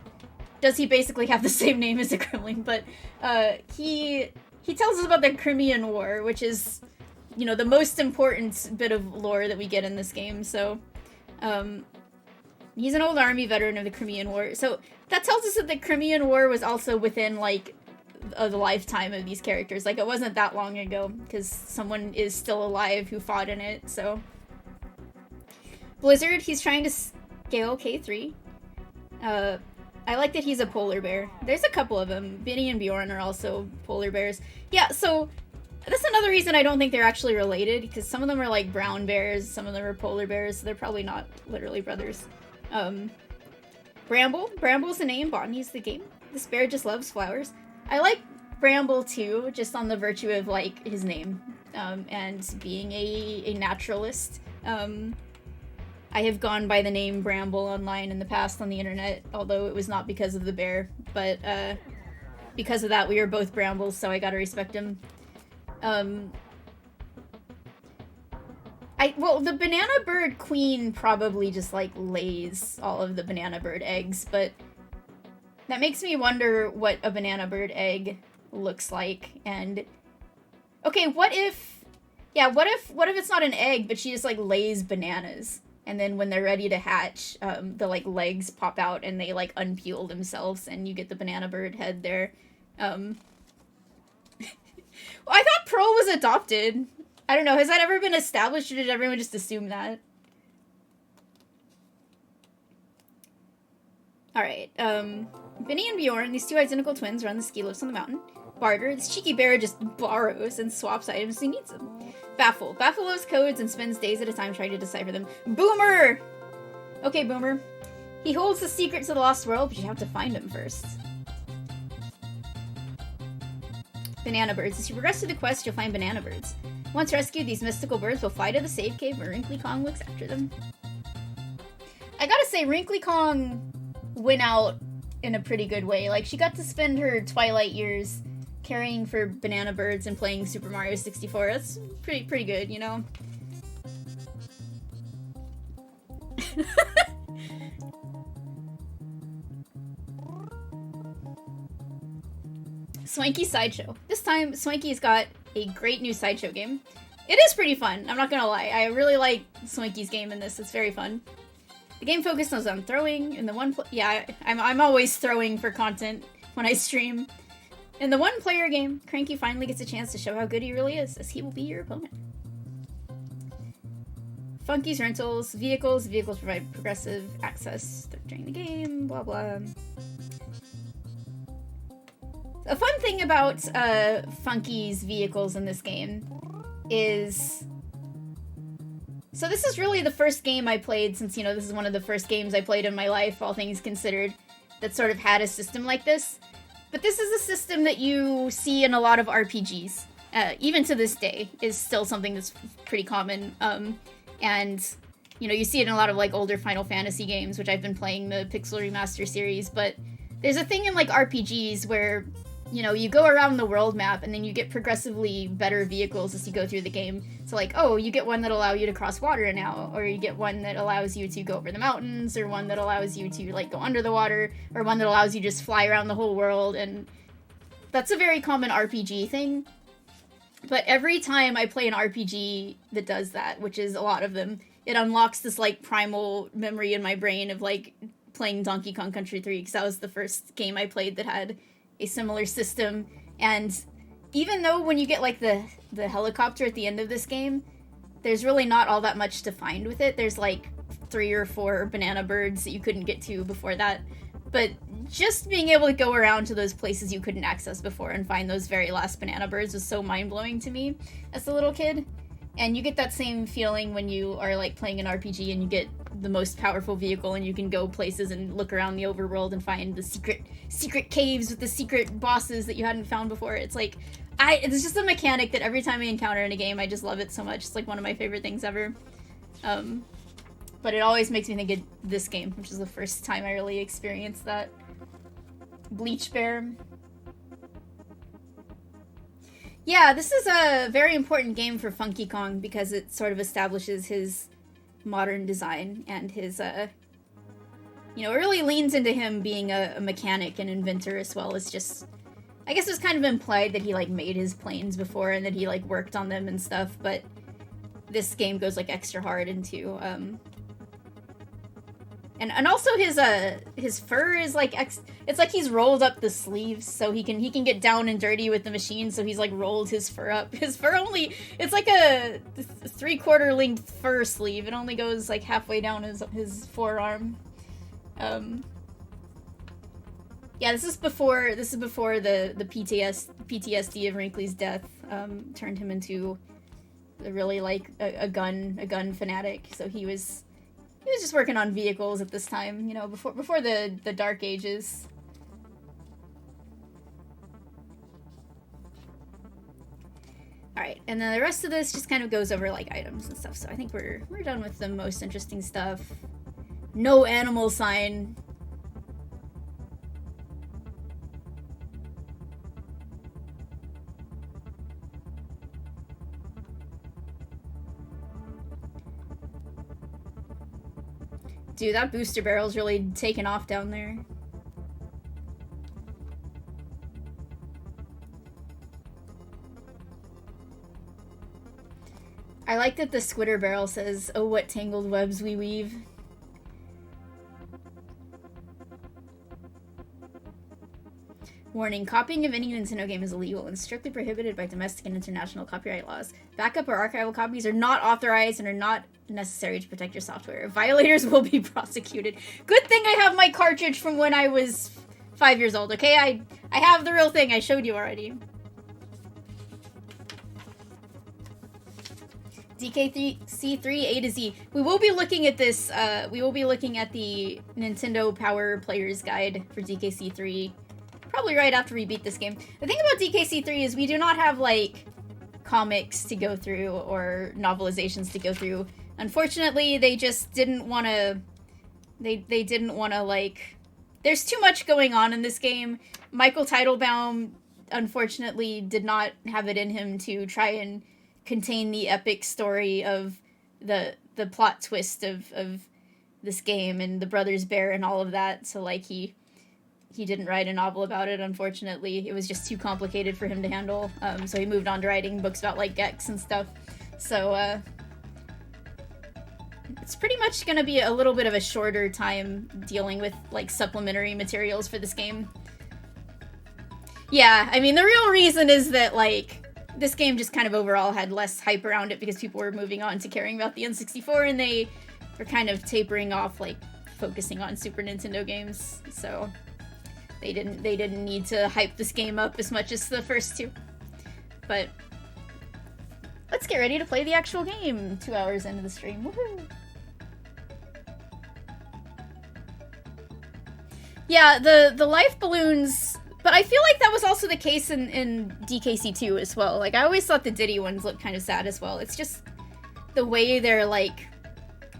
does he basically have the same name as a Kremling, but he tells us about the Crimean War, which is, you know, the most important bit of lore that we get in this game. So he's an old army veteran of the Crimean War. So that tells us that the Crimean War was also within, like, the lifetime of these characters. Like, it wasn't that long ago, because someone is still alive who fought in it, so. Blizzard, he's trying to scale K3. I like that he's a polar bear. There's a couple of them. Benny and Bjorn are also polar bears. Yeah, so that's another reason I don't think they're actually related, because some of them are like brown bears, some of them are polar bears, so they're probably not literally brothers. Bramble. Bramble's the name, Botany's the game. This bear just loves flowers. I like Bramble too, just on the virtue of, like, his name, and being a naturalist. I have gone by the name Bramble online in the past on the internet, although it was not because of the bear, but because of that we were both Brambles, so I gotta respect him. Well, the banana bird queen probably just, like, lays all of the banana bird eggs, but that makes me wonder what a banana bird egg looks like, and... Okay, what if it's not an egg, but she just, like, lays bananas, and then when they're ready to hatch, the, like, legs pop out and they, like, unpeel themselves, and you get the banana bird head there. Well, I thought Pearl was adopted. I don't know, has that ever been established, or did everyone just assume that? Alright, Vinny and Bjorn, these two identical twins, run the ski lifts on the mountain. Barter, this cheeky bear just borrows and swaps items as he needs them. Baffle. Baffle loves codes and spends days at a time trying to decipher them. Boomer! Okay, Boomer. He holds the secret to the lost world, but you have to find him first. Banana birds. As you progress through the quest, you'll find banana birds. Once rescued, these mystical birds will fly to the safe cave where Wrinkly Kong looks after them. I gotta say, Wrinkly Kong went out in a pretty good way. Like, she got to spend her twilight years caring for banana birds and playing Super Mario 64. That's pretty good, you know? Swanky Sideshow. This time, Swanky's got a great new Sideshow game. It is pretty fun, I'm not gonna lie. I really like Swanky's game in this, it's very fun. The game focuses on throwing, and the I'm always throwing for content when I stream. In the one-player game, Cranky finally gets a chance to show how good he really is, as he will be your opponent. Funky's Rentals, vehicles provide progressive access during the game, blah blah. A fun thing about Funky's vehicles in this game is... So this is really the first game I played, since, you know, this is one of the first games I played in my life, all things considered, that sort of had a system like this. But this is a system that you see in a lot of RPGs. Even to this day, is still something that's pretty common. And, you know, you see it in a lot of, like, older Final Fantasy games, which I've been playing the Pixel Remaster series, but there's a thing in, like, RPGs where, you know, you go around the world map and then you get progressively better vehicles as you go through the game. So, like, oh, you get one that'll allow you to cross water now, or you get one that allows you to go over the mountains, or one that allows you to, like, go under the water, or one that allows you to just fly around the whole world, and that's a very common RPG thing. But every time I play an RPG that does that, which is a lot of them, it unlocks this, like, primal memory in my brain of, like, playing Donkey Kong Country 3, because that was the first game I played that had a similar system. And even though when you get, like, the helicopter at the end of this game, there's really not all that much to find with it. There's, like, 3 or 4 banana birds that you couldn't get to before that. But just being able to go around to those places you couldn't access before and find those very last banana birds was so mind-blowing to me as a little kid. And you get that same feeling when you are, like, playing an RPG and you get the most powerful vehicle and you can go places and look around the overworld and find the secret caves with the secret bosses that you hadn't found before. It's like, it's just a mechanic that every time I encounter in a game, I just love it so much. It's, like, one of my favorite things ever. But it always makes me think of this game, which is the first time I really experienced that. Bleach Bear. Yeah, this is a very important game for Funky Kong because it sort of establishes his modern design and his, you know, it really leans into him being a mechanic and inventor as well as just... I guess it's kind of implied that he, like, made his planes before and that he, like, worked on them and stuff, but this game goes, like, extra hard into, And also his fur is like it's like he's rolled up the sleeves so he can get down and dirty with the machine, so he's like rolled his fur up. His fur it's like a 3/4 length fur sleeve. It only goes like halfway down his forearm. Yeah, this is before the PTSD of Wrinkly's death turned him into really like a gun fanatic. So he was just working on vehicles at this time, you know, before the Dark Ages. Alright, and then the rest of this just kind of goes over like items and stuff, so I think we're done with the most interesting stuff. No animal sign. Dude, that booster barrel's really taken off down there. I like that the squitter barrel says, "Oh, what tangled webs we weave." Warning, copying of any Nintendo game is illegal and strictly prohibited by domestic and international copyright laws. Backup or archival copies are not authorized and are not necessary to protect your software. Violators will be prosecuted. Good thing I have my cartridge from when I was 5 years old, okay? I have the real thing. I showed you already. DKC3 A to Z. We will be looking at this, we will be looking at the Nintendo Power Player's Guide for DKC3 probably right after we beat this game. The thing about DKC3 is we do not have, like, comics to go through or novelizations to go through. Unfortunately, they just didn't want to, they didn't want to, like, there's too much going on in this game. Michael Teitelbaum, unfortunately, did not have it in him to try and contain the epic story of the plot twist of this game and the Brothers Bear and all of that. So, like, he didn't write a novel about it, unfortunately. It was just too complicated for him to handle. So he moved on to writing books about, like, Gex and stuff. So, it's pretty much gonna be a little bit of a shorter time dealing with, like, supplementary materials for this game. Yeah, I mean, the real reason is that, like, this game just kind of overall had less hype around it because people were moving on to caring about the N64, and they were kind of tapering off, like, focusing on Super Nintendo games, so they didn't need to hype this game up as much as the first two. But let's get ready to play the actual game 2 hours into the stream. Woohoo! Yeah, the life balloons. But I feel like that was also the case in DKC2 as well. Like, I always thought the Diddy ones looked kind of sad as well. It's just the way they're, like,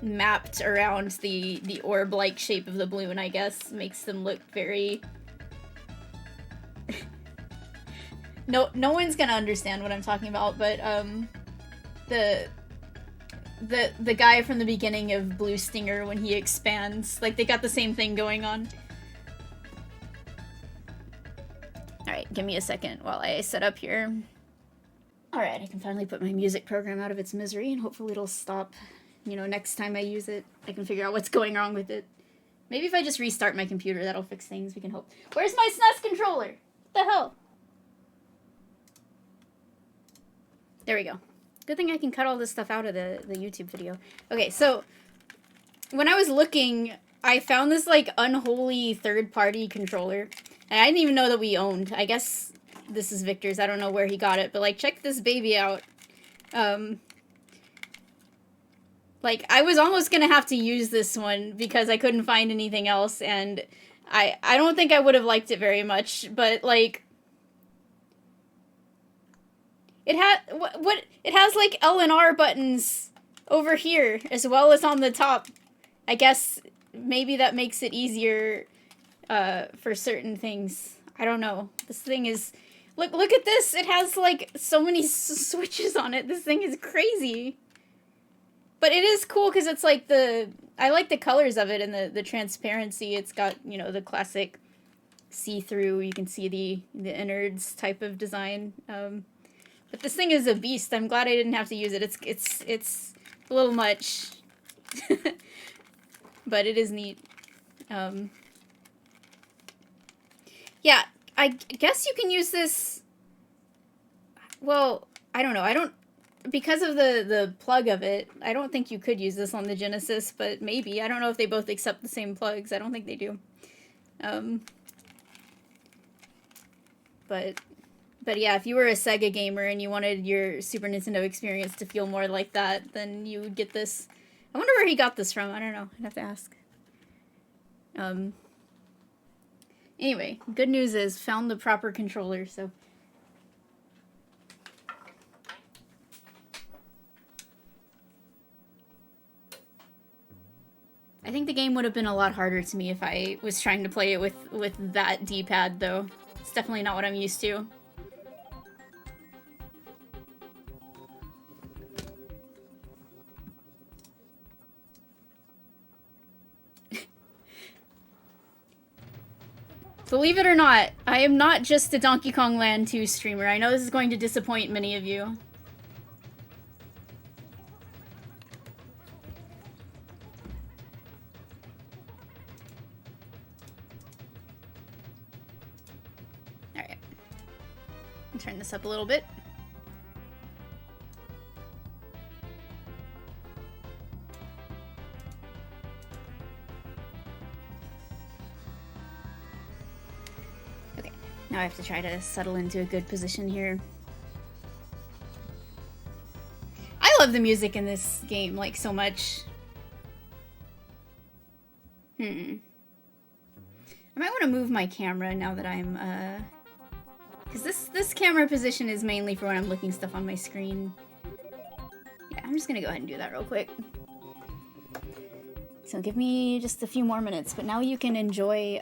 mapped around the orb-like shape of the balloon, I guess, makes them look very... No one's gonna understand what I'm talking about, but, the guy from the beginning of Blue Stinger, when he expands, like, they got the same thing going on. Alright, give me a second while I set up here. Alright, I can finally put my music program out of its misery, and hopefully it'll stop, you know, next time I use it. I can figure out what's going wrong with it. Maybe if I just restart my computer, that'll fix things, we can hope. Where's my SNES controller? What the hell? There we go. Good thing I can cut all this stuff out of the YouTube video. Okay, so, when I was looking, I found this, like, unholy third-party controller. And I didn't even know that we owned. I guess this is Victor's. I don't know where he got it. But, like, check this baby out. Like, I was almost gonna have to use this one because I couldn't find anything else. And I don't think I would have liked it very much. But, like, it has, like, L and R buttons over here as well as on the top. I guess maybe that makes it easier for certain things. I don't know. This thing is... Look at this! It has, like, so many switches on it. This thing is crazy. But it is cool because it's, like, I like the colors of it and the transparency. It's got, you know, the classic see-through, you can see the innards type of design. But this thing is a beast. I'm glad I didn't have to use it. It's a little much. But it is neat. Yeah, I guess you can use this... Well, I don't know. Because of the plug of it, I don't think you could use this on the Genesis, but maybe. I don't know if they both accept the same plugs. I don't think they do. But yeah, if you were a Sega gamer and you wanted your Super Nintendo experience to feel more like that, then you would get this. I wonder where he got this from. I don't know. I'd have to ask. Anyway, good news is found the proper controller, so. I think the game would have been a lot harder to me if I was trying to play it with that D-pad, though. It's definitely not what I'm used to. Believe it or not, I am not just a Donkey Kong Land 2 streamer. I know this is going to disappoint many of you. Alright. Turn this up a little bit. Now I have to try to settle into a good position here. I love the music in this game, like, so much. I might want to move my camera now that I'm, because this camera position is mainly for when I'm looking stuff on my screen. Yeah, I'm just gonna go ahead and do that real quick. So give me just a few more minutes, but now you can enjoy,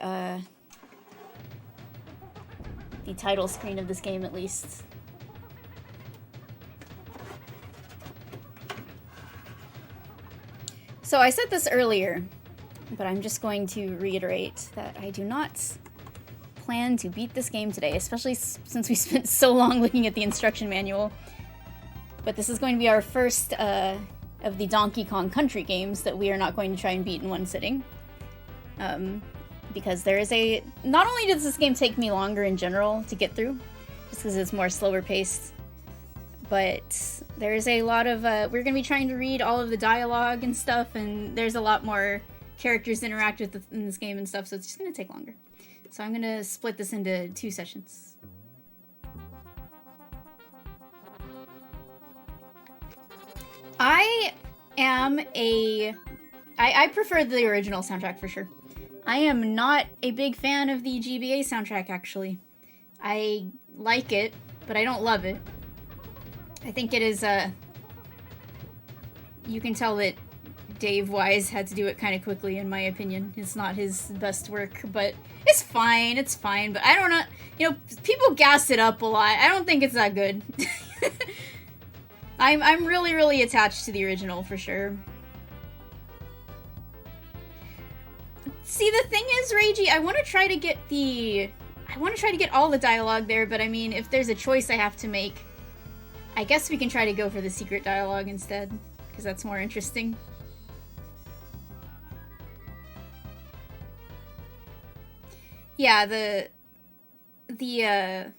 the title screen of this game, at least. So I said this earlier, but I'm just going to reiterate that I do not plan to beat this game today, especially since we spent so long looking at the instruction manual. But this is going to be our first of the Donkey Kong Country games that we are not going to try and beat in one sitting. Because there is not only does this game take me longer in general to get through, just because it's more slower paced, but there's a lot of, we're going to be trying to read all of the dialogue and stuff, and there's a lot more characters to interact with in this game and stuff, so it's just going to take longer. So I'm going to split this into 2 sessions. I prefer the original soundtrack for sure. I am not a big fan of the GBA soundtrack, actually. I like it, but I don't love it. I think it is, you can tell that Dave Wise had to do it kind of quickly, in my opinion. It's not his best work, but it's fine, but I don't know, you know, people gas it up a lot. I don't think it's that good. I'm really, really attached to the original, for sure. See, the thing is, Reiji, I want to try to get all the dialogue there, but I mean, if there's a choice I have to make, I guess we can try to go for the secret dialogue instead, because that's more interesting. Yeah, the GBA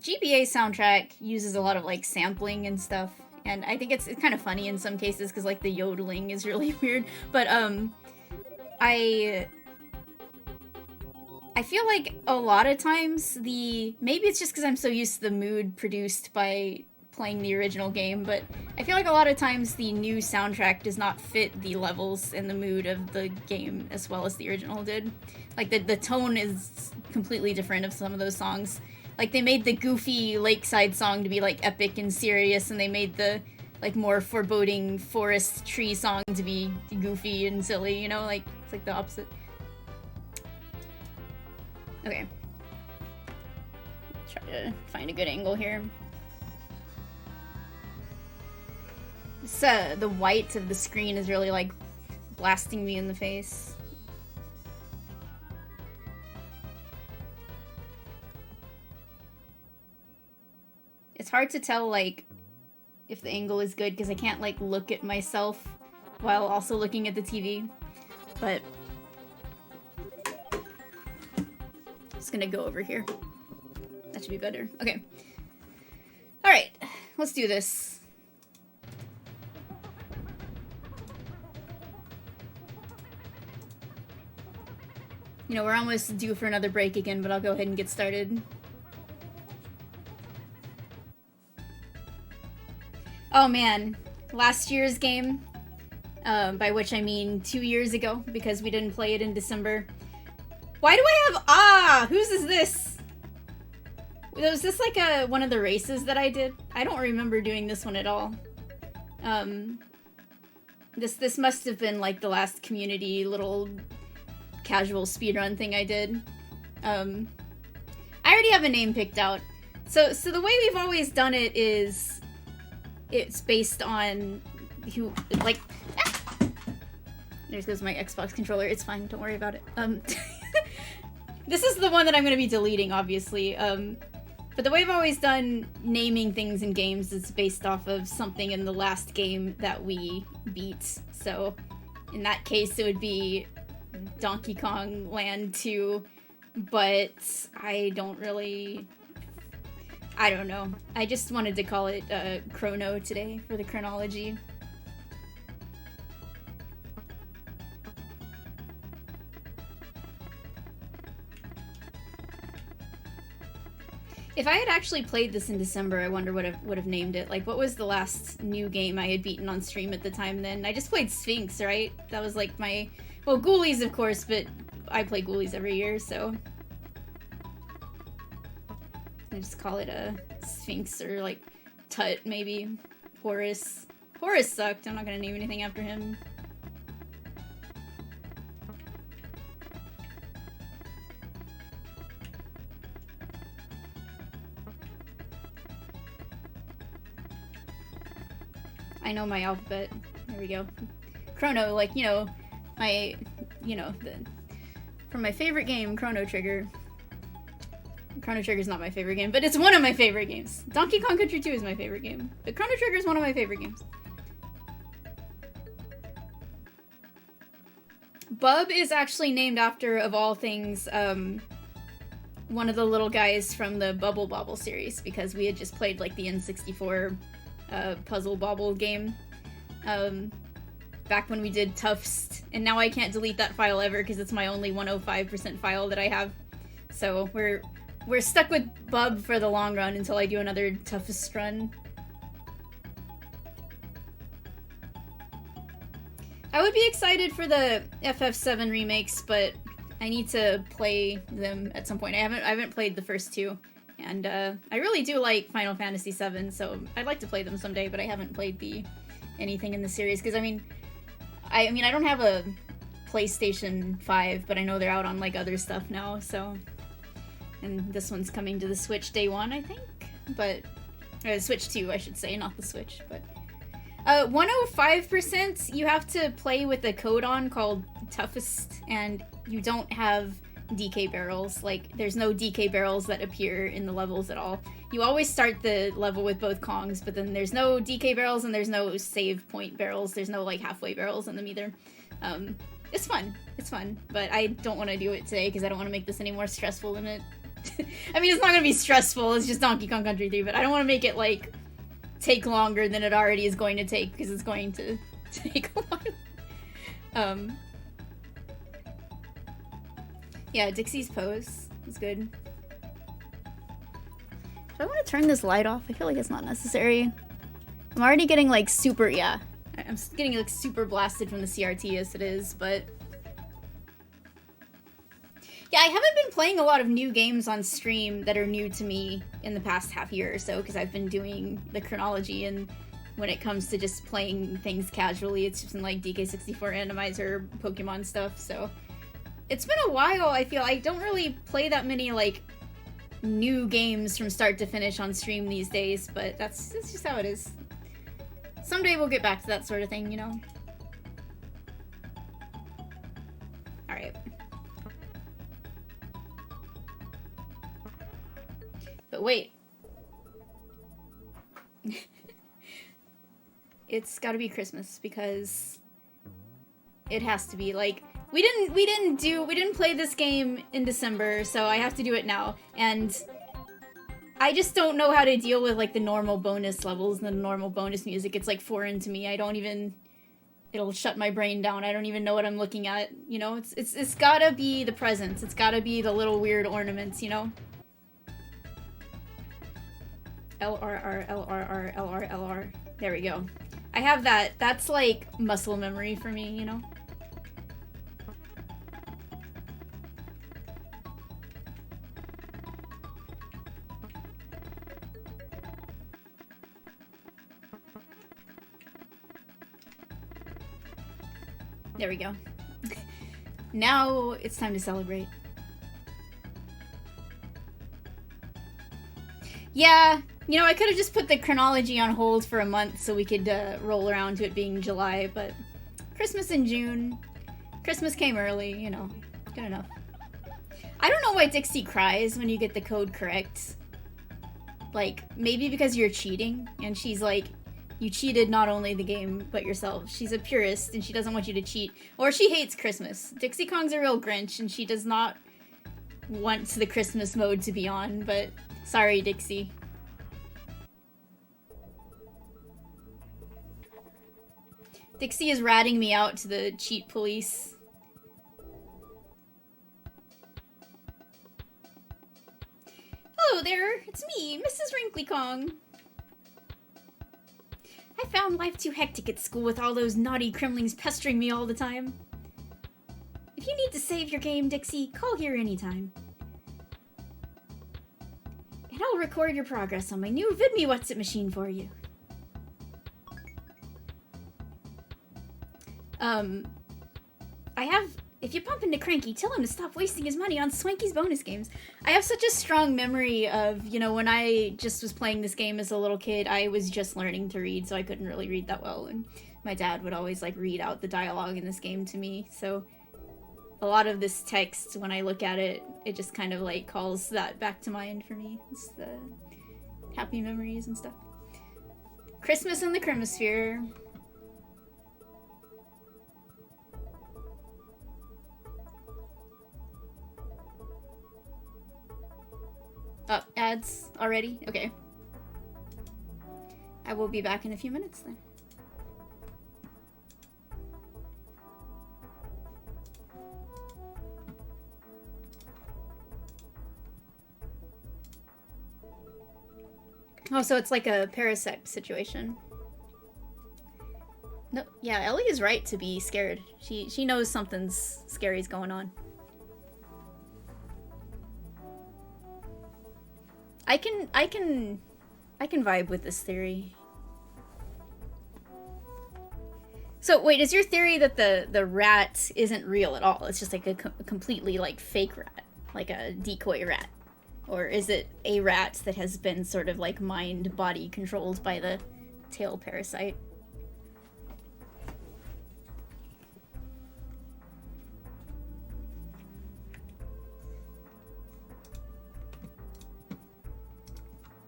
soundtrack uses a lot of, like, sampling and stuff, and I think it's kind of funny in some cases, because, like, the yodeling is really weird, but, I feel like a lot of times maybe it's just because I'm so used to the mood produced by playing the original game, but I feel like a lot of times the new soundtrack does not fit the levels and the mood of the game as well as the original did. Like, the tone is completely different of some of those songs. Like, they made the goofy lakeside song to be, like, epic and serious, and they made the, like, more foreboding forest tree song to be goofy and silly, you know? Like, it's like the opposite. Okay. Try to find a good angle here. This, the white of the screen is really, like, blasting me in the face. It's hard to tell, like, if the angle is good, because I can't, like, look at myself while also looking at the TV. But just gonna go over here. That should be better. Okay. Alright, let's do this. You know, we're almost due for another break again, but I'll go ahead and get started. Oh man, last year's game, by which I mean 2 years ago, because we didn't play it in December. Why do I have, whose is this? Was this like one of the races that I did? I don't remember doing this one at all. This must have been like the last community little casual speedrun thing I did. I already have a name picked out. So the way we've always done it is it's based on who, like, there goes my Xbox controller. It's fine, don't worry about it. This is the one that I'm going to be deleting, obviously. But the way I've always done naming things in games is based off of something in the last game that we beat. So in that case, it would be Donkey Kong Land 2, but I don't know. I just wanted to call it Chrono today for the chronology. If I had actually played this in December, I wonder what I would have named it. Like, what was the last new game I had beaten on stream at the time then? I just played Sphinx, right? That was like my... Well, Ghoulies, of course, but I play Ghoulies every year, so... I just call it a Sphinx or, like, Tut, maybe. Horus. Horus sucked. I'm not gonna name anything after him. I know my alphabet. There we go. Chrono, like, you know, my, you know, from my favorite game, Chrono Trigger. Chrono Trigger's not my favorite game, but it's one of my favorite games. Donkey Kong Country 2 is my favorite game, but Chrono Trigger is one of my favorite games. Bub is actually named after, of all things, one of the little guys from the Bubble Bobble series, because we had just played, like, the N64 puzzle bobble game back when we did Tufts, and now I can't delete that file ever because it's my only 105% file that I have. So we're stuck with Bub for the long run until I do another Toughest run. I would be excited for the FF7 remakes, but I need to play them at some point. I haven't played the first two. And I really do like Final Fantasy VII, so I'd like to play them someday, but I haven't played anything in the series, because I mean, I don't have a PlayStation 5, but I know they're out on, like, other stuff now, so... And this one's coming to the Switch day one, I think? But... Switch 2, I should say, not the Switch, but... 105%, you have to play with a code on called Toughest, and you don't have DK barrels. Like, there's no DK barrels that appear in the levels at all. You always start the level with both Kongs, but then there's no DK barrels and there's no save point barrels. There's no, like, halfway barrels in them either. It's fun. It's fun. But I don't want to do it today because I don't want to make this any more stressful than it... I mean, it's not going to be stressful. It's just Donkey Kong Country 3, but I don't want to make it, like, take longer than it already is going to take, because it's going to take a while. Yeah, Dixie's pose is good. Do I want to turn this light off? I feel like it's not necessary. I'm already getting, like, super, yeah. I'm getting, like, super blasted from the CRT as it is, but... Yeah, I haven't been playing a lot of new games on stream that are new to me in the past half year or so, because I've been doing the chronology, and when it comes to just playing things casually, it's just been, like, DK3 randomizer, Pokemon stuff, so... It's been a while, I feel. I don't really play that many, like, new games from start to finish on stream these days, but that's just how it is. Someday we'll get back to that sort of thing, you know? Alright. But wait. It's gotta be Christmas, because it has to be, like... We didn't play this game in December, so I have to do it now. And I just don't know how to deal with, like, the normal bonus levels and the normal bonus music. It's, like, foreign to me. I don't even... It'll shut my brain down. I don't even know what I'm looking at, you know? It's gotta be the presents. It's gotta be the little weird ornaments, you know? LRR, LRR, LR, LR. There we go. I have that. That's, like, muscle memory for me, you know? There we go. Now it's time to celebrate. Yeah, you know, I could have just put the chronology on hold for a month so we could roll around to it being July, but Christmas in June. Christmas came early, you know. Good enough. I don't know why Dixie cries when you get the code correct. Like, maybe because you're cheating, and she's like, you cheated not only the game, but yourself. She's a purist, and she doesn't want you to cheat. Or she hates Christmas. Dixie Kong's a real Grinch, and she does not want the Christmas mode to be on, but sorry, Dixie. Dixie is ratting me out to the cheat police. Hello there, it's me, Mrs. Wrinkly Kong. I found life too hectic at school with all those naughty Kremlings pestering me all the time. If you need to save your game, Dixie, call here anytime. And I'll record your progress on my new VidMeWhat's-It machine for you. If you bump into Cranky, tell him to stop wasting his money on Swanky's bonus games. I have such a strong memory of, you know, when I just was playing this game as a little kid, I was just learning to read, so I couldn't really read that well, and my dad would always, like, read out the dialogue in this game to me, so a lot of this text, when I look at it, it just kind of, like, calls that back to mind for me. It's the happy memories and stuff. Christmas in the Kremisphere. Oh, ads already? Okay. I will be back in a few minutes then. Oh, so it's like a parasect situation. No, yeah, Ellie is right to be scared. She knows something's scary's going on. I can vibe with this theory. So wait, is your theory that the rat isn't real at all? It's just like a completely like fake rat, like a decoy rat, or is it a rat that has been sort of like mind body controlled by the tail parasite?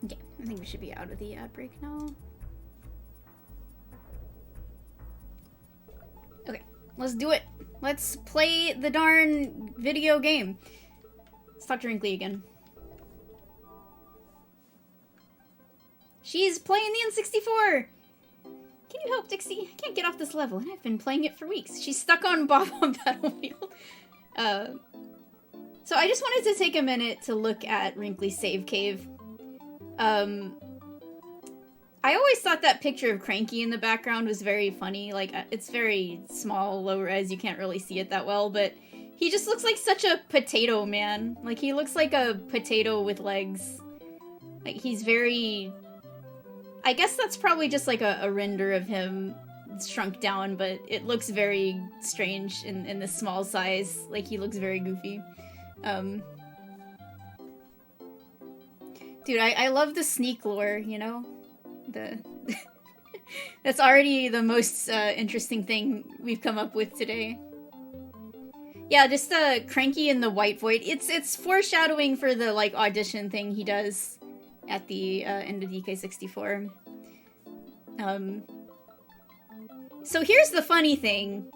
Okay, I think we should be out of the ad break now. Okay, let's do it. Let's play the darn video game. Let's talk to Wrinkly again. She's playing the N64! Can you help, Dixie? I can't get off this level, and I've been playing it for weeks. She's stuck on Bob on Battle Wheel. So I just wanted to take a minute to look at Wrinkly's save cave. I always thought that picture of Cranky in the background was very funny. Like, it's very small, low res, you can't really see it that well, but he just looks like such a potato man. Like, he looks like a potato with legs. Like, he's very... I guess that's probably just like a render of him shrunk down, but it looks very strange in this small size. Like, he looks very goofy. Dude, I love the sneak lore, you know? That's already the most interesting thing we've come up with today. Yeah, just Cranky in the White Void. It's foreshadowing for the like audition thing he does at the end of DK3. So here's the funny thing.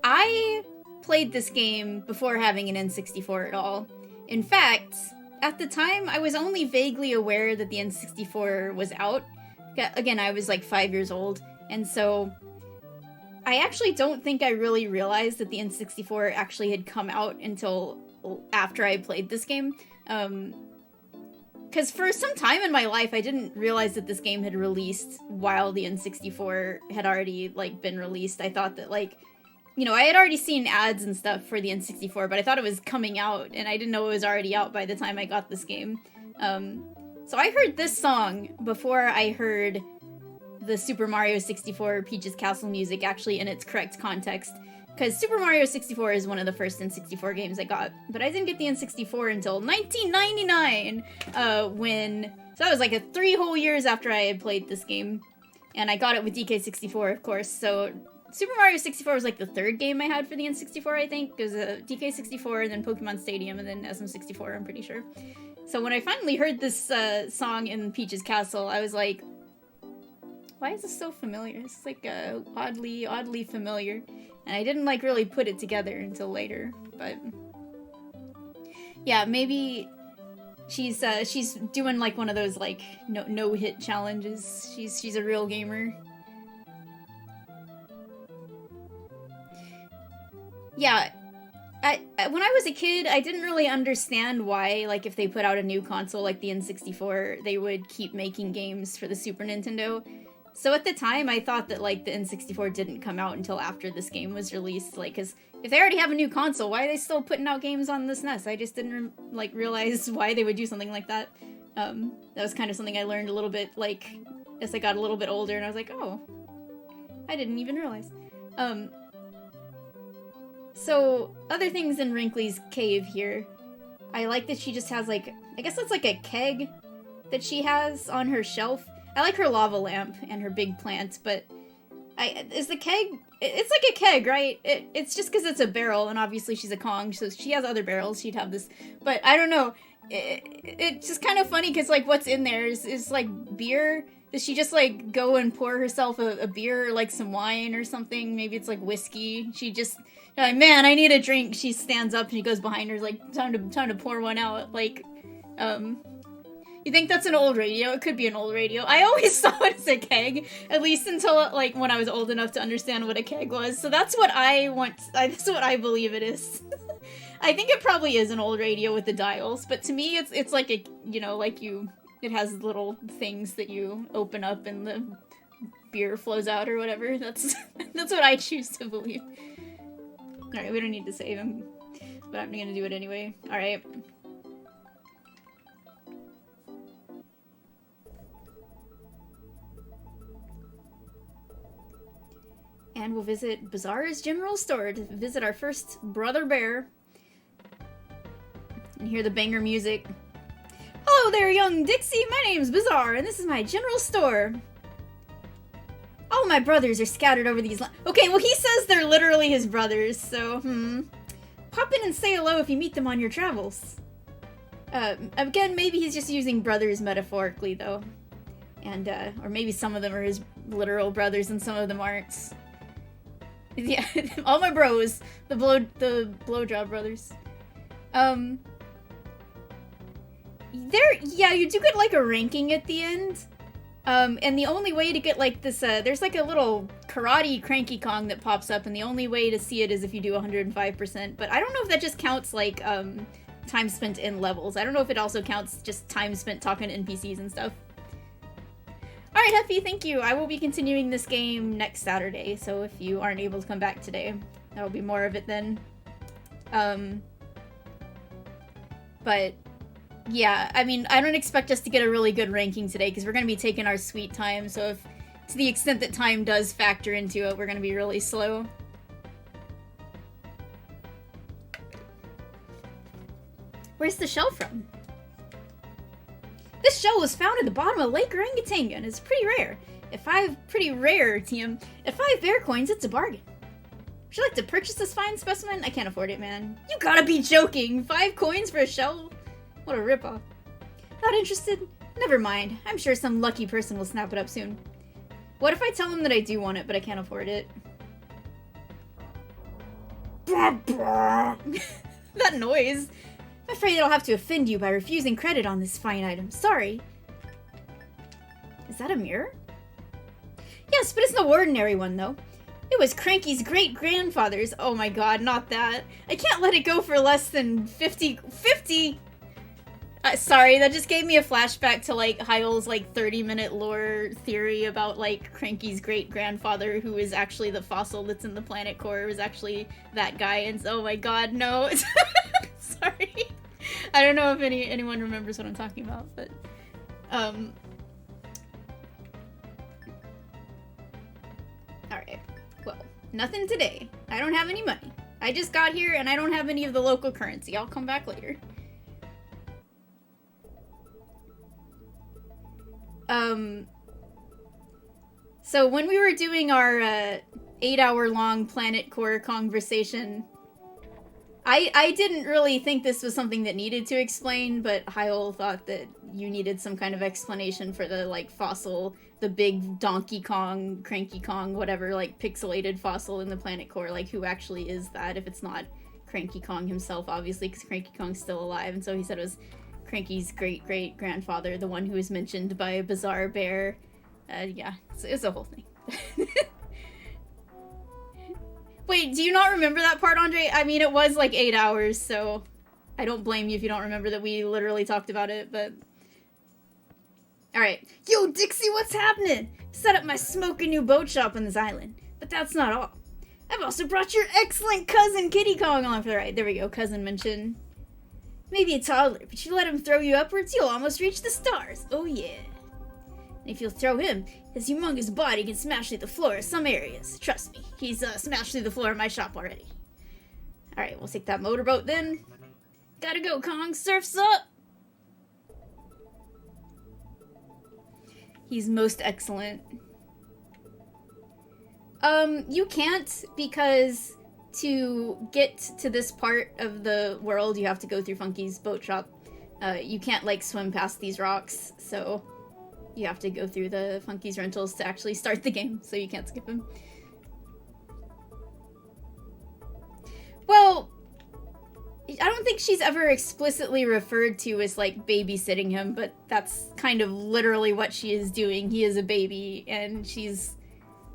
I played this game before having an N64 at all. In fact, at the time, I was only vaguely aware that the N64 was out. Again, I was like 5 years old, and so I actually don't think I really realized that the N64 actually had come out until after I played this game. Because for some time in my life, I didn't realize that this game had released while the N64 had already, like, been released. I thought that, like, you know, I had already seen ads and stuff for the N64, but I thought it was coming out, and I didn't know it was already out by the time I got this game. So I heard this song before I heard the Super Mario 64 Peach's Castle music actually in its correct context, because Super Mario 64 is one of the first N64 games I got, but I didn't get the N64 until 1999, so that was like 3 whole years after I had played this game, and I got it with DK64, of course, so Super Mario 64 was like the 3rd game I had for the N64, I think. It was DK64, and then Pokemon Stadium, and then SM64, I'm pretty sure. So when I finally heard this song in Peach's Castle, I was like, why is this so familiar? It's like oddly familiar. And I didn't like really put it together until later, but yeah, maybe she's doing like one of those like no hit challenges. She's a real gamer. Yeah, when I was a kid, I didn't really understand why, like, if they put out a new console like the N64, they would keep making games for the Super Nintendo. So at the time, I thought that, like, the N64 didn't come out until after this game was released, like, because if they already have a new console, why are they still putting out games on this NES? I just didn't, like, realize why they would do something like that. That was kind of something I learned a little bit, like, as I got a little bit older, and I was like, oh, I didn't even realize. So, other things in Wrinkly's cave here. I like that she just has, like, I guess that's like a keg that she has on her shelf. I like her lava lamp and her big plant, but is the keg, it's like a keg, right? It's just because it's a barrel, and obviously she's a Kong, so she has other barrels, she'd have this, but I don't know. It's just kind of funny because, like, what's in there is like beer. Does she just, like, go and pour herself a beer or, like, some wine or something? Maybe it's, like, whiskey. She just, like, man, I need a drink. She stands up and he goes behind her, like, time to pour one out. Like, you think that's an old radio? It could be an old radio. I always saw it as a keg, at least until, like, when I was old enough to understand what a keg was. So that's what that's what I believe it is. I think it probably is an old radio with the dials, but to me, it's like a, you know, like it has little things that you open up and the beer flows out or whatever. That's what I choose to believe. Alright, we don't need to save him, but I'm gonna do it anyway. Alright. And we'll visit Bazaar's General Store to visit our first brother bear. And hear the banger music. Hello there, young Dixie. My name's Bazaar, and this is my general store. All my brothers are scattered over these okay, well, he says they're literally his brothers, so, Pop in and say hello if you meet them on your travels. Again, maybe he's just using brothers metaphorically, though. And, or maybe some of them are his literal brothers and some of them aren't. Yeah, all my bros. The blowjob brothers. Yeah, you do get, like, a ranking at the end. And the only way to get, like, this, there's, like, a little karate Cranky Kong that pops up, and the only way to see it is if you do 105%. But I don't know if that just counts, like, time spent in levels. I don't know if it also counts just time spent talking to NPCs and stuff. Alright, Huffy, thank you. I will be continuing this game next Saturday, so if you aren't able to come back today, there will be more of it then. But yeah, I mean, I don't expect us to get a really good ranking today, because we're going to be taking our sweet time, so if, to the extent that time does factor into it, we're going to be really slow. Where's the shell from? This shell was found at the bottom of Lake Orangutangan, and it's pretty rare. At 5 bear coins, it's a bargain. Would you like to purchase this fine specimen? I can't afford it, man. You gotta be joking! 5 coins for a shell? What a ripoff. Not interested? Never mind. I'm sure some lucky person will snap it up soon. What if I tell him that I do want it, but I can't afford it? That noise! I'm afraid I'll have to offend you by refusing credit on this fine item. Sorry. Is that a mirror? Yes, but it's no ordinary one, though. It was Cranky's great-grandfather's. Oh my god, not that. I can't let it go for less than 50... sorry, that just gave me a flashback to, like, Hyle's, like, 30-minute lore theory about, like, Cranky's great-grandfather, who is actually the fossil that's in the planet core, was actually that guy, and oh my god, no. Sorry. I don't know if anyone remembers what I'm talking about, but, alright. Well, Nothing today. I don't have any money. I just got here and I don't have any of the local currency. I'll come back later. So when we were doing our 8-hour-long Planet Core conversation, I didn't really think this was something that needed to explain, but Hyle thought that you needed some kind of explanation for the, like, fossil, the big Donkey Kong, Cranky Kong, whatever, like, pixelated fossil in the Planet Core. Like, who actually is that, if it's not Cranky Kong himself, obviously, because Cranky Kong's still alive. And so he said it was Cranky's great-great-grandfather, the one who was mentioned by a bizarre bear. Yeah, it's a whole thing. Wait, do you not remember that part, Andre? I mean, it was like 8 hours, so I don't blame you if you don't remember that we literally talked about it, but... Alright. Yo, Dixie, what's happening? Set up my smoking new boat shop on this island. But that's not all. I've also brought your excellent cousin, Kiddy Kong, along for the ride. There we go, cousin mentioned. Maybe a toddler, but you let him throw you upwards, you'll almost reach the stars. Oh yeah. And if you'll throw him, his humongous body can smash through the floor in some areas. Trust me, he's smashed through the floor of my shop already. Alright, we'll take that motorboat then. Gotta go, Kong. Surf's up! He's most excellent. You can't, because to get to this part of the world, you have to go through Funky's boat shop. You can't, like, swim past these rocks, so... You have to go through the Funky's rentals to actually start the game, so you can't skip him. Well, I don't think she's ever explicitly referred to as, like, babysitting him, but that's kind of literally what she is doing. He is a baby, and she's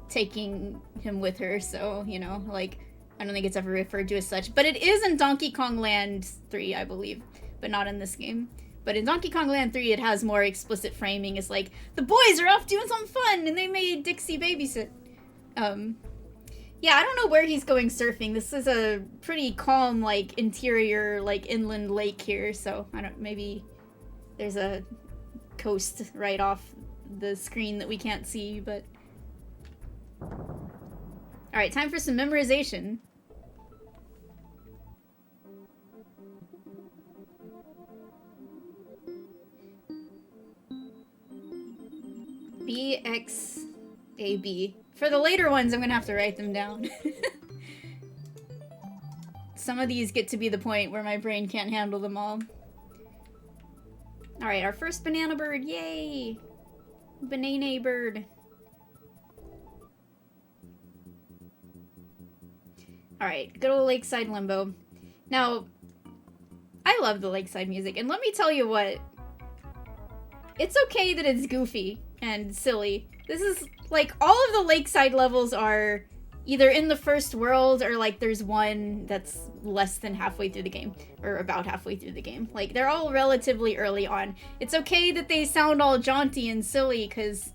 taking him with her, so, you know, like, I don't think it's ever referred to as such. But it is in Donkey Kong Land 3, I believe, but not in this game. But in Donkey Kong Land 3, it has more explicit framing. It's like, the boys are off doing something fun, and they made Dixie babysit. Yeah, I don't know where he's going surfing. This is a pretty calm, like, interior, like, inland lake here, so, I don't, maybe there's a coast right off the screen that we can't see, but... Alright, time for some memorization. BXAB. For the later ones, I'm gonna have to write them down. Some of these get to be the point where my brain can't handle them all. Alright, our first banana bird, yay! Banana bird. Alright, good old Lakeside Limbo. Now, I love the Lakeside music, and let me tell you what, it's okay that it's goofy and silly. This is, like, all of the Lakeside levels are either in the first world or, like, there's one that's less than halfway through the game, or about halfway through the game. Like, they're all relatively early on. It's okay that they sound all jaunty and silly, because,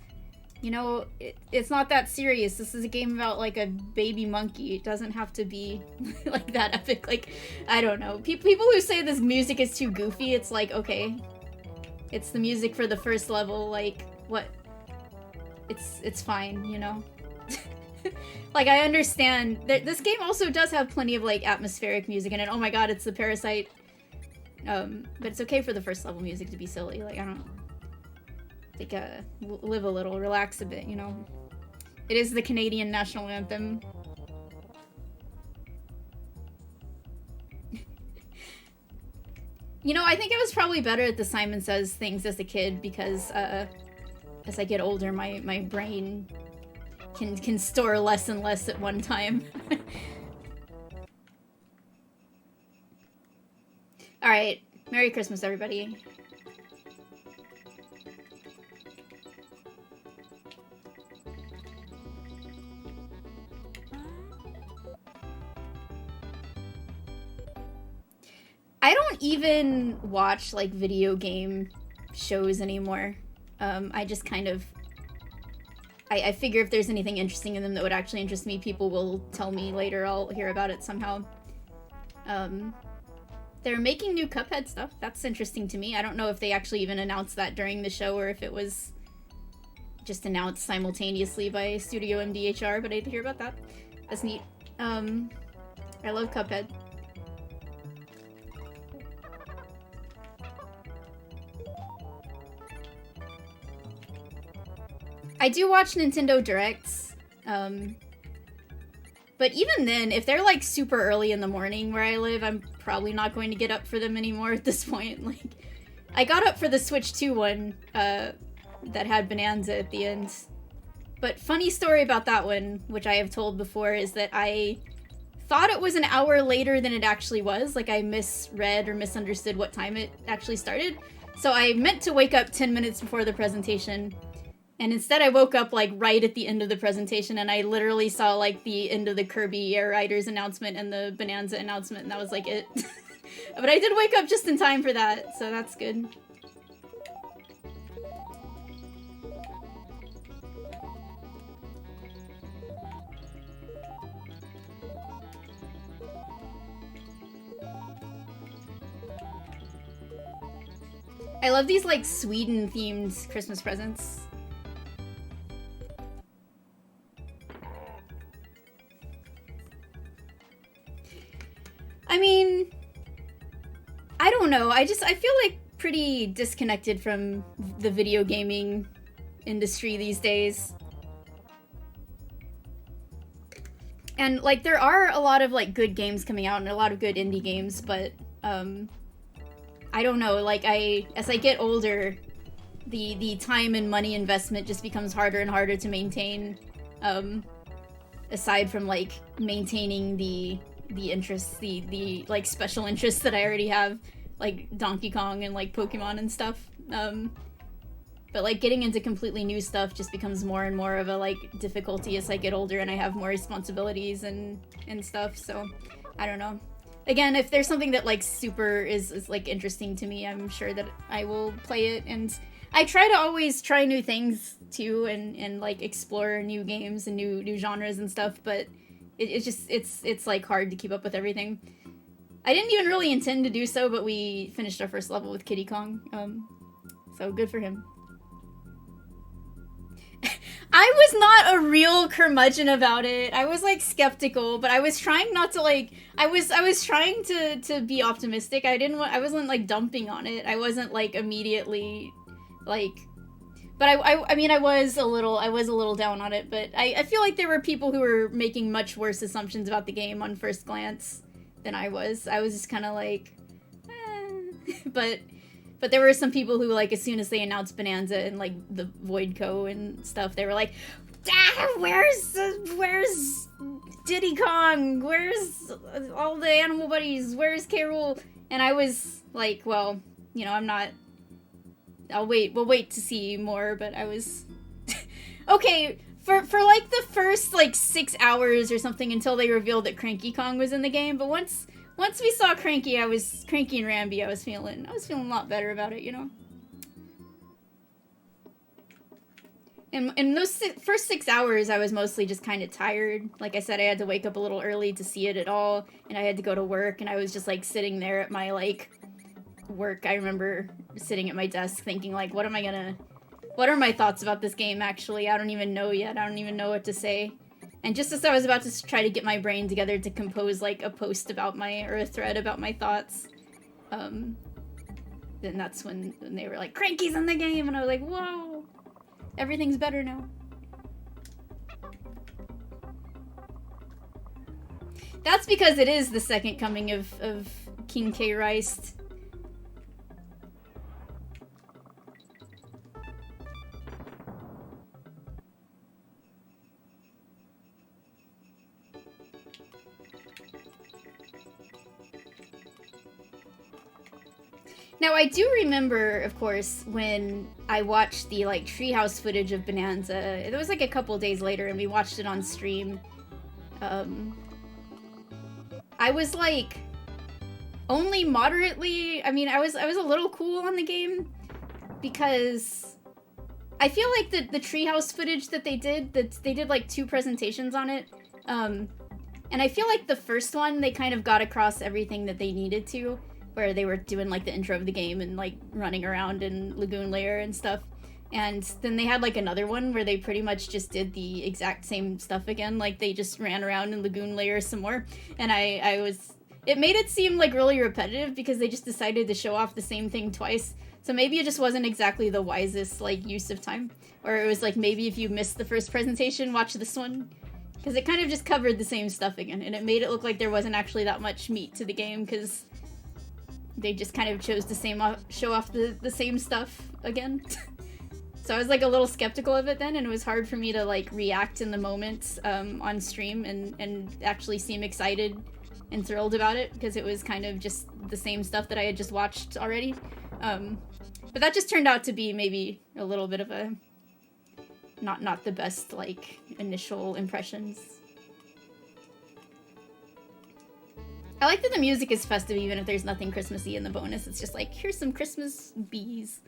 you know, it's not that serious. This is a game about, like, a baby monkey. It doesn't have to be, like, that epic. Like, I don't know. People who say this music is too goofy, it's like, okay. It's the music for the first level, like, what? It's fine, you know? Like, I understand. This game also does have plenty of, like, atmospheric music in it. Oh my god, it's the Parasite. But it's okay for the first level music to be silly. Like, I don't... Like, live a little, relax a bit, you know? It is the Canadian national anthem. You know, I think I was probably better at the Simon Says things as a kid because, as I get older, my brain can store less and less at one time. Alright, Merry Christmas, everybody. I don't even watch, like, video game shows anymore. I just kind of... I figure if there's anything interesting in them that would actually interest me, people will tell me later. I'll hear about it somehow. They're making new Cuphead stuff. That's interesting to me. I don't know if they actually even announced that during the show or if it was just announced simultaneously by Studio MDHR, but I did hear about that. That's neat. I love Cuphead. I do watch Nintendo Directs, but even then, if they're like super early in the morning where I live, I'm probably not going to get up for them anymore at this point. Like, I got up for the Switch 2 one, that had Bananza at the end. But funny story about that one, which I have told before, is that I thought it was an hour later than it actually was. Like, I misread or misunderstood what time it actually started. So I meant to wake up 10 minutes before the presentation, and instead I woke up, like, right at the end of the presentation, and I literally saw, like, the end of the Kirby Air Riders announcement and the Bananza announcement, and that was, like, it. But I did wake up just in time for that, so that's good. I love these, like, Sweden-themed Christmas presents. I mean, I don't know. I feel like pretty disconnected from the video gaming industry these days. And, like, there are a lot of, like, good games coming out and a lot of good indie games, but, I don't know, like, as I get older, the time and money investment just becomes harder and harder to maintain, aside from, like, maintaining the interests, the like, special interests that I already have, like Donkey Kong and, like, Pokemon and stuff. But, like, getting into completely new stuff just becomes more and more of a, like, difficulty as I get older and I have more responsibilities and stuff, so I don't know. Again, if there's something that, like, super is like, interesting to me, I'm sure that I will play it, and I try to always try new things, too, and like, explore new games and new genres and stuff, but it's like, hard to keep up with everything. I didn't even really intend to do so, but we finished our first level with Kiddy Kong, so good for him. I was not a real curmudgeon about it. I was, like, skeptical, but I was trying not to, like, I was trying to be optimistic. I wasn't, like, dumping on it. I wasn't, like, immediately, like, but I mean, I was a little down on it, but I feel like there were people who were making much worse assumptions about the game on first glance than I was. I was just kind of like, But there were some people who, like, as soon as they announced Bananza and, like, the Void Co. and stuff, they were like, where's Diddy Kong? Where's all the animal buddies? Where's K. Rool? And I was like, well, you know, I'm not... we'll wait to see more, but I was... Okay, for, like, the first, like, 6 hours or something until they revealed that Cranky Kong was in the game, but once we saw Cranky and Rambi, I was feeling a lot better about it, you know? And in those first 6 hours, I was mostly just kind of tired. Like I said, I had to wake up a little early to see it at all, and I had to go to work, and I was just, like, sitting there at my, like, work. I remember sitting at my desk thinking, like, what are my thoughts about this game, actually? I don't even know yet. I don't even know what to say. And just as I was about to try to get my brain together to compose, like, a post about or a thread about my thoughts, then that's when they were like, Cranky's in the game, and I was like, whoa, everything's better now. That's because it is the second coming of King K. Rice. Now, I do remember, of course, when I watched the, like, treehouse footage of Bananza. It was, like, a couple days later, and we watched it on stream. I was, like, only moderately... I mean, I was a little cool on the game, because I feel like the treehouse footage that they did, like, 2 presentations on it, and I feel like the first one, they kind of got across everything that they needed to, where they were doing, like, the intro of the game and, like, running around in Lagoon Lair and stuff. And then they had like another one where they pretty much just did the exact same stuff again. Like they just ran around in Lagoon Layer some more. And it made it seem like really repetitive because they just decided to show off the same thing twice. So maybe it just wasn't exactly the wisest like use of time. Or it was like maybe if you missed the first presentation, watch this one. Because it kind of just covered the same stuff again. And it made it look like there wasn't actually that much meat to the game because they just kind of chose to show off the same stuff again. So I was like a little skeptical of it then, and it was hard for me to like react in the moment on stream and actually seem excited and thrilled about it because it was kind of just the same stuff that I had just watched already. But that just turned out to be maybe a little bit of a not the best like initial impressions. I like that the music is festive even if there's nothing Christmassy in the bonus. It's just like, here's some Christmas bees.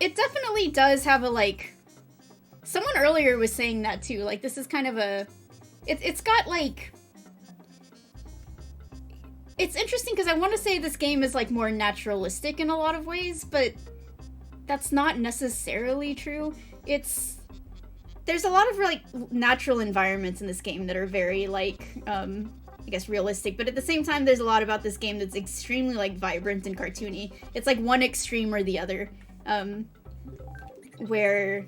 It definitely does have a, like... Someone earlier was saying that, too. Like, this is kind of a... It's got, like... It's interesting, because I want to say this game is, like, more naturalistic in a lot of ways, but that's not necessarily true. There's a lot of, like, natural environments in this game that are very, like, I guess realistic, but at the same time, there's a lot about this game that's extremely, like, vibrant and cartoony. It's, like, one extreme or the other. Where,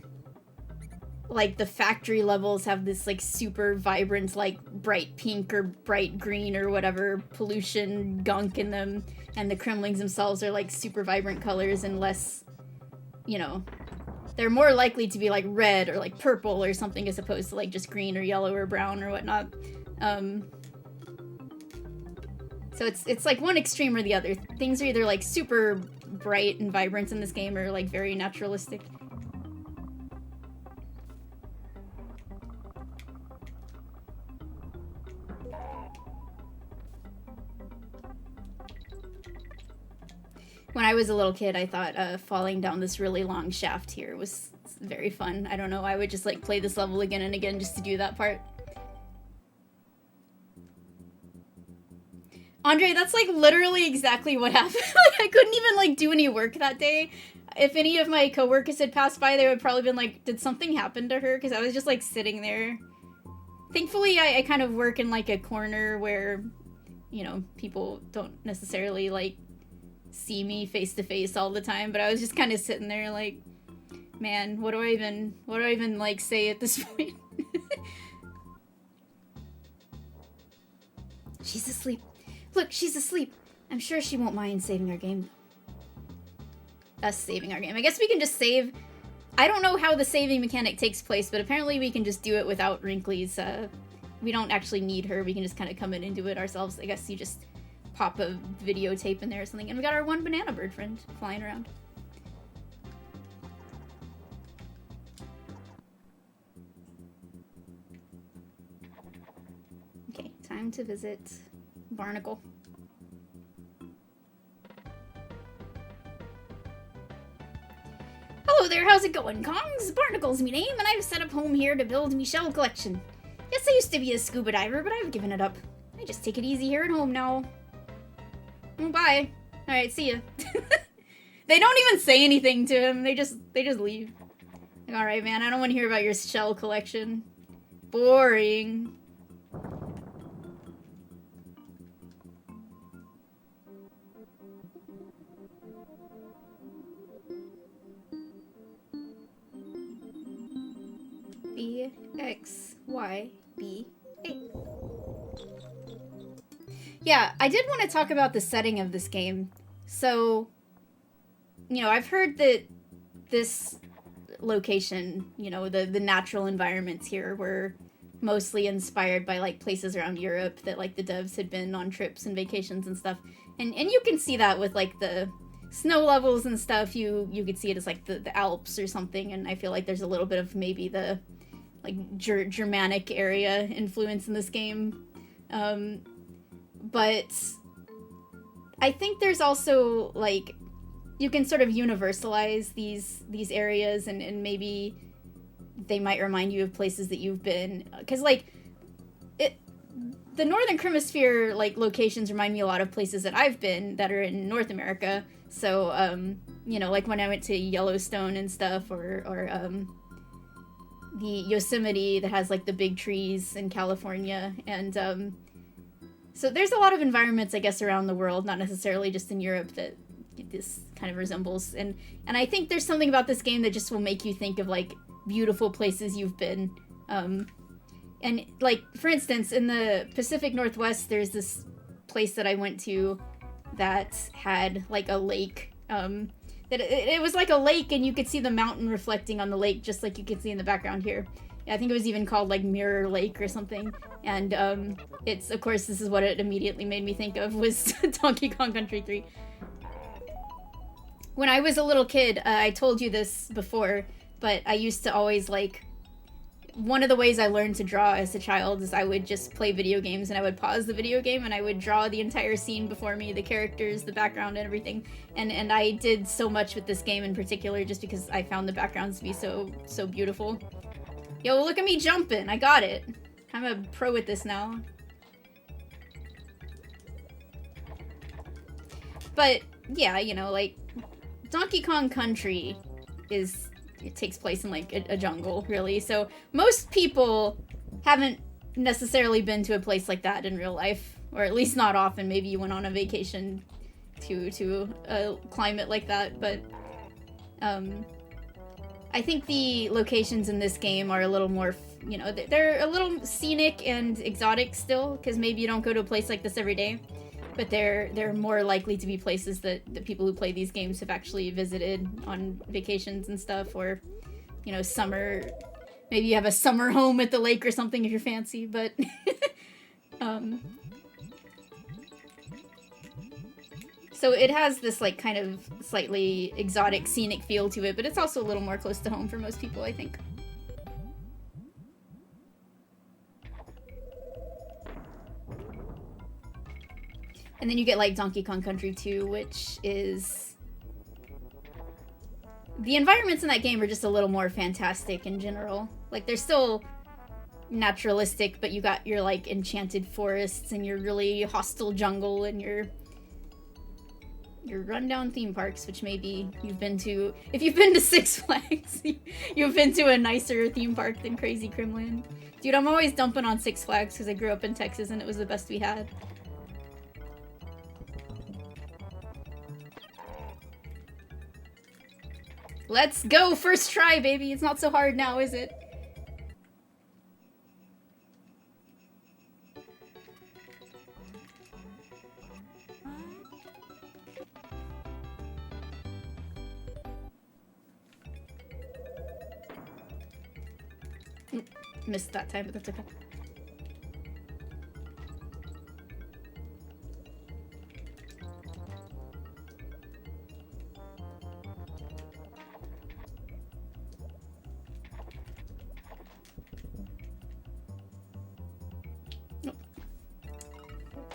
like, the factory levels have this, like, super vibrant, like, bright pink or bright green or whatever pollution gunk in them, and the Kremlings themselves are, like, super vibrant colors and less, you know, they're more likely to be, like, red or, like, purple or something as opposed to, like, just green or yellow or brown or whatnot. So it's, like, one extreme or the other. Things are either, like, super bright and vibrant in this game or, like, very naturalistic. When I was a little kid, I thought falling down this really long shaft here was very fun. I don't know, I would just, like, play this level again and again just to do that part. Andre, that's, like, literally exactly what happened. Like, I couldn't even, like, do any work that day. If any of my coworkers had passed by, they would probably been like, did something happen to her? Because I was just, like, sitting there. Thankfully, I kind of work in, like, a corner where, you know, people don't necessarily, like, see me face to face all the time, but I was just kind of sitting there, like, man, what do I even, like, say at this point? She's asleep. Look, she's asleep. I'm sure she won't mind saving our game. Us saving our game. I guess we can just save. I don't know how the saving mechanic takes place, but apparently we can just do it without Wrinkly's. We don't actually need her. We can just kind of come in and do it ourselves. I guess you just pop a videotape in there or something. And we got our one banana bird friend flying around. Okay, time to visit Barnacle. Hello there, how's it going, Kongs? Barnacle's me name, and I've set up home here to build me shell collection. Yes, I used to be a scuba diver, but I've given it up. I just take it easy here at home now. Oh, bye. Alright, see ya. They don't even say anything to him, they just leave. Like, alright, man, I don't want to hear about your shell collection. Boring. B, X, Y, B, A. Yeah, I did want to talk about the setting of this game. So, you know, I've heard that this location, you know, the natural environments here were mostly inspired by, like, places around Europe that, like, the devs had been on trips and vacations and stuff. And you can see that with, like, the snow levels and stuff. You could see it as, like, the Alps or something, and I feel like there's a little bit of maybe the, like, Germanic area influence in this game. But I think there's also, like, you can sort of universalize these areas and maybe they might remind you of places that you've been. Because, like, the Northern Hemisphere, like, locations remind me a lot of places that I've been that are in North America. So, you know, like when I went to Yellowstone and stuff, or the Yosemite that has, like, the big trees in California. And, so there's a lot of environments, I guess, around the world, not necessarily just in Europe, that this kind of resembles. And I think there's something about this game that just will make you think of, like, beautiful places you've been. And, like, for instance, in the Pacific Northwest, there's this place that I went to that had, like, a lake. That it was like a lake, and you could see the mountain reflecting on the lake, just like you can see in the background here. I think it was even called, like, Mirror Lake or something. And it's, of course, this is what it immediately made me think of, was Donkey Kong Country 3. When I was a little kid, I told you this before, but I used to always, like, one of the ways I learned to draw as a child is I would just play video games, and I would pause the video game and I would draw the entire scene before me, the characters, the background, and everything. And I did so much with this game in particular just because I found the backgrounds to be so beautiful. Yo, look at me jumping! I got it! I'm a pro at this now. But, yeah, you know, like, Donkey Kong Country it takes place in, like, a jungle, really. So most people haven't necessarily been to a place like that in real life, or at least not often. Maybe you went on a vacation to a climate like that, but I think the locations in this game are a little more, you know, they're a little scenic and exotic still, because maybe you don't go to a place like this every day. But they're more likely to be places that the people who play these games have actually visited on vacations and stuff, or, you know, summer. Maybe you have a summer home at the lake or something if you're fancy, but so it has this, like, kind of slightly exotic, scenic feel to it, but it's also a little more close to home for most people, I think. And then you get, like, Donkey Kong Country 2, which is... The environments in that game are just a little more fantastic in general. Like, they're still naturalistic, but you got your, like, enchanted forests and your really hostile jungle and your rundown theme parks, which maybe you've been to... If you've been to Six Flags, you've been to a nicer theme park than Crazy Kremling. Dude, I'm always dumping on Six Flags because I grew up in Texas and it was the best we had. Let's go! First try, baby! It's not so hard now, is it? Missed that time, but that's okay.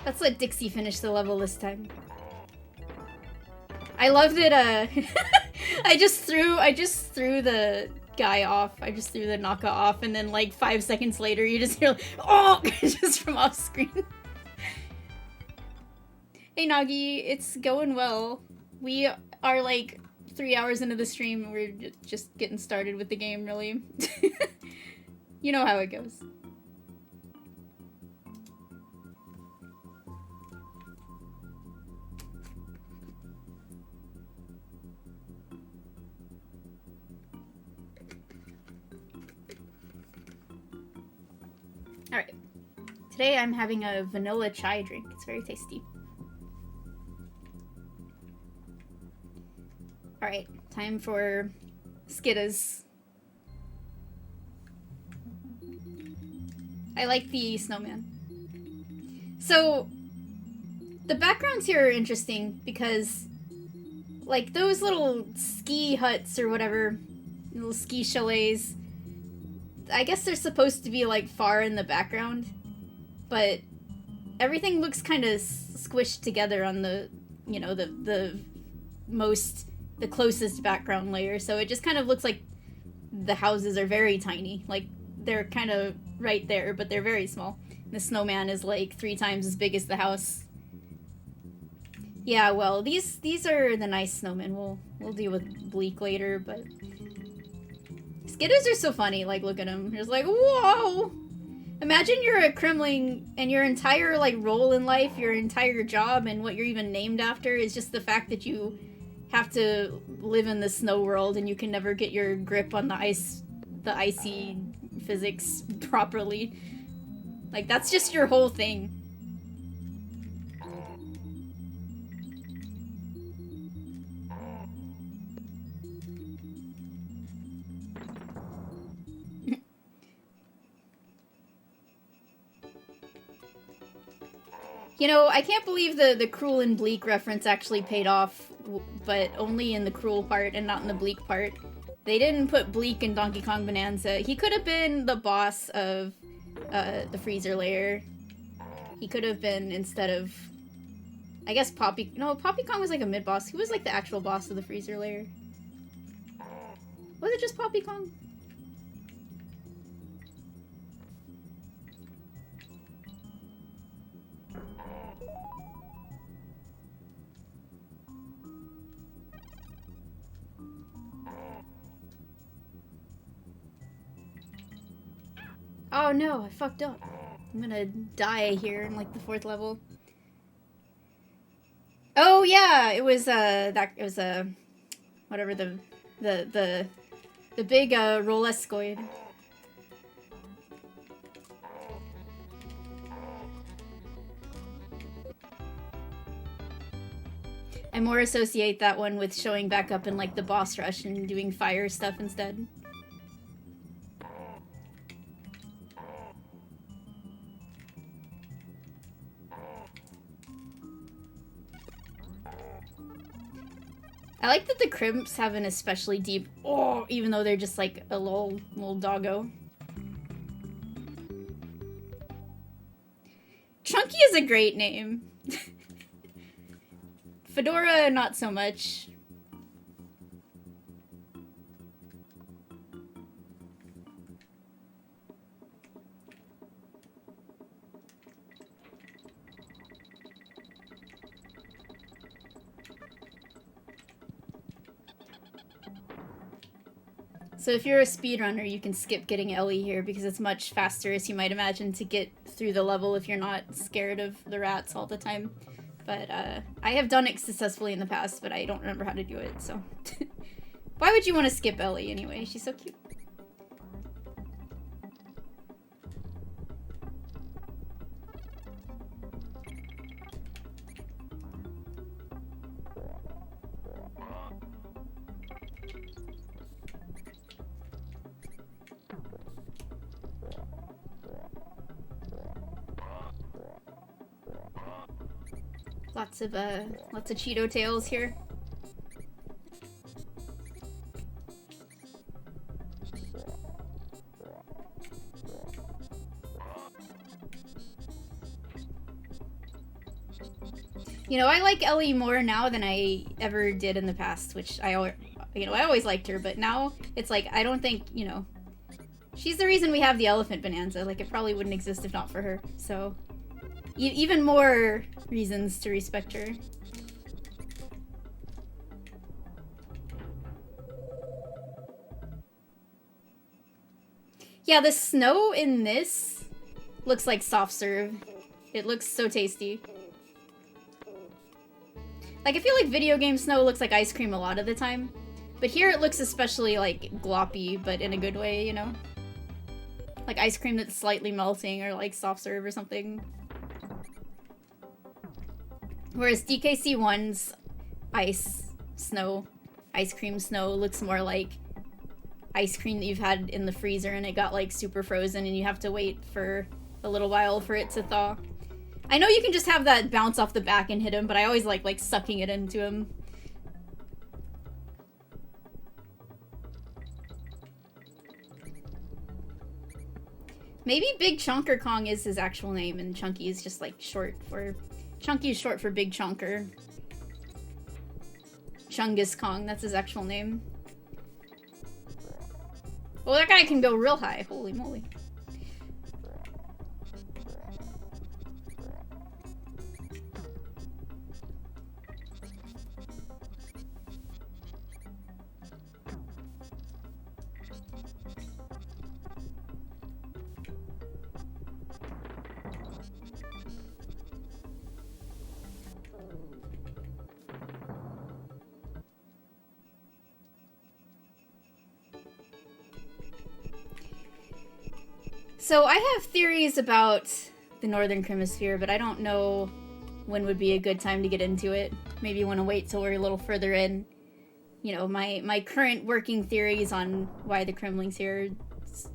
Let's let Dixie finish the level this time. I love that, I just threw the guy off. I just threw the Naka off, and then, like, 5 seconds later, you just hear, like, oh! Just from off screen. Hey, Nagi, it's going well. We are, like, 3 hours into the stream, and we're just getting started with the game, really. You know how it goes. Alright. Today I'm having a vanilla chai drink. It's very tasty. Alright, time for Skiddas. I like the snowman. So, the backgrounds here are interesting because, like, those little ski huts or whatever, little ski chalets, I guess they're supposed to be, like, far in the background, but everything looks kind of squished together on the, you know, the closest background layer, so it just kind of looks like the houses are very tiny. Like, they're kind of right there, but they're very small. And the snowman is like 3 times as big as the house. Yeah, well, these are the nice snowmen. We'll deal with Bleak later, but Skitters are so funny. Like, look at them. It's like, whoa! Imagine you're a Kremling and your entire, like, role in life, your entire job, and what you're even named after is just the fact that you have to live in the snow world and you can never get your grip on the icy physics properly. Like, that's just your whole thing. You know, I can't believe the Cruel and Bleak reference actually paid off, but only in the Cruel part and not in the Bleak part. They didn't put Bleak in Donkey Kong Bonanza. He could have been the boss of the freezer layer. He could have been, instead of, I guess Poppy... No, Poppy Kong was like a mid-boss. Who was like the actual boss of the freezer layer? Was it just Poppy Kong? Oh no, I fucked up. I'm gonna die here in like the 4th level. Oh yeah, it was whatever the big Rolescoid. I more associate that one with showing back up in like the boss rush and doing fire stuff instead. I like that the crimps have an especially deep oh, even though they're just like a little doggo. Chunky is a great name. Fedora, not so much. So if you're a speedrunner, you can skip getting Ellie here because it's much faster, as you might imagine, to get through the level if you're not scared of the rats all the time. But I have done it successfully in the past, but I don't remember how to do it, so... Why would you want to skip Ellie anyway? She's so cute. Lots of Cheeto tails here. You know, I like Ellie more now than I ever did in the past, which I always liked her, but now it's like, I don't think, you know, she's the reason we have the elephant Bonanza. Like, it probably wouldn't exist if not for her, so... even more reasons to respect her. Yeah, the snow in this looks like soft serve. It looks so tasty. Like, I feel like video game snow looks like ice cream a lot of the time. But here it looks especially, like, gloppy, but in a good way, you know? Like ice cream that's slightly melting, or like soft serve or something. Whereas DKC1's ice cream snow looks more like ice cream that you've had in the freezer and it got like super frozen and you have to wait for a little while for it to thaw. I know you can just have that bounce off the back and hit him, but I always like sucking it into him. Maybe Big Chonker Kong is his actual name and Chunky is just like short for... Chunky is short for Big Chonker. Chungus Kong, that's his actual name. Oh, that guy can go real high. Holy moly. So I have theories about the Northern Hemisphere, but I don't know when would be a good time to get into it. Maybe you want to wait till we're a little further in. You know, my current working theories on why the Kremlings here are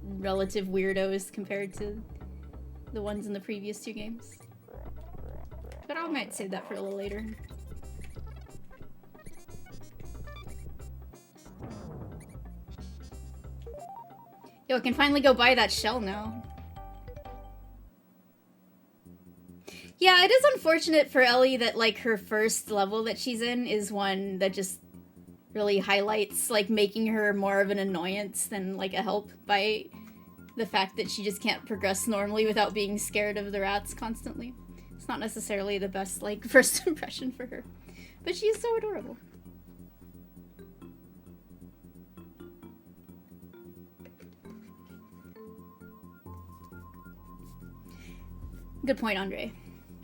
relative weirdos compared to the ones in the previous two games. But I might save that for a little later. Yo, I can finally go buy that shell now. Yeah, it is unfortunate for Ellie that, like, her first level that she's in is one that just really highlights, like, making her more of an annoyance than, like, a help by the fact that she just can't progress normally without being scared of the rats constantly. It's not necessarily the best, like, first impression for her. But she's so adorable. Good point, Andre.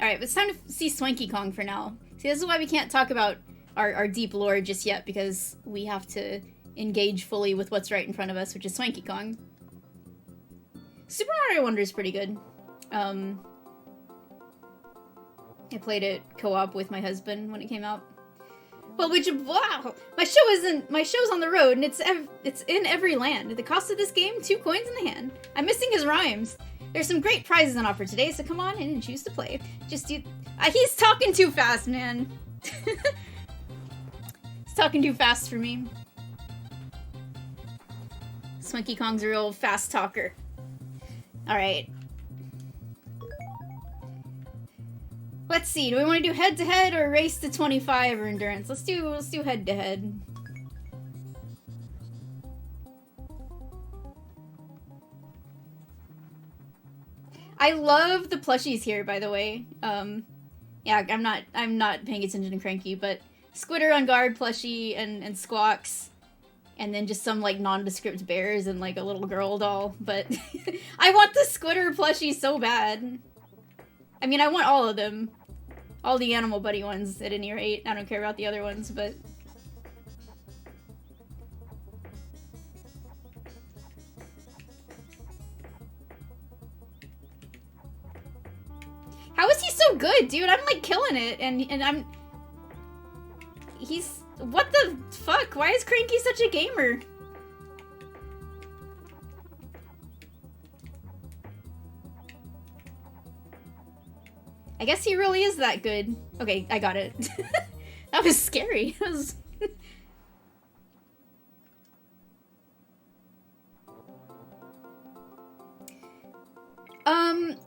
Alright, but it's time to see Swanky Kong for now. See, this is why we can't talk about our deep lore just yet, because we have to engage fully with what's right in front of us, which is Swanky Kong. Super Mario Wonder is pretty good. I played it co-op with my husband when it came out. Well, wow! My show's on the road, and it's in every land. The cost of this game, 2 coins in the hand. I'm missing his rhymes. There's some great prizes on offer today, so come on in and choose to play. Just do... he's talking too fast, man. He's talking too fast for me. Swanky Kong's a real fast talker. Alright. Let's see, do we want to do head-to-head or race to 25 or endurance? Let's do head-to-head. I love the plushies here, by the way. Yeah, I'm not paying attention to Cranky, but Squitter on guard plushie and Squawks, and then just some like nondescript bears and like a little girl doll. But I want the Squitter plushie so bad. I mean, I want all of them, all the Animal Buddy ones at any rate. I don't care about the other ones, but. How is he so good, dude? I'm like killing it, and he's... What the fuck? Why is Cranky such a gamer? I guess he really is that good. Okay, I got it. That was scary. That was...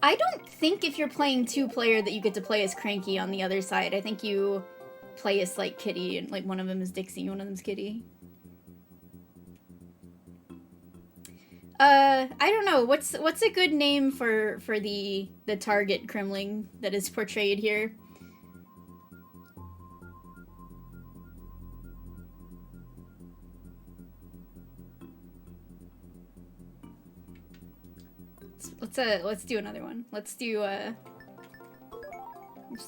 I don't think if you're playing 2-player that you get to play as Cranky on the other side. I think you play as, like, Kiddy, and, like, one of them is Dixie, and one of them's Kiddy. I don't know. What's a good name for the target Kremling that is portrayed here? Let's do another one. Let's do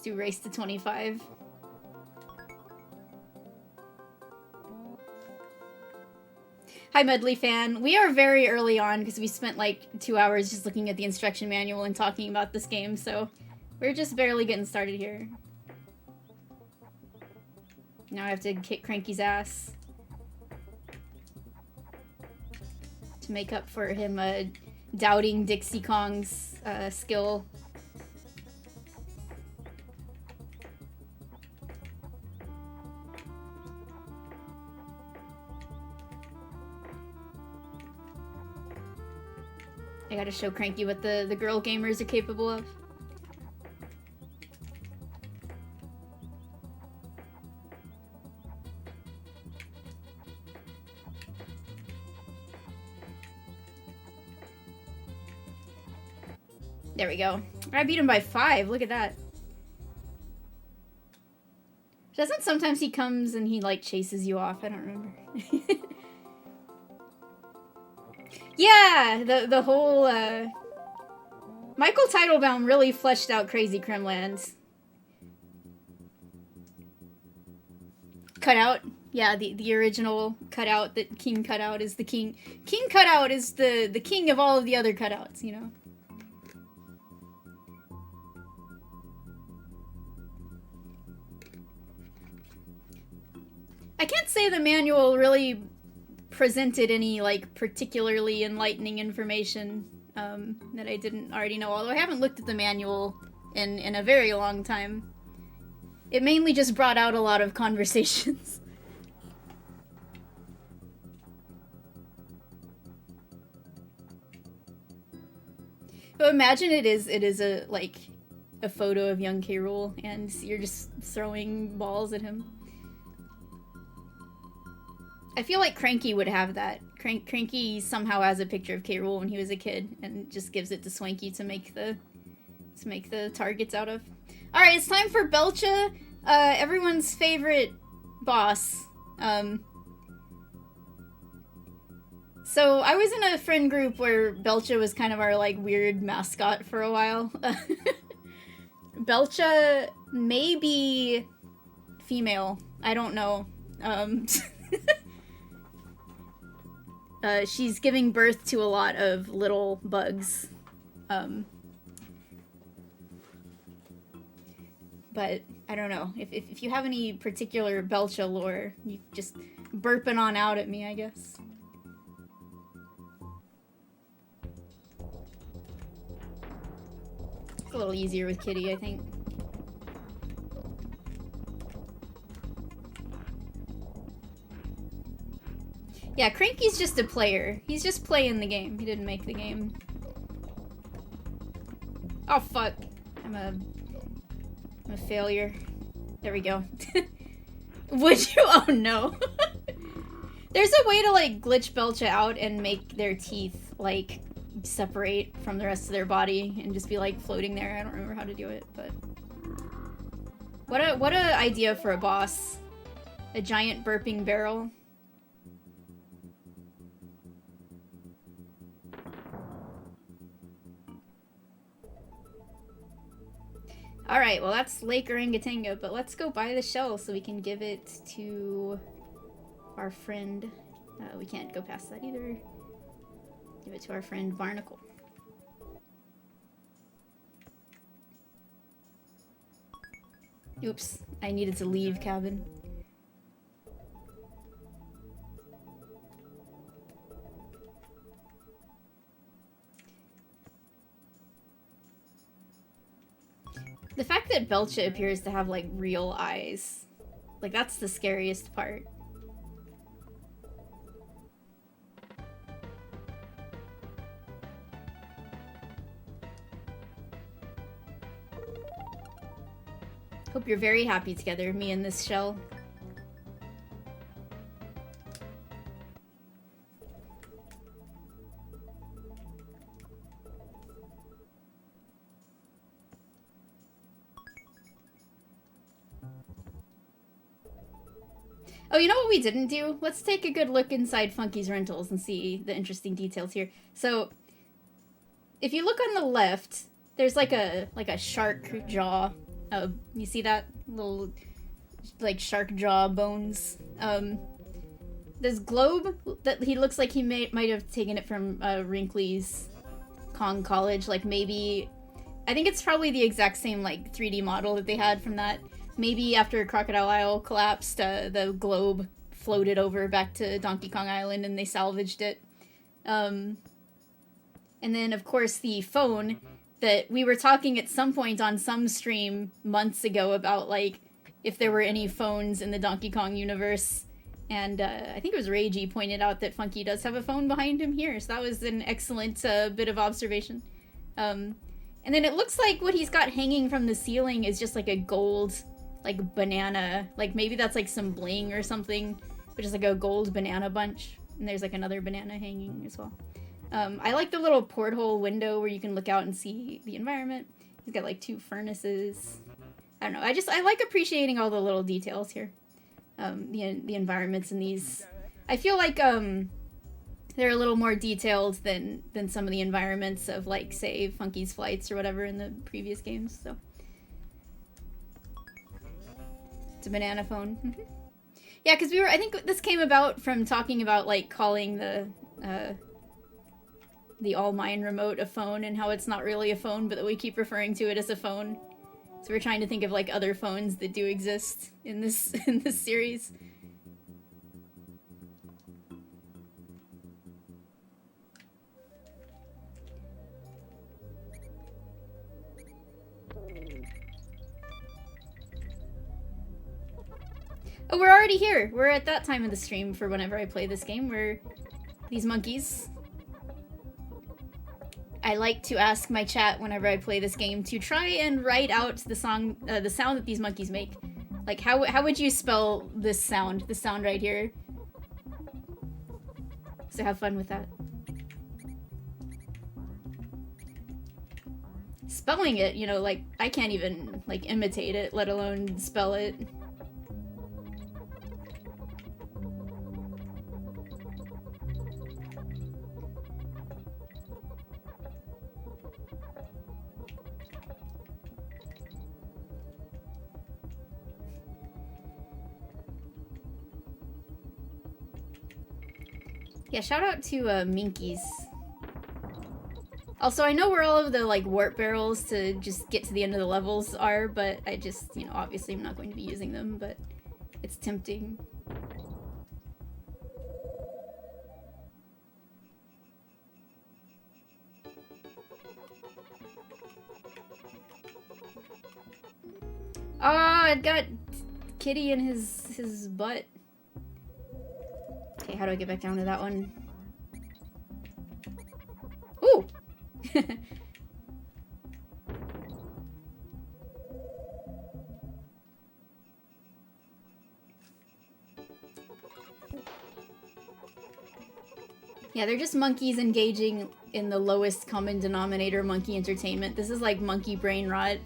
race to 25. Hi Medley fan. We are very early on because we spent like 2 hours just looking at the instruction manual and talking about this game, so we're just barely getting started here. Now I have to kick Cranky's ass to make up for him doubting Dixie Kong's skill. I gotta show Cranky what the girl gamers are capable of. There we go. I beat him by 5. Look at that. Doesn't sometimes he comes and he, like, chases you off? I don't remember. Yeah! The whole, Michael Teitelbaum really fleshed out Crazy Kremlands. Cutout. Yeah, the original cutout that King Cutout is the king. King Cutout is the king of all of the other cutouts, you know? I can't say the manual really presented any, like, particularly enlightening information that I didn't already know, although I haven't looked at the manual in a very long time. It mainly just brought out a lot of conversations. But imagine it is a, like, a photo of young K. Rool, and you're just throwing balls at him. I feel like Cranky would have that. Cranky somehow has a picture of K. Rool when he was a kid, and just gives it to Swanky to make the targets out of. Alright, it's time for Belcha, everyone's favorite boss. So I was in a friend group where Belcha was kind of our, like, weird mascot for a while. Belcha may be female. I don't know. She's giving birth to a lot of little bugs. But I don't know. If you have any particular Belcha lore, you just burping on out at me, I guess. It's a little easier with Kiddy, I think. Yeah, Cranky's just a player. He's just playing the game. He didn't make the game. Oh, fuck. I'm a failure. There we go. Would you? Oh, no. There's a way to, like, glitch Belcha out and make their teeth, like, separate from the rest of their body and just be, like, floating there. I don't remember how to do it, but... What a idea for a boss. A giant burping barrel. Alright, well that's Lake Orangatanga, but let's go buy the shell so we can give it to our friend. We can't go past that either. Give it to our friend Barnacle. Oops, I needed to leave cabin. The fact that Belcha appears to have, like, real eyes. Like, that's the scariest part. Hope you're very happy together, me and this shell. Oh, you know what we didn't do? Let's take a good look inside Funky's Rentals and see the interesting details here. So, if you look on the left, there's like a shark jaw. You see that? Little, like, shark jaw bones. This globe, that he looks like he might have taken it from Wrinkly's Kong College. Like, maybe... I think it's probably the exact same, like, 3D model that they had from that. Maybe after Crocodile Isle collapsed, the globe floated over back to Donkey Kong Island and they salvaged it. And then, of course, the phone that we were talking at some point on some stream months ago about, like, if there were any phones in the Donkey Kong universe. And I think it was Reiji pointed out that Funky does have a phone behind him here. So that was an excellent bit of observation. And then it looks like what he's got hanging from the ceiling is just like a gold... like banana, like maybe that's like some bling or something, but just like a gold banana bunch, and there's like another banana hanging as well. I like the little porthole window where you can look out and see the environment. He's got like 2 furnaces. I don't know. I like appreciating all the little details here. The environments in these. I feel like they're a little more detailed than some of the environments of, like, say, Funky's Flights or whatever in the previous games. So it's a banana phone. Yeah, because I think this came about from talking about, like, calling the All Mine remote a phone, and how it's not really a phone, but that we keep referring to it as a phone. So we're trying to think of, like, other phones that do exist in this series. Oh, we're already here. We're at that time of the stream for whenever I play this game. We're these monkeys. I like to ask my chat whenever I play this game to try and write out the sound that these monkeys make. Like, how would you spell this sound right here? So have fun with that. Spelling it, you know, like, I can't even, like, imitate it, let alone spell it. Yeah, shout out to Minkies. Also, I know where all of the, like, warp barrels to just get to the end of the levels are, but I just, you know, obviously I'm not going to be using them, but it's tempting. Ah, it got Kiddy in his butt. Okay, how do I get back down to that one? Ooh! Yeah, they're just monkeys engaging in the lowest common denominator monkey entertainment. This is like monkey brain rot.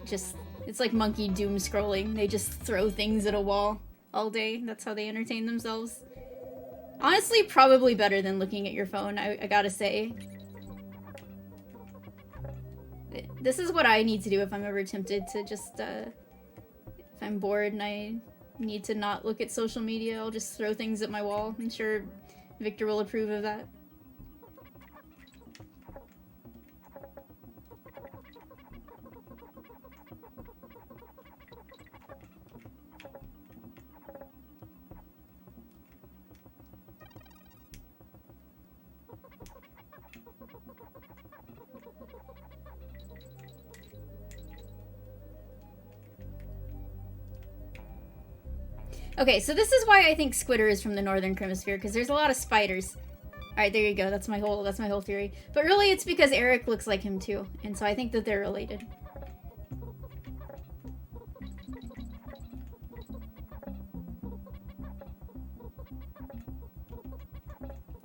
Just, it's like monkey doom scrolling. They just throw things at a wall all day. That's how they entertain themselves. Honestly, probably better than looking at your phone, I gotta say. This is what I need to do if I'm ever tempted to just, if I'm bored and I need to not look at social media, I'll just throw things at my wall. I'm sure Victor will approve of that. Okay, so this is why I think Squitter is from the Northern Hemisphere, because there's a lot of spiders. Alright, there you go, that's my whole theory. But really it's because Eric looks like him too, and so I think that they're related.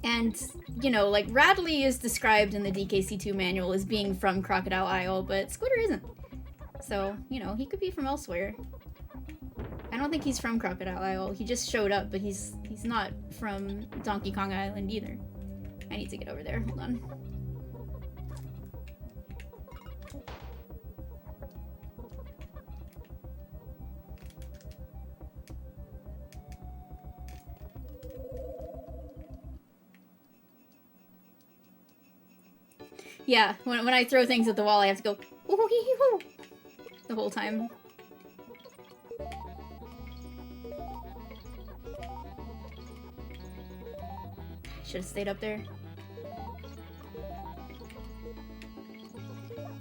And, you know, like, Radley is described in the DKC2 manual as being from Crocodile Isle, but Squitter isn't. So, you know, he could be from elsewhere. I don't think he's from Crocodile Isle. He just showed up, but he's not from Donkey Kong Island either. I need to get over there. Hold on. Yeah, when I throw things at the wall, I have to go the whole time. Should have stayed up there.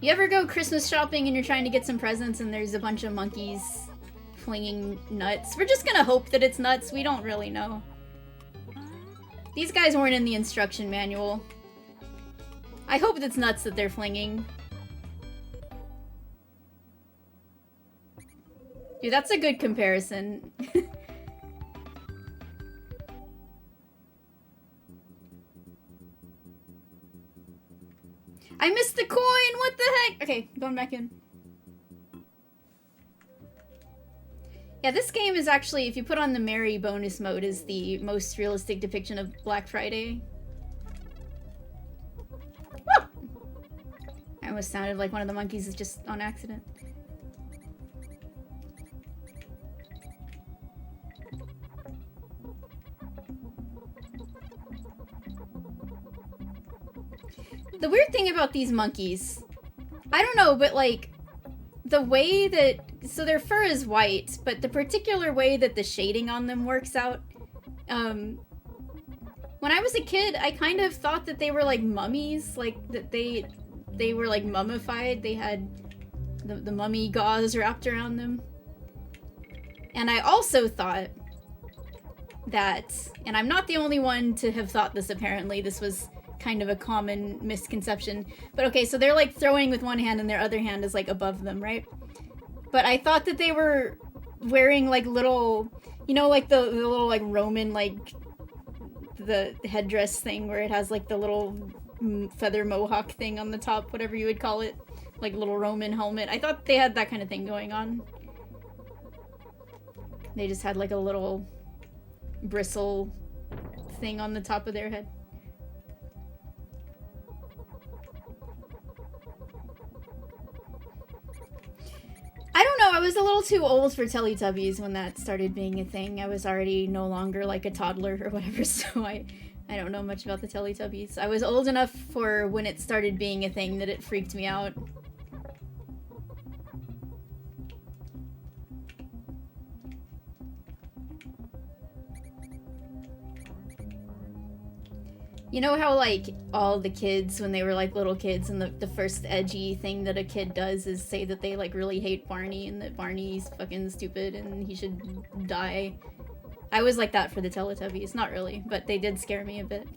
You ever go Christmas shopping and you're trying to get some presents and there's a bunch of monkeys flinging nuts? We're just gonna hope that it's nuts. We don't really know. These guys weren't in the instruction manual. I hope it's nuts that they're flinging. Dude, that's a good comparison. I missed the coin! What the heck? Okay, going back in. Yeah, this game is actually, if you put on the Merry bonus mode, is the most realistic depiction of Black Friday. Woo! I almost sounded like one of the monkeys is just on accident. The weird thing about these monkeys, I don't know, but like, the way that, so their fur is white, but the particular way that the shading on them works out, when I was a kid, I kind of thought that they were like mummies, like that they were like mummified, they had the mummy gauze wrapped around them. And I also thought that, and I'm not the only one to have thought this apparently, this was kind of a common misconception. But okay, so they're like throwing with one hand and their other hand is like above them, right? But I thought that they were wearing like little, you know, like the little like Roman, like the headdress thing where it has like the little feather mohawk thing on the top, whatever you would call it, like little Roman helmet. I thought they had that kind of thing going on. They just had like a little bristle thing on the top of their head. I don't know, I was a little too old for Teletubbies when that started being a thing. I was already no longer like a toddler or whatever, so I don't know much about the Teletubbies. I was old enough for when it started being a thing that it freaked me out. You know how, like, all the kids, when they were, like, little kids, and the first edgy thing that a kid does is say that they, like, really hate Barney, and that Barney's fucking stupid, and he should die. I was like that for the Teletubbies. Not really, but they did scare me a bit.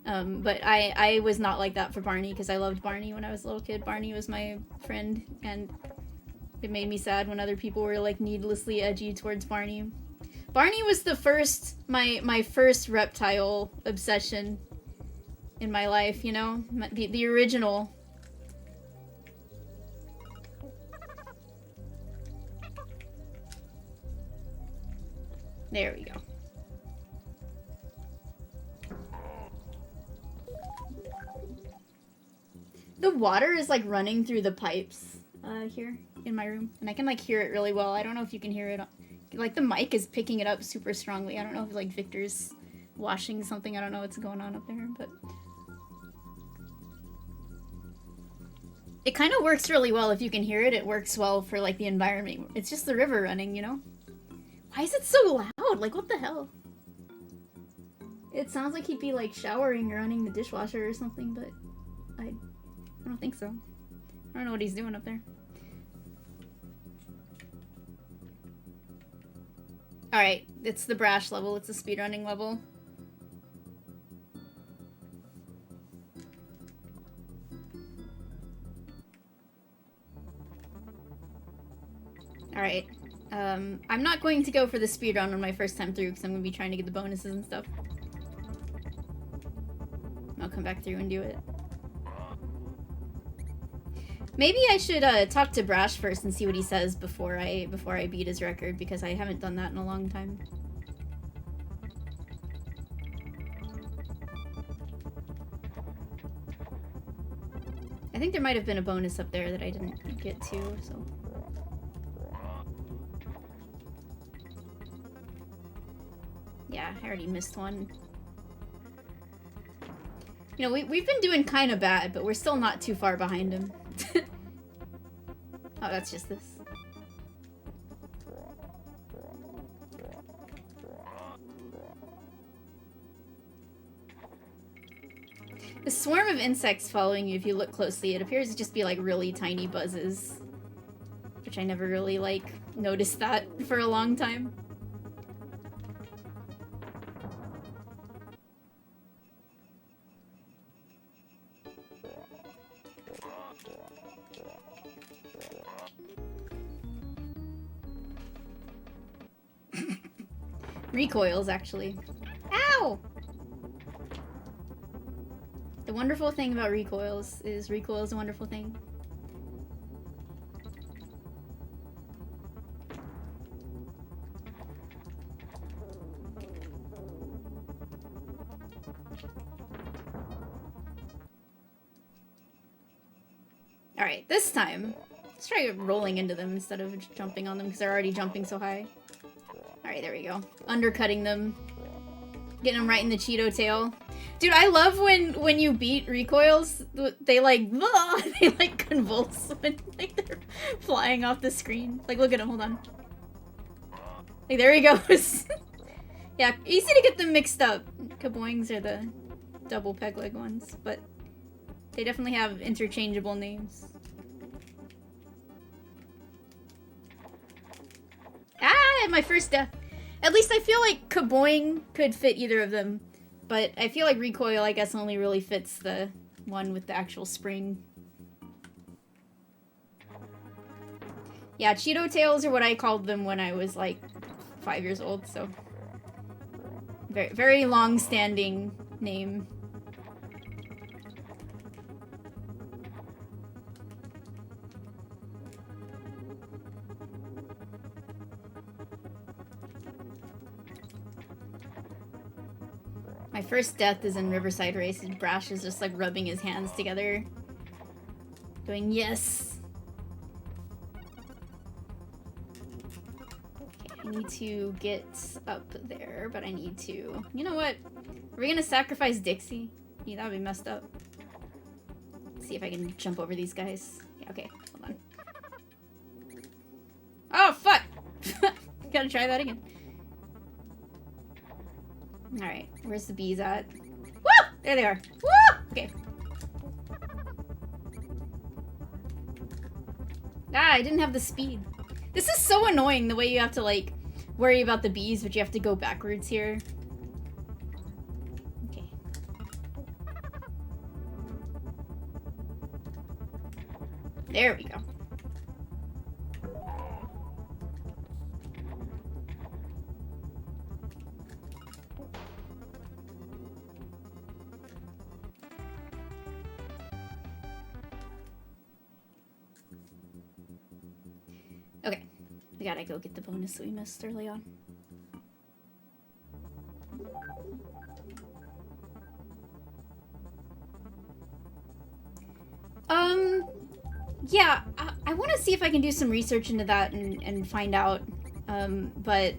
But I was not like that for Barney, because I loved Barney when I was a little kid. Barney was my friend, and it made me sad when other people were, like, needlessly edgy towards Barney. Barney was the first, my first reptile obsession in my life, you know? The original. There we go. The water is like running through the pipes here in my room, and I can like hear it really well. I don't know if you can hear it. Like the mic is picking it up super strongly. I don't know if like Victor's washing something. I don't know what's going on up there, but it kind of works really well if you can hear it. It works well for like the environment. It's just the river running, you know? Why is it so loud? Like, what the hell? It sounds like he'd be like showering or running the dishwasher or something, but I don't think so. I don't know what he's doing up there. Alright, it's the brash level. It's the speedrunning level. Alright. I'm not going to go for the speedrun on my first time through because I'm going to be trying to get the bonuses and stuff. I'll come back through and do it. Maybe I should talk to Brash first and see what he says before I beat his record, because I haven't done that in a long time. I think there might have been a bonus up there that I didn't get to, so... Yeah, I already missed one. You know, we've been doing kind of bad, but we're still not too far behind him. Oh, that's just this. The swarm of insects following you, if you look closely, it appears to just be like really tiny buzzes. Which I never really, like, noticed that for a long time. Recoils, actually. Ow! The wonderful thing about recoils is recoil is a wonderful thing. Alright, this time, let's try rolling into them instead of jumping on them because they're already jumping so high. Alright, there we go. Undercutting them. Getting them right in the Cheeto tail. Dude, I love when you beat recoils, they like, they like convulse when like they're flying off the screen. Like, look at him, hold on. Like, there he goes. Yeah, easy to get them mixed up. Kaboings are the double peg leg ones, but they definitely have interchangeable names. Ah, my first death. At least I feel like Kaboing could fit either of them. But I feel like recoil, I guess, only really fits the one with the actual spring. Yeah, Cheeto tails are what I called them when I was like 5 years old, so. Very, very long-standing name. My first death is in Riverside Race, and Brash is just like rubbing his hands together. Going, yes! Okay, I need to get up there, but I need to... You know what? Are we gonna sacrifice Dixie? Yeah, that would be messed up. Let's see if I can jump over these guys. Yeah, okay, hold on. Oh, fuck! Gotta try that again. Alright, where's the bees at? Woo! There they are. Woo! Okay. Ah, I didn't have the speed. This is so annoying, the way you have to, like, worry about the bees, but you have to go backwards here. Okay. There we go. Okay, we gotta go get the bonus that we missed early on. Yeah, I want to see if I can do some research into that and find out, but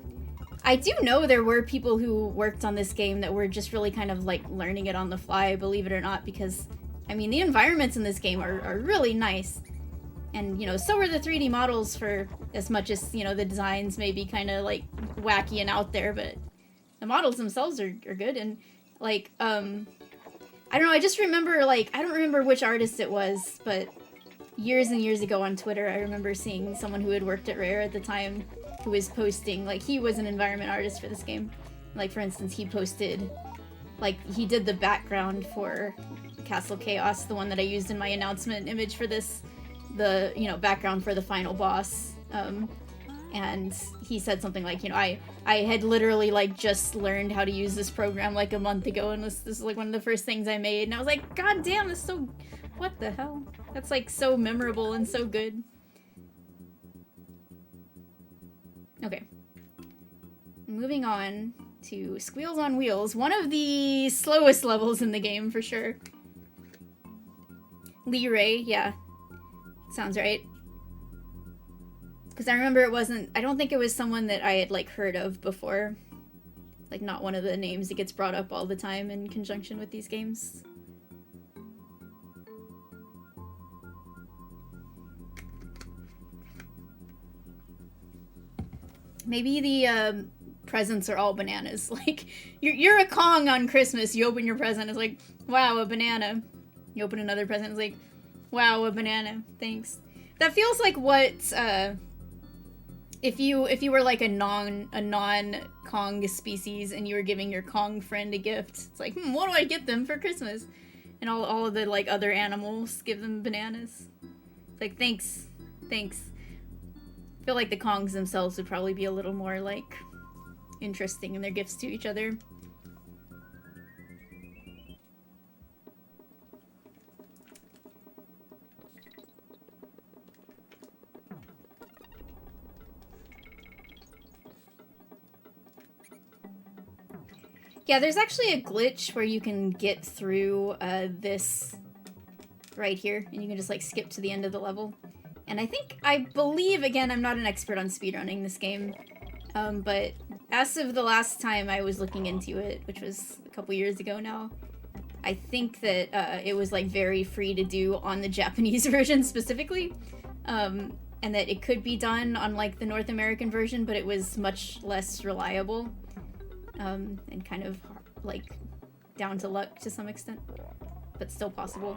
I do know there were people who worked on this game that were just really kind of, like, learning it on the fly, believe it or not, because, I mean, the environments in this game are really nice. And, you know, so are the 3D models, for as much as, you know, the designs may be kind of, like, wacky and out there, but the models themselves are good. And, like, I don't know, I just remember, like, I don't remember which artist it was, but years and years ago on Twitter, I remember seeing someone who had worked at Rare at the time who was posting, like, he was an environment artist for this game. Like, for instance, he posted, like, he did the background for Castle Chaos, the one that I used in my announcement image for this, the, you know, background for the final boss, and he said something like, you know, I had literally, like, just learned how to use this program, like, a month ago, and this is, like, one of the first things I made, and I was like, god damn, this is so, what the hell? That's, like, so memorable and so good. Okay. Moving on to Squeals on Wheels, one of the slowest levels in the game, for sure. Lee Ray, yeah. Sounds right. Because I remember it wasn't... I don't think it was someone that I had, like, heard of before. Like, not one of the names that gets brought up all the time in conjunction with these games. Maybe the, presents are all bananas. Like, you're a Kong on Christmas, you open your present, it's like, wow, a banana. You open another present, it's like, wow, a banana. Thanks. That feels like what, if you were like a non-Kong species and you were giving your Kong friend a gift. It's like, what do I get them for Christmas? And all of the, like, other animals give them bananas. It's like, thanks. Thanks. I feel like the Kongs themselves would probably be a little more, like, interesting in their gifts to each other. Yeah, there's actually a glitch where you can get through this right here, and you can just like skip to the end of the level. And I believe, again, I'm not an expert on speedrunning this game, but as of the last time I was looking into it, which was a couple years ago now, I think that it was like very free to do on the Japanese version specifically, and that it could be done on like the North American version, but it was much less reliable. And kind of, like, down to luck to some extent, but still possible.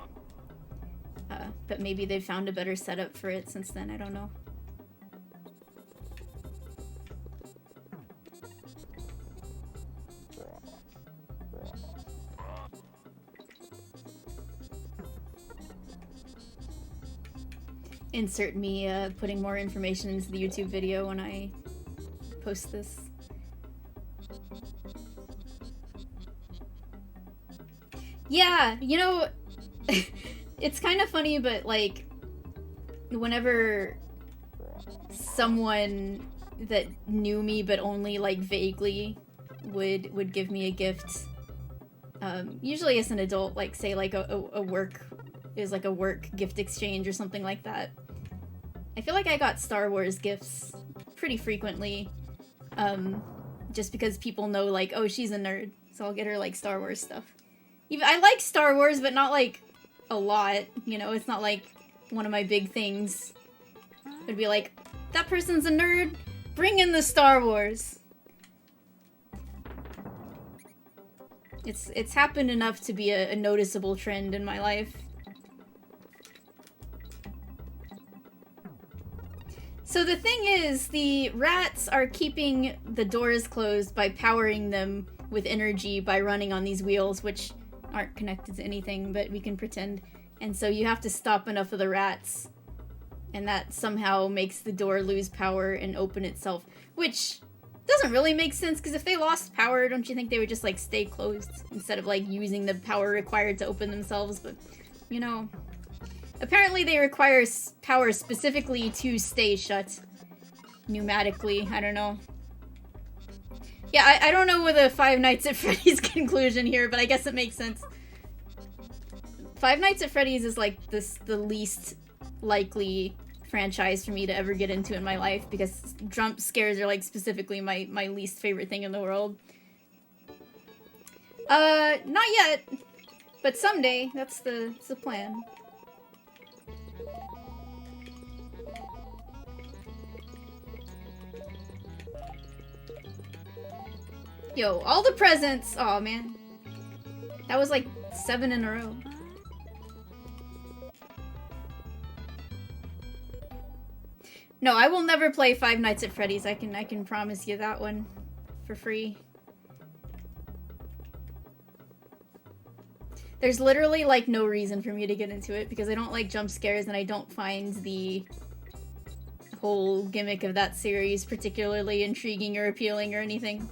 But maybe they've found a better setup for it since then, I don't know. Insert me putting more information into the YouTube video when I post this. Yeah, you know, it's kind of funny, but like, whenever someone that knew me but only like vaguely would give me a gift, usually as an adult, like say like a work gift exchange or something like that. I feel like I got Star Wars gifts pretty frequently, just because people know like, oh, she's a nerd, so I'll get her like Star Wars stuff. I like Star Wars, but not, like, a lot, you know? It's not, like, one of my big things. It'd be like, that person's a nerd, bring in the Star Wars! It's happened enough to be a noticeable trend in my life. So the thing is, the rats are keeping the doors closed by powering them with energy by running on these wheels, which aren't connected to anything, but we can pretend. And so you have to stop enough of the rats, and that somehow makes the door lose power and open itself, which doesn't really make sense, because if they lost power, don't you think they would just, like, stay closed instead of, like, using the power required to open themselves? But, you know, apparently they require power specifically to stay shut pneumatically. I don't know. Yeah, I don't know with a Five Nights at Freddy's conclusion here, but I guess it makes sense. Five Nights at Freddy's is like the least likely franchise for me to ever get into in my life, because jump scares are like specifically my least favorite thing in the world. Not yet, but someday. That's the plan. Yo, all the presents! Aw, man. That was like 7 in a row. No, I will never play Five Nights at Freddy's. I can promise you that one for free. There's literally like no reason for me to get into it, because I don't like jump scares and I don't find the whole gimmick of that series particularly intriguing or appealing or anything.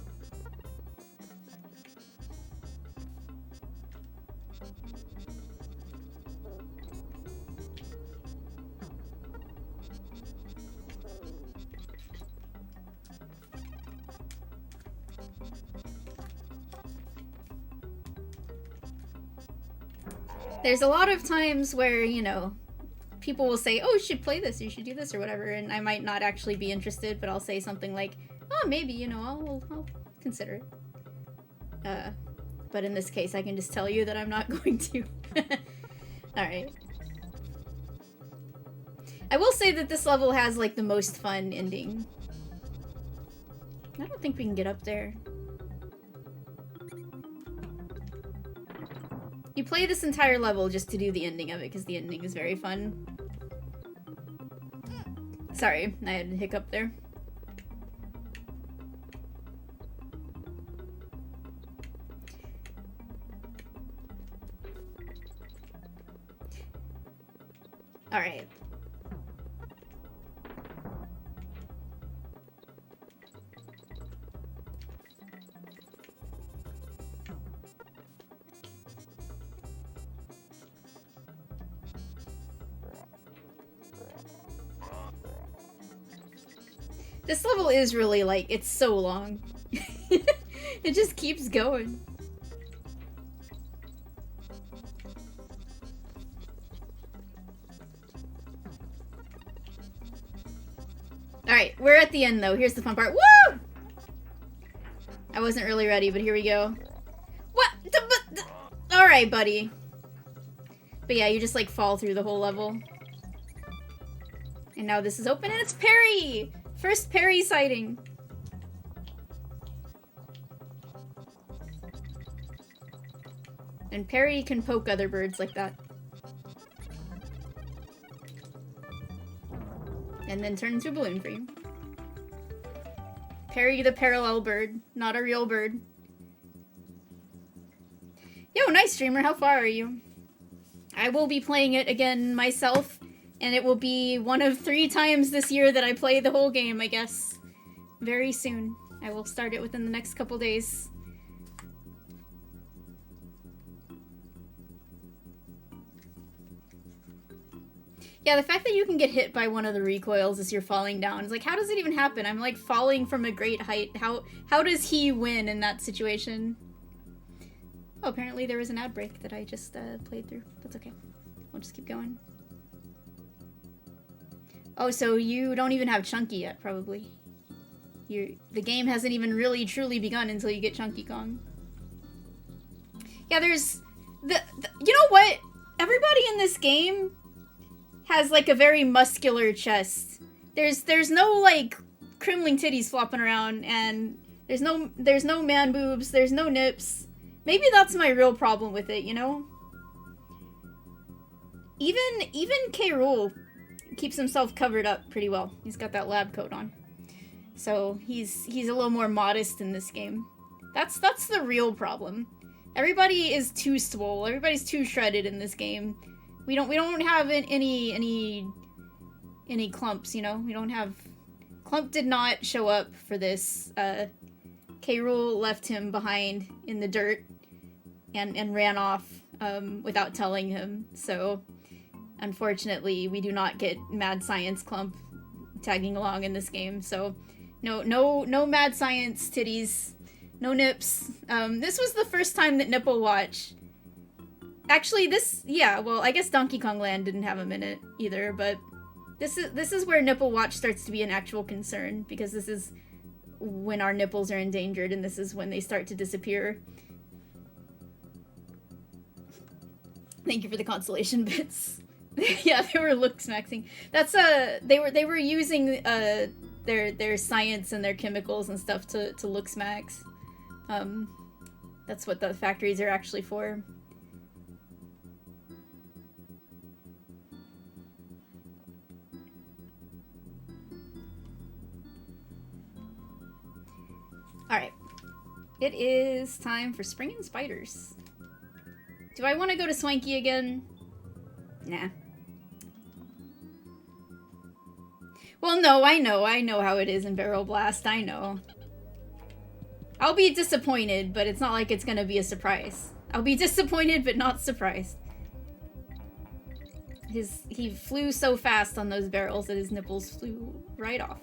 There's a lot of times where, you know, people will say, oh, you should play this, you should do this, or whatever, and I might not actually be interested, but I'll say something like, oh, maybe, you know, I'll consider it. But in this case, I can just tell you that I'm not going to. Alright. I will say that this level has, like, the most fun ending. I don't think we can get up there. You play this entire level just to do the ending of it, because the ending is very fun. Sorry, I had a hiccup there. Alright. This level is really, like, it's so long. It just keeps going. Alright, we're at the end though. Here's the fun part. Woo! I wasn't really ready, but here we go. What? Alright, buddy. But yeah, you just like fall through the whole level. And now this is open and it's Perry! First Perry sighting. And Perry can poke other birds like that. And then turn into a balloon for you. Perry the parallel bird, not a real bird. Yo, nice streamer, how far are you? I will be playing it again myself, and it will be one of 3 times this year that I play the whole game, I guess. Very soon. I will start it within the next couple days. Yeah, the fact that you can get hit by one of the recoils as you're falling down is like, how does it even happen? I'm like falling from a great height. How does he win in that situation? Oh, apparently there was an ad break that I just played through. That's okay. We'll just keep going. Oh, so you don't even have Chunky yet, probably. The game hasn't even really truly begun until you get Chunky Kong. Yeah, there's you know what? Everybody in this game has like a very muscular chest. There's no like Kremling titties flopping around, and there's no man boobs, there's no nips. Maybe that's my real problem with it, you know? Even K. Rool keeps himself covered up pretty well. He's got that lab coat on. So he's a little more modest in this game. That's the real problem. Everybody is too swole, everybody's too shredded in this game. We don't have any clumps, you know? We don't have... Clump did not show up for this. K. Rool left him behind in the dirt and ran off without telling him. So, unfortunately, we do not get Mad Science Clump tagging along in this game. So, no Mad Science titties, no nips. This was the first time that Nipple Watch... Actually, yeah, well, I guess Donkey Kong Land didn't have him in it either, but this is where Nipple Watch starts to be an actual concern, because this is when our nipples are endangered, and this is when they start to disappear. Thank you for the consolation bits. Yeah, they were look-smaxing. That's, they were using, their science and their chemicals and stuff to look-smacks. That's what the factories are actually for. Alright. It is time for Spring and Spiders. Do I want to go to Swanky again? Nah. Well, no, I know how it is in Barrel Blast, I know. I'll be disappointed, but it's not like it's gonna be a surprise. I'll be disappointed, but not surprised. He flew so fast on those barrels that his nipples flew right off.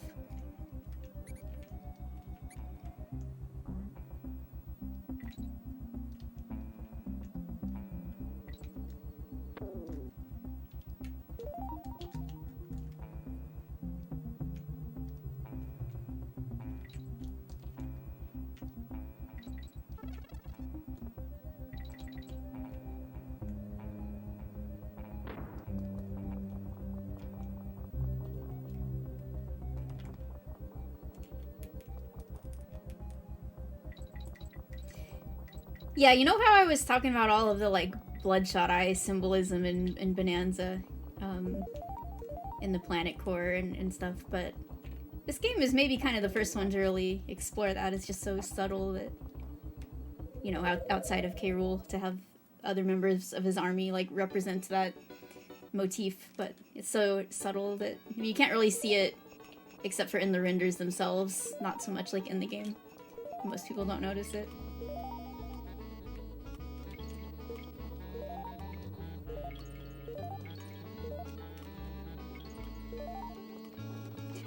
Yeah, you know how I was talking about all of the, like, bloodshot eye symbolism in Bananza, in the planet core and stuff, but this game is maybe kind of the first one to really explore that. It's just so subtle that, you know, outside of K. Rool, to have other members of his army, like, represent that motif, but it's so subtle that you can't really see it except for in the renders themselves, not so much, like, in the game. Most people don't notice it.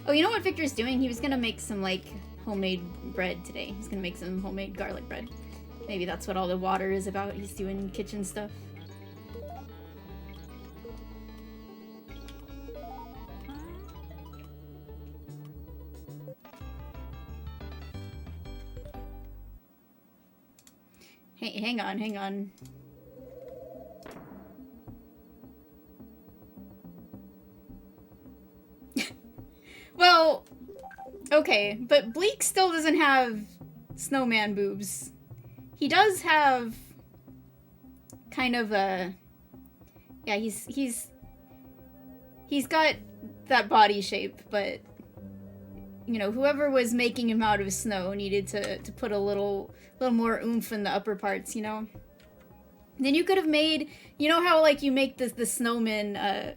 Oh, you know what Victor's doing? He was gonna make some, like, homemade bread today. He's gonna make some homemade garlic bread. Maybe that's what all the water is about. He's doing kitchen stuff. Hey, hang on, hang on. Well, okay, but Bleak still doesn't have snowman boobs. He does have kind of a... Yeah, he's got that body shape, but you know, whoever was making him out of snow needed to put a little more oomph in the upper parts, you know? Then you could have made, you know how like you make the snowman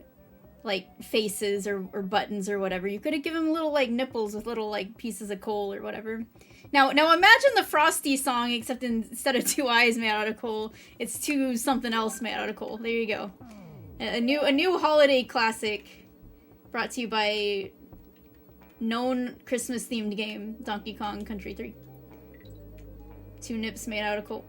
like faces or buttons or whatever. You could have given him little like nipples with little like pieces of coal or whatever. Now imagine the Frosty song, except instead of 2 eyes made out of coal, it's 2 something else made out of coal. There you go. A new holiday classic brought to you by known Christmas themed game, Donkey Kong Country 3. 2 nips made out of coal.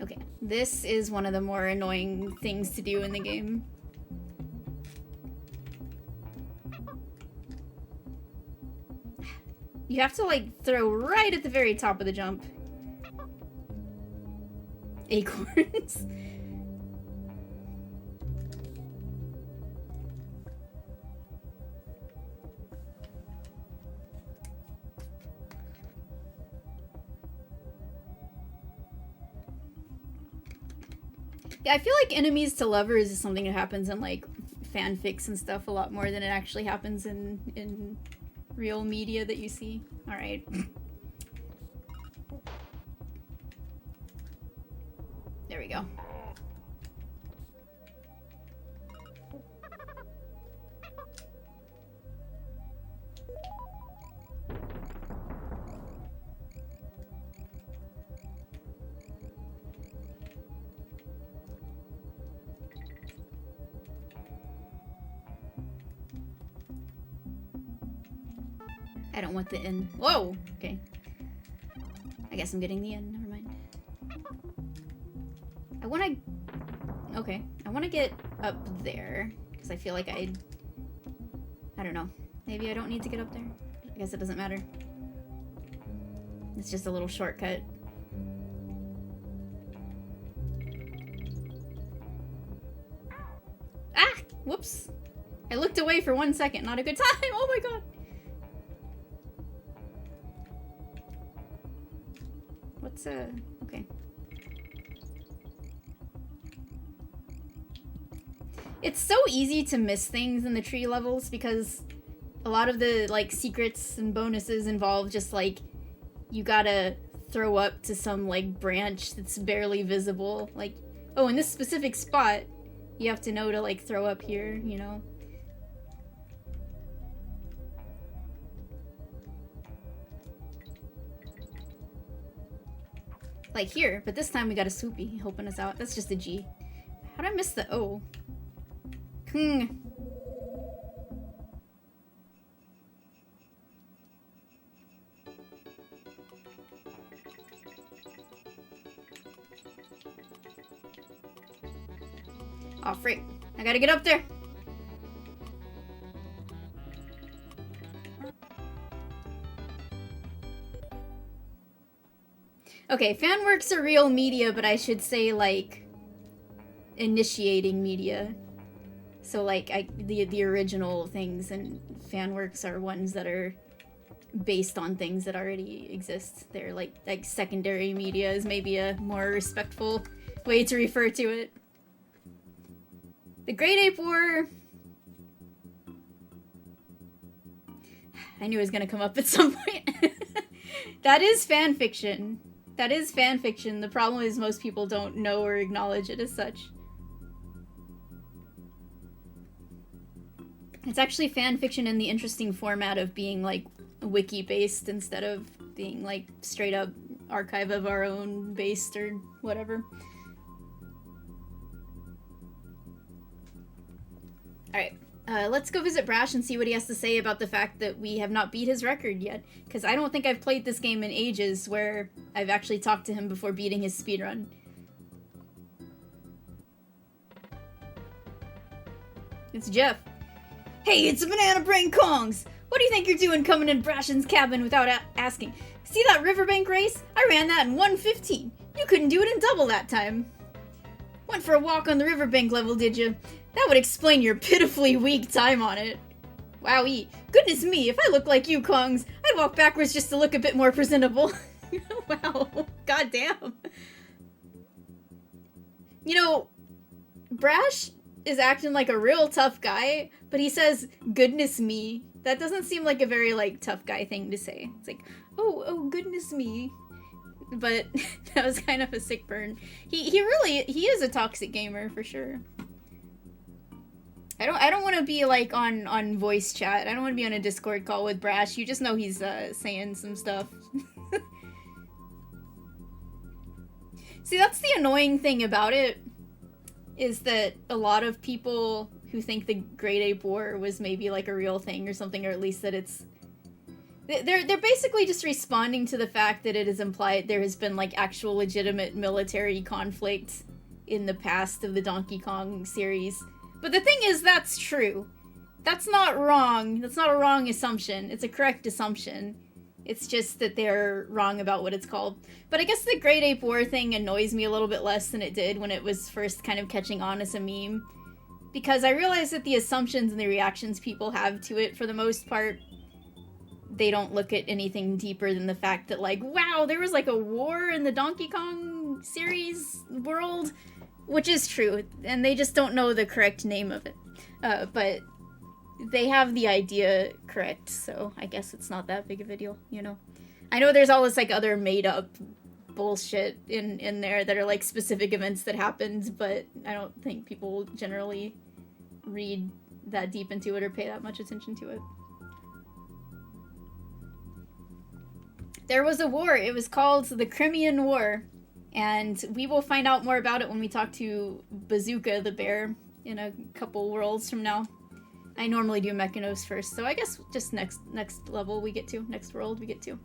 Okay, this is one of the more annoying things to do in the game. You have to, like, throw right at the very top of the jump. Acorns. Yeah, I feel like enemies to lovers is something that happens in, like, fanfics and stuff a lot more than it actually happens in real media that you see. Alright. There we go. I don't want the inn. Whoa! Okay. I guess I'm getting the inn. Never mind. I wanna... Okay. I wanna get up there. Because I feel like I don't know. Maybe I don't need to get up there. I guess it doesn't matter. It's just a little shortcut. Ah! Whoops. I looked away for 1 second. Not a good time. Oh my god. Okay. It's so easy to miss things in the tree levels because a lot of the, like, secrets and bonuses involve just, like, you gotta throw up to some, like, branch that's barely visible. Like, oh, in this specific spot, you have to know to, like, throw up here, you know? Like here, but this time we got a swoopy helping us out. That's just a G. How'd I miss the O? Oh, frick. I gotta get up there. Okay, fan works are real media, but I should say, like, initiating media. So, like, the original things, and fan works are ones that are based on things that already exist. They're, like secondary media is maybe a more respectful way to refer to it. The Great Ape War... I knew it was gonna come up at some point. That is fan fiction. That is fan fiction. The problem is most people don't know or acknowledge it as such. It's actually fan fiction in the interesting format of being, like, wiki-based instead of being, like, straight-up archive of our own based or whatever. Alright, let's go visit Brash and see what he has to say about the fact that we have not beat his record yet. Because I don't think I've played this game in ages where I've actually talked to him before beating his speedrun. It's Jeff. Hey, it's a Banana Brain Kongs! What do you think you're doing coming in Brashin's cabin without asking? See that riverbank race? I ran that in 1:15. You couldn't do it in double that time. Went for a walk on the riverbank level, did you? That would explain your pitifully weak time on it. Wowee. Goodness me, if I looked like you, Kongs, I'd walk backwards just to look a bit more presentable. Wow. Goddamn. You know, Brash is acting like a real tough guy, but he says, goodness me. That doesn't seem like a very, like, tough guy thing to say. It's like, oh, goodness me. But that was kind of a sick burn. He is a toxic gamer, for sure. I don't want to be, like, on voice chat. I don't want to be on a Discord call with Brash. You just know he's, saying some stuff. See, that's the annoying thing about it, is that a lot of people who think the Great Ape War was maybe, like, a real thing or something, or at least that it's... They're basically just responding to the fact that it is implied there has been, like, actual legitimate military conflict in the past of the Donkey Kong series. But the thing is, that's true. That's not wrong. That's not a wrong assumption. It's a correct assumption. It's just that they're wrong about what it's called. But I guess the Great Ape War thing annoys me a little bit less than it did when it was first kind of catching on as a meme. Because I realize that the assumptions and the reactions people have to it, for the most part, they don't look at anything deeper than the fact that, like, wow, there was, like, a war in the Donkey Kong series world, which is true, and they just don't know the correct name of it. But they have the idea correct, so I guess it's not that big of a deal, you know? I know there's all this, like, other made-up bullshit in there that are, like, specific events that happened, but I don't think people generally read that deep into it or pay that much attention to it. There was a war. It was called the Crimean War, and we will find out more about it when we talk to Bazooka the bear in a couple worlds from now. I normally do Mechanos first, so I guess just next level we get to, next world we get to.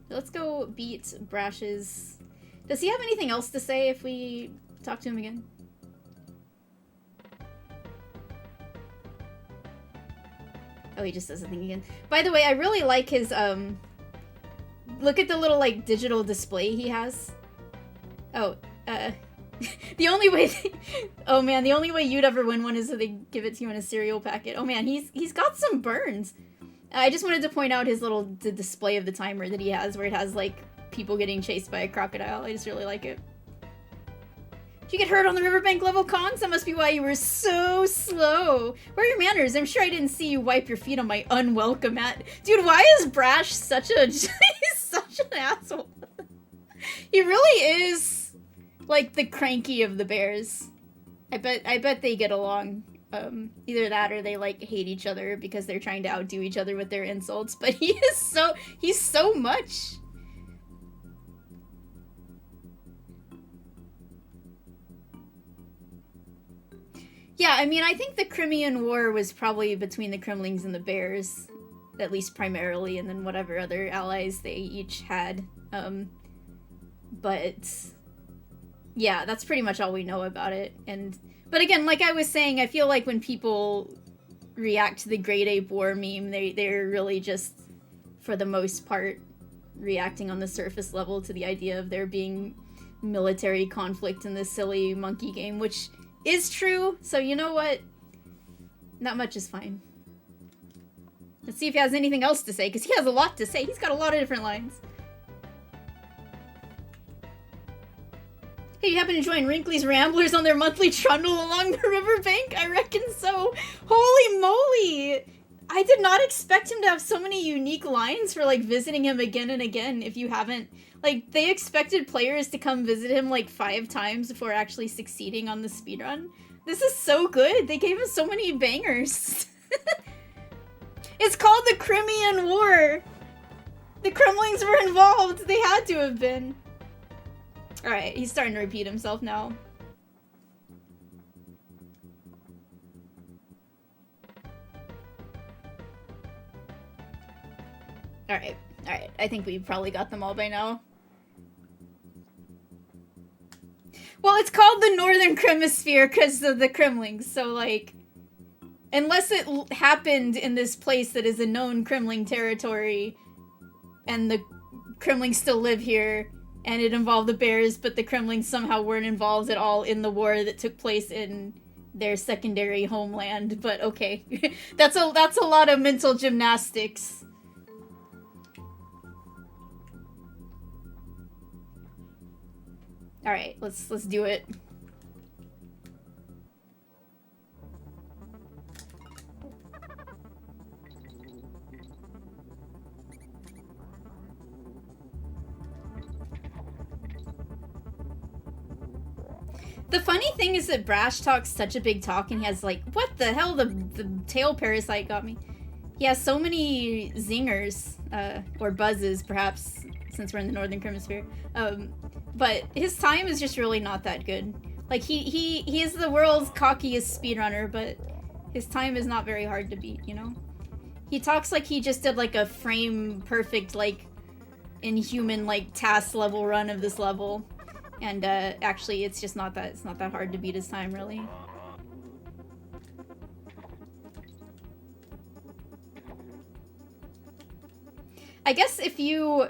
Let's go beat Brash's... Does he have anything else to say if we talk to him again? Oh, he just says something again. By the way, I really like his, look at the little, like, digital display he has. Oh, the only way... oh, man, the only way you'd ever win one is if they give it to you in a cereal packet. Oh, man, he's got some burns. I just wanted to point out his little display of the timer that he has, where it has, like, people getting chased by a crocodile. I just really like it. Did you get hurt on the riverbank level, Kongs? That must be why you were so slow. Where are your manners? I'm sure I didn't see you wipe your feet on my unwelcome mat. Dude, why is Brash such a... he's such an asshole. He really is, like, the cranky of the bears. I bet they get along. Either that or they, like, hate each other because they're trying to outdo each other with their insults. But he's so much. Yeah, I mean, I think the Crimean War was probably between the Kremlings and the bears, at least primarily, and then whatever other allies they each had. But yeah, that's pretty much all we know about it. But again, like I was saying, I feel like when people react to the Great Ape War meme, they're really just, for the most part, reacting on the surface level to the idea of there being military conflict in this silly monkey game, which is true, so you know what? Not much is fine. Let's see if he has anything else to say, because he has a lot to say. He's got a lot of different lines. Hey, you happen to join Wrinkly's Ramblers on their monthly trundle along the riverbank? I reckon so. Holy moly! I did not expect him to have so many unique lines for, like, visiting him again and again if you haven't... Like, they expected players to come visit him, like, 5 times before actually succeeding on the speedrun. This is so good. They gave us so many bangers. It's called the Crimean War. The Kremlings were involved. They had to have been. Alright, he's starting to repeat himself now. Alright, alright. I think we probably got them all by now. Well, it's called the Northern Kremisphere because of the Kremlings, so, like... Unless it happened in this place that is a known Kremling territory, and the Kremlings still live here, and it involved the bears, but the Kremlings somehow weren't involved at all in the war that took place in their secondary homeland, but okay. That's a lot of mental gymnastics. Alright, let's do it. The funny thing is that Brash talks such a big talk, and he has like, what the hell, the tail parasite got me. He has so many zingers, or buzzes perhaps, since we're in the Northern Hemisphere. But his time is just really not that good. Like, he is the world's cockiest speedrunner, but his time is not very hard to beat, you know? He talks like he just did like a frame perfect, like, inhuman, like, task level run of this level. And, actually, it's just not that, it's not that hard to beat his time, really. I guess if you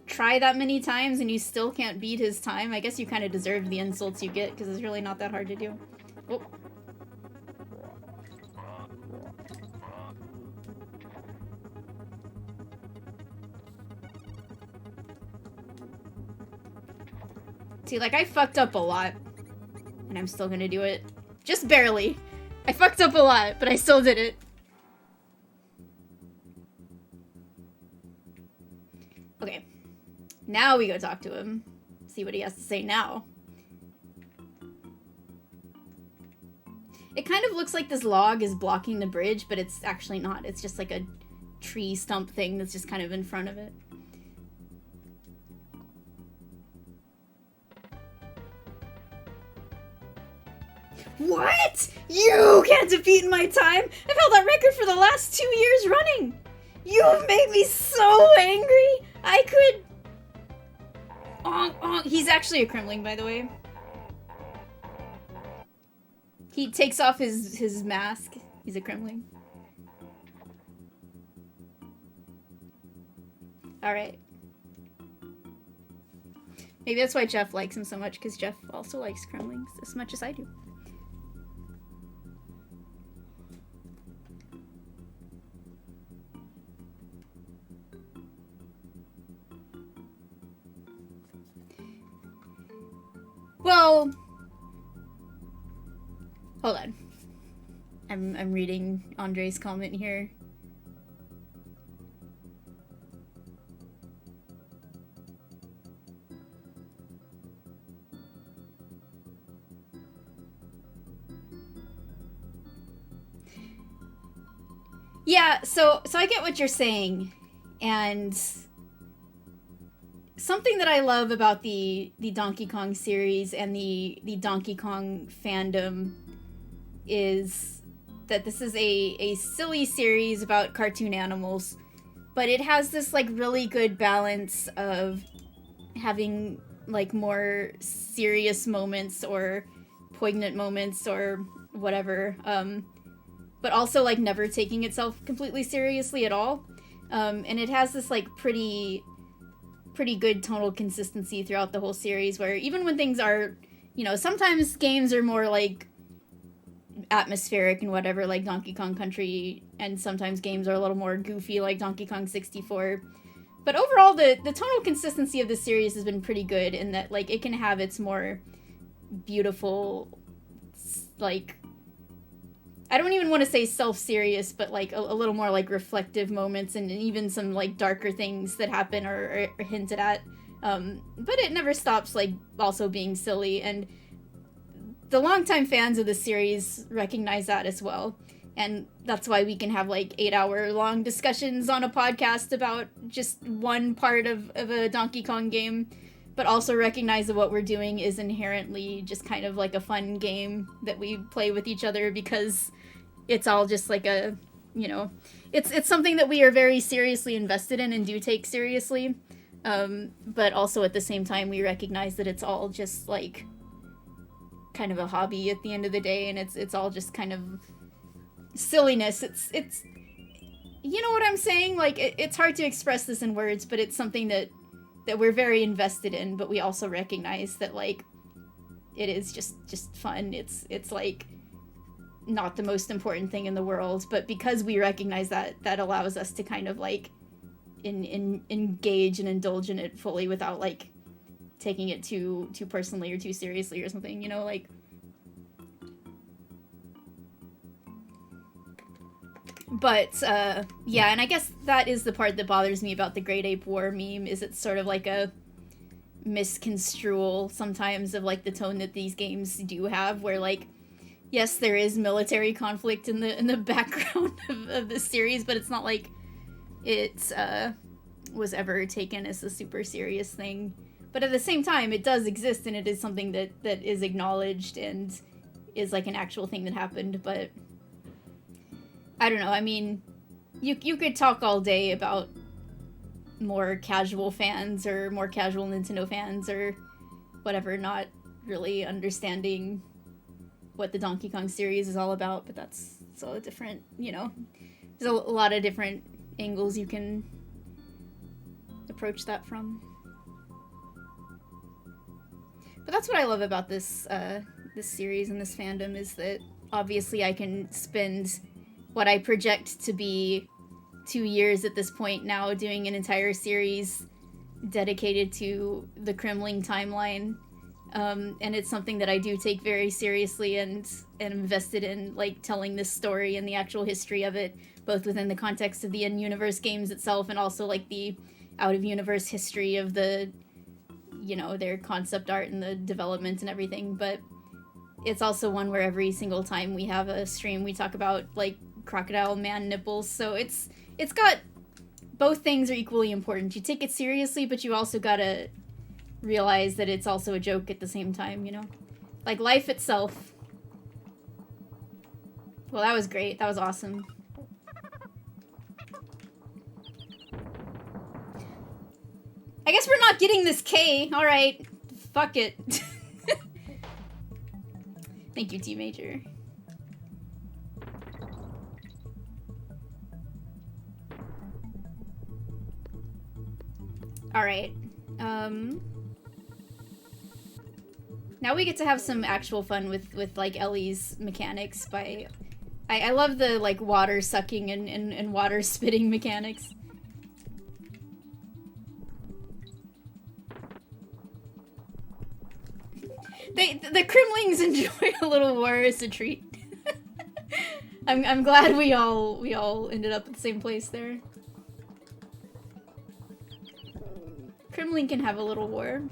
try that many times and you still can't beat his time, I guess you kind of deserve the insults you get, because it's really not that hard to do. Oh. See, like, I fucked up a lot, and I'm still gonna do it. Just barely. I fucked up a lot, but I still did it. Okay. Now we go talk to him. See what he has to say now. It kind of looks like this log is blocking the bridge, but it's actually not. It's just like a tree stump thing that's just kind of in front of it. What? You can't defeat in my time? I've held that record for the last 2 years running. You have made me so angry. I could... He's actually a Kremling, by the way. He takes off his mask. He's a Kremling. Alright. Maybe that's why Jeff likes him so much, because Jeff also likes Kremlings as much as I do. Well, hold on. I'm reading Andre's comment here. Yeah, so I get what you're saying, and something that I love about the Donkey Kong series and the Donkey Kong fandom is that this is a silly series about cartoon animals, but it has this like really good balance of having like more serious moments or poignant moments or whatever, but also like never taking itself completely seriously at all. And it has this like pretty good tonal consistency throughout the whole series, where even when things are, you know, sometimes games are more like atmospheric and whatever, like Donkey Kong Country, and sometimes games are a little more goofy like Donkey Kong 64. But overall, the tonal consistency of this series has been pretty good in that, like, it can have its more beautiful, like, I don't even want to say self-serious, but like a little more like reflective moments, and even some like darker things that happen or are hinted at. But it never stops like also being silly, and the longtime fans of the series recognize that as well. And that's why we can have like 8-hour long discussions on a podcast about just one part of a Donkey Kong game, but also recognize that what we're doing is inherently just kind of like a fun game that we play with each other, because it's all just like a, you know, it's something that we are very seriously invested in and do take seriously. But also at the same time, we recognize that it's all just like kind of a hobby at the end of the day, and it's all just kind of silliness. It's you know what I'm saying? Like, it's hard to express this in words, but it's something that we're very invested in, but we also recognize that, like, it is just fun. It's like not the most important thing in the world, but because we recognize that allows us to kind of like engage and indulge in it fully without like taking it too personally or too seriously or something, you know, like. But, yeah, and I guess that is the part that bothers me about the Great Ape War meme, is it's sort of like a misconstrual sometimes of, like, the tone that these games do have, where, like, yes, there is military conflict in the background of the series, but it's not like it, was ever taken as a super serious thing. But at the same time, it does exist, and it is something that is acknowledged and is, like, an actual thing that happened, but I don't know, I mean, you could talk all day about more casual fans or more casual Nintendo fans or whatever, not really understanding what the Donkey Kong series is all about, but that's all a different, you know, there's a lot of different angles you can approach that from. But that's what I love about this series and this fandom, is that obviously I can spend what I project to be 2 years at this point now doing an entire series dedicated to the Kremling timeline. And it's something that I do take very seriously and invested in, like, telling this story and the actual history of it, both within the context of the in-universe games itself and also, like, the out-of-universe history of the, you know, their concept art and the development and everything. But it's also one where every single time we have a stream, we talk about, like, crocodile man nipples, so it's got both things are equally important. You take it seriously, but you also gotta realize that it's also a joke at the same time, you know? Like life itself. Well, that was great. That was awesome. I guess we're not getting this K. Alright. Fuck it. Thank you, T Major. Alright, now we get to have some actual fun with like, Ellie's mechanics by... I love the, like, water sucking and water spitting mechanics. The Kremlings enjoy a little war as a treat. I'm glad we all ended up at the same place there. Kremling can have a little war.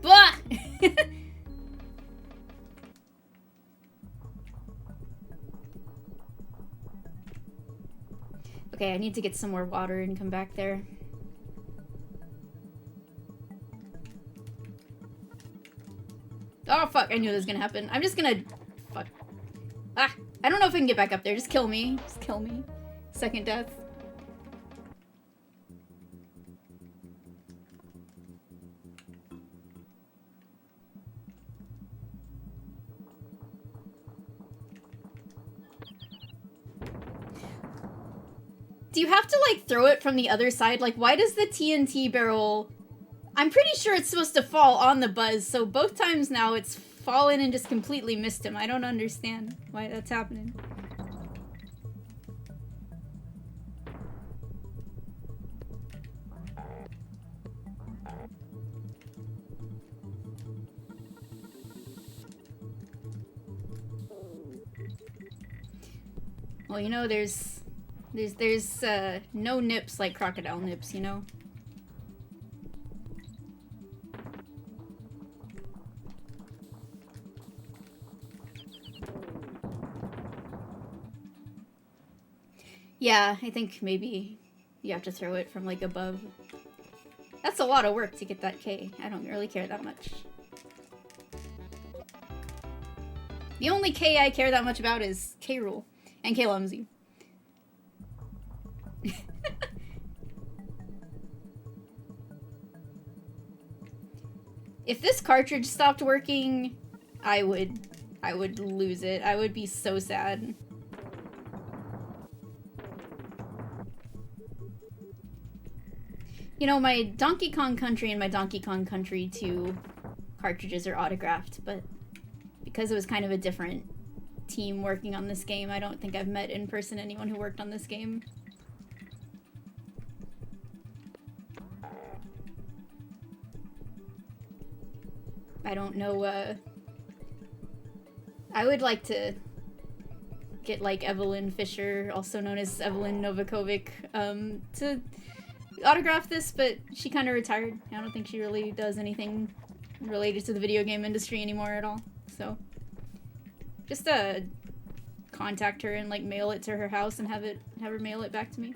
Blah! Okay, I need to get some more water and come back there. Oh, fuck, I knew this was gonna happen. I'm just gonna... Fuck. Ah! I don't know if I can get back up there. Just kill me. Just kill me. Second death. Do you have to, like, throw it from the other side? Like, why does the TNT barrel... I'm pretty sure it's supposed to fall on the Buzz, so both times now it's fallen and just completely missed him. I don't understand why that's happening. Well, you know, there's There's no nips like crocodile nips, you know? Yeah, I think maybe you have to throw it from, like, above. That's a lot of work to get that K. I don't really care that much. The only K I care that much about is K-Rule and K-Lumsy. If this cartridge stopped working, I would lose it. I would be so sad. You know, my Donkey Kong Country and my Donkey Kong Country 2 cartridges are autographed, but because it was kind of a different team working on this game, I don't think I've met in person anyone who worked on this game. I don't know, I would like to get, like, Evelyn Fisher, also known as Evelyn Novakovic, to autograph this, but she kind of retired. I don't think she really does anything related to the video game industry anymore at all, so just contact her and, like, mail it to her house and have her mail it back to me.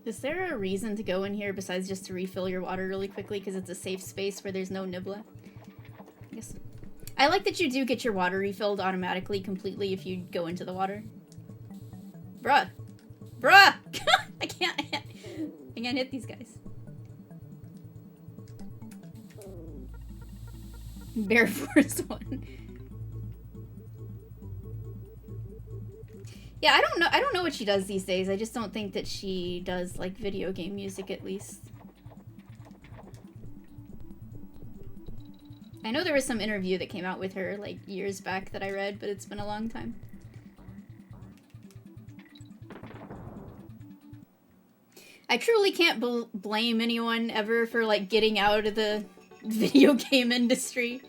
Is there a reason to go in here besides just to refill your water really quickly because it's a safe space where there's no Nibla? I guess. I like that you do get your water refilled automatically completely if you go into the water. Bruh. Bruh! I can't hit these guys. Bear Force 1. Yeah, I don't know what she does these days. I just don't think that she does, like, video game music, at least. I know there was some interview that came out with her, like, years back that I read, but it's been a long time. I truly can't blame anyone ever for, like, getting out of the video game industry.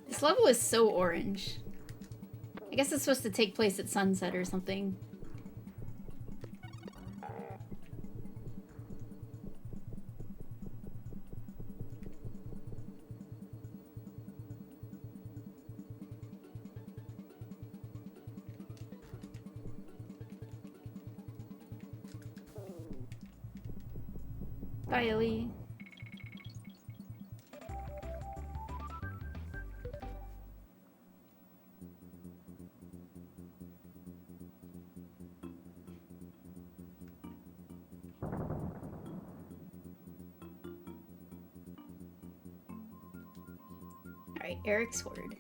This level is so orange. I guess it's supposed to take place at sunset or something. Bye, Ellie. Alright, Eric's Horde.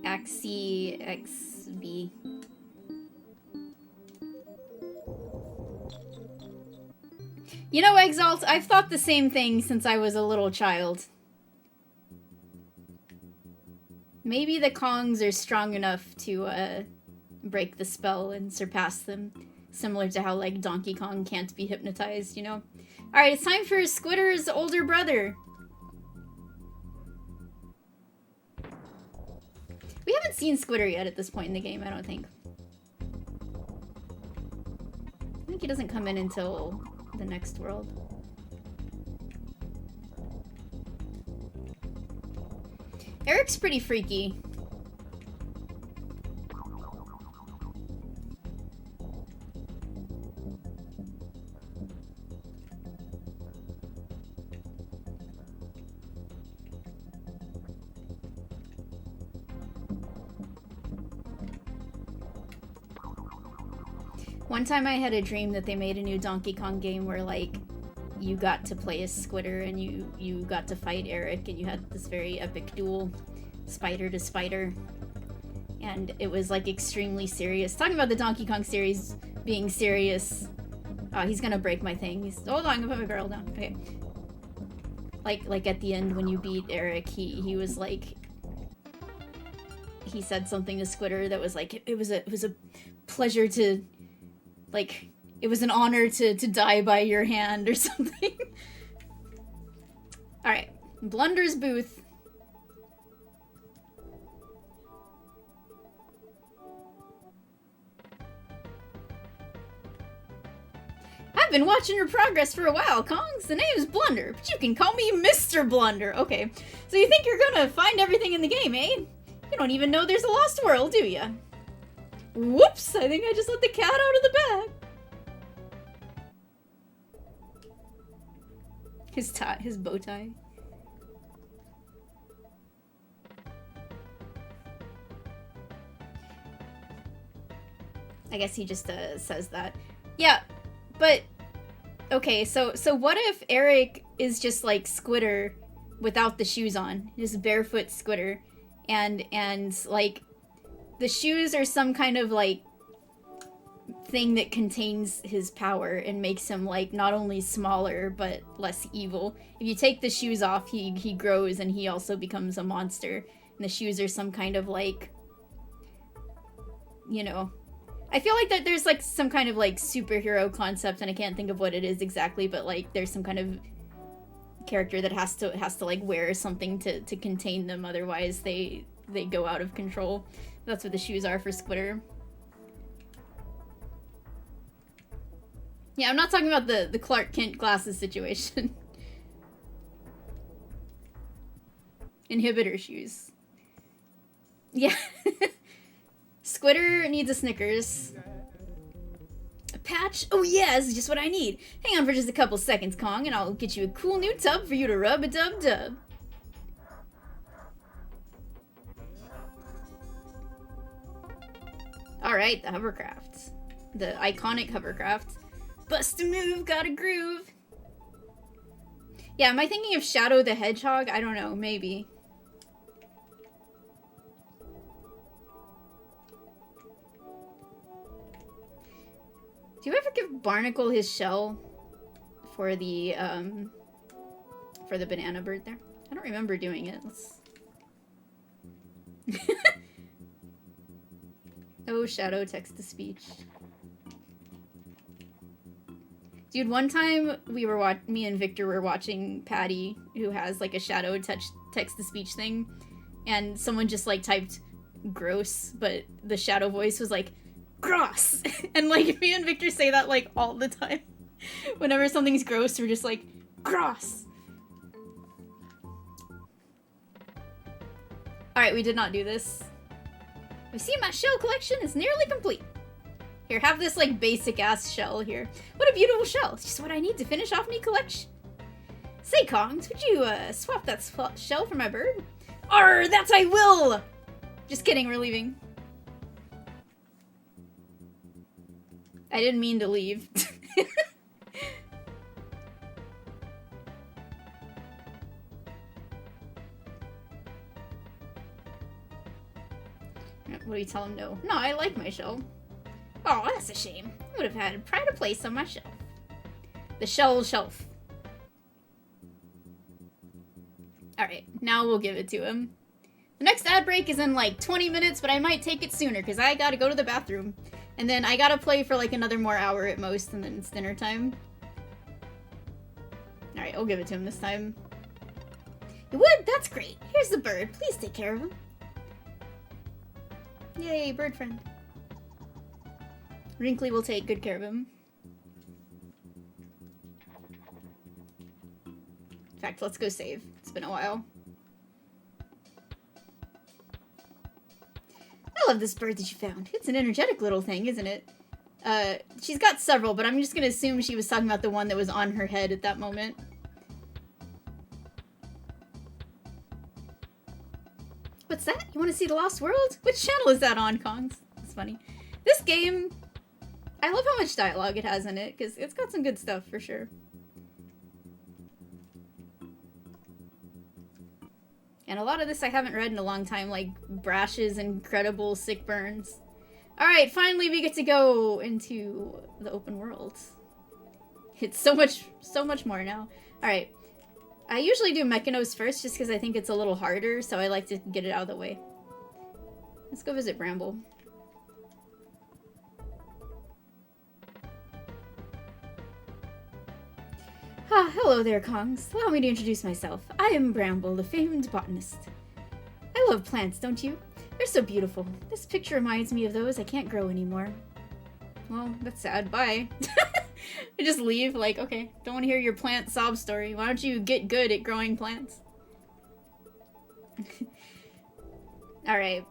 Axie XB. You know, Exalt, I've thought the same thing since I was a little child. Maybe the Kongs are strong enough to, break the spell and surpass them. Similar to how, like, Donkey Kong can't be hypnotized, you know? Alright, it's time for Squitter's older brother. We haven't seen Squitter yet at this point in the game, I don't think. I think he doesn't come in until the next world. Eric's pretty freaky. One time I had a dream that they made a new Donkey Kong game where, like, you got to play as Squitter and you got to fight Eric and you had this very epic duel, spider to spider. And it was, like, extremely serious. Talking about the Donkey Kong series being serious. Oh, he's gonna break my thing. Hold on, I'm gonna put my barrel down. Okay. Like at the end when you beat Eric, he was like... He said something to Squitter that was like, it was a pleasure to... Like, it was an honor to die by your hand or something. Alright. Blunder's booth. I've been watching your progress for a while, Kongs. The name's Blunder, but you can call me Mr. Blunder. Okay. So you think you're gonna find everything in the game, eh? You don't even know there's a lost world, do ya? Whoops! I think I just let the cat out of the bag. His bow tie. I guess he just says that. Yeah, but okay. So what if Eric is just like Squitter without the shoes on, just barefoot Squitter, and like the shoes are some kind of like thing that contains his power and makes him like not only smaller but less evil. If you take the shoes off, he grows and he also becomes a monster. And the shoes are some kind of like, you know, I feel like that there's like some kind of like superhero concept and I can't think of what it is exactly, but like there's some kind of character that has to like wear something to contain them, otherwise they go out of control. That's what the shoes are for Squitter. Yeah, I'm not talking about the Clark Kent glasses situation. Inhibitor shoes. Yeah. Squitter needs a Snickers. A patch? Oh yeah, this is just what I need. Hang on for just a couple seconds, Kong, and I'll get you a cool new tub for you to rub a dub dub. Alright, the hovercraft. The iconic hovercraft. Bust a move, got a groove. Yeah, am I thinking of Shadow the Hedgehog? I don't know, maybe. Do you ever give Barnacle his shell for the banana bird there? I don't remember doing it. Let's... Oh, Shadow text-to-speech. Dude, one time we were me and Victor were watching Patty, who has like a Shadow text-to-speech thing, and someone just like typed gross, but the Shadow voice was like, gross! And like me and Victor say that like all the time. Whenever something's gross, we're just like, gross! Alright, we did not do this. I see my shell collection is nearly complete. Here, have this, like, basic-ass shell here. What a beautiful shell. It's just what I need to finish off me collection. Say, Kongs, would you, swap that shell for my bird? Arr, that I will! Just kidding, we're leaving. I didn't mean to leave. What do you tell him? No. No, I like my shell. Oh, that's a shame. I would have had a pride of place on my shelf. The shell shelf. Alright, now we'll give it to him. The next ad break is in like 20 minutes, but I might take it sooner because I gotta go to the bathroom. And then I gotta play for like another more hour at most, and then it's dinner time. Alright, I'll give it to him this time. You would? That's great. Here's the bird. Please take care of him. Yay, bird friend. Wrinkly will take good care of him. In fact, let's go save. It's been a while. I love this bird that you found. It's an energetic little thing, isn't it? She's got several, but I'm just gonna assume she was talking about the one that was on her head at that moment. What's that? You want to see The Lost World? Which channel is that on, Kongs? That's funny. This game... I love how much dialogue it has in it, because it's got some good stuff, for sure. And a lot of this I haven't read in a long time, like Brash's incredible sick burns. Alright, finally we get to go into the open world. It's so much more now. Alright. I usually do Mechanos first, just because I think it's a little harder, so I like to get it out of the way. Let's go visit Bramble. Ah, hello there, Kongs. Allow me to introduce myself. I am Bramble, the famed botanist. I love plants, don't you? They're so beautiful. This picture reminds me of those I can't grow anymore. Well, that's sad. Bye. I just leave, like, okay, don't want to hear your plant sob story. Why don't you get good at growing plants? Alright.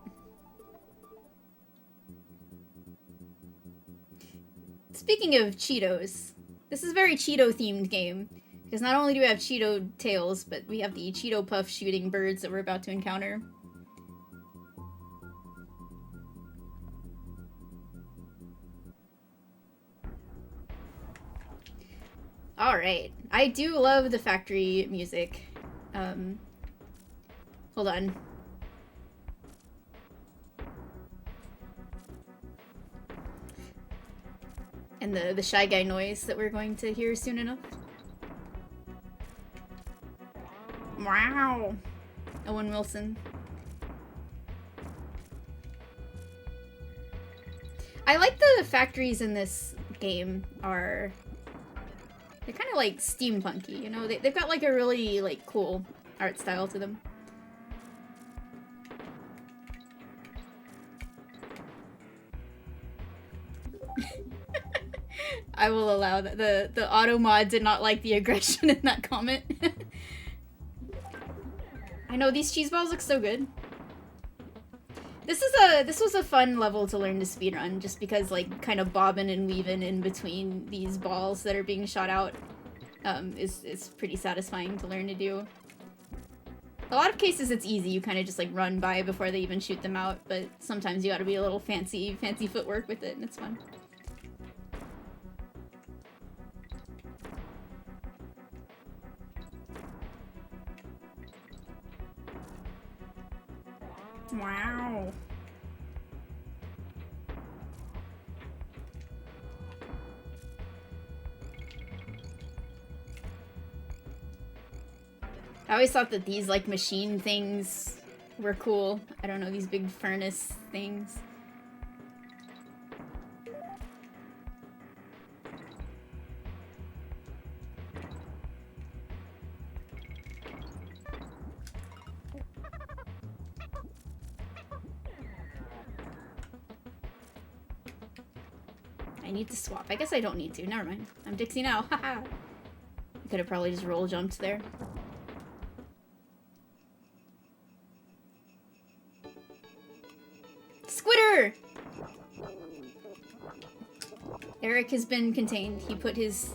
Speaking of Cheetos, this is a very Cheeto-themed game. Because not only do we have Cheeto tails, but we have the Cheeto Puff shooting birds that we're about to encounter. Alright. I do love the factory music. Hold on. And the Shy Guy noise that we're going to hear soon enough. Wow. Owen Wilson. I like the factories in this game are... They're kind of like steampunky, you know? They've got like a really like cool art style to them. I will allow that. The auto mod did not like the aggression in that comment. I know, these cheese balls look so good. This was a fun level to learn to speedrun, just because like kind of bobbing and weaving in between these balls that are being shot out is pretty satisfying to learn to do. A lot of cases it's easy, you kind of just like run by before they even shoot them out, but sometimes you gotta be a little fancy footwork with it and it's fun. Wow. I always thought that these, like, machine things were cool. I don't know, these big furnace things. I need to swap. I guess I don't need to. Never mind. I'm Dixie now. Haha. I could have probably just roll jumped there. Squitter! Eric has been contained. He put his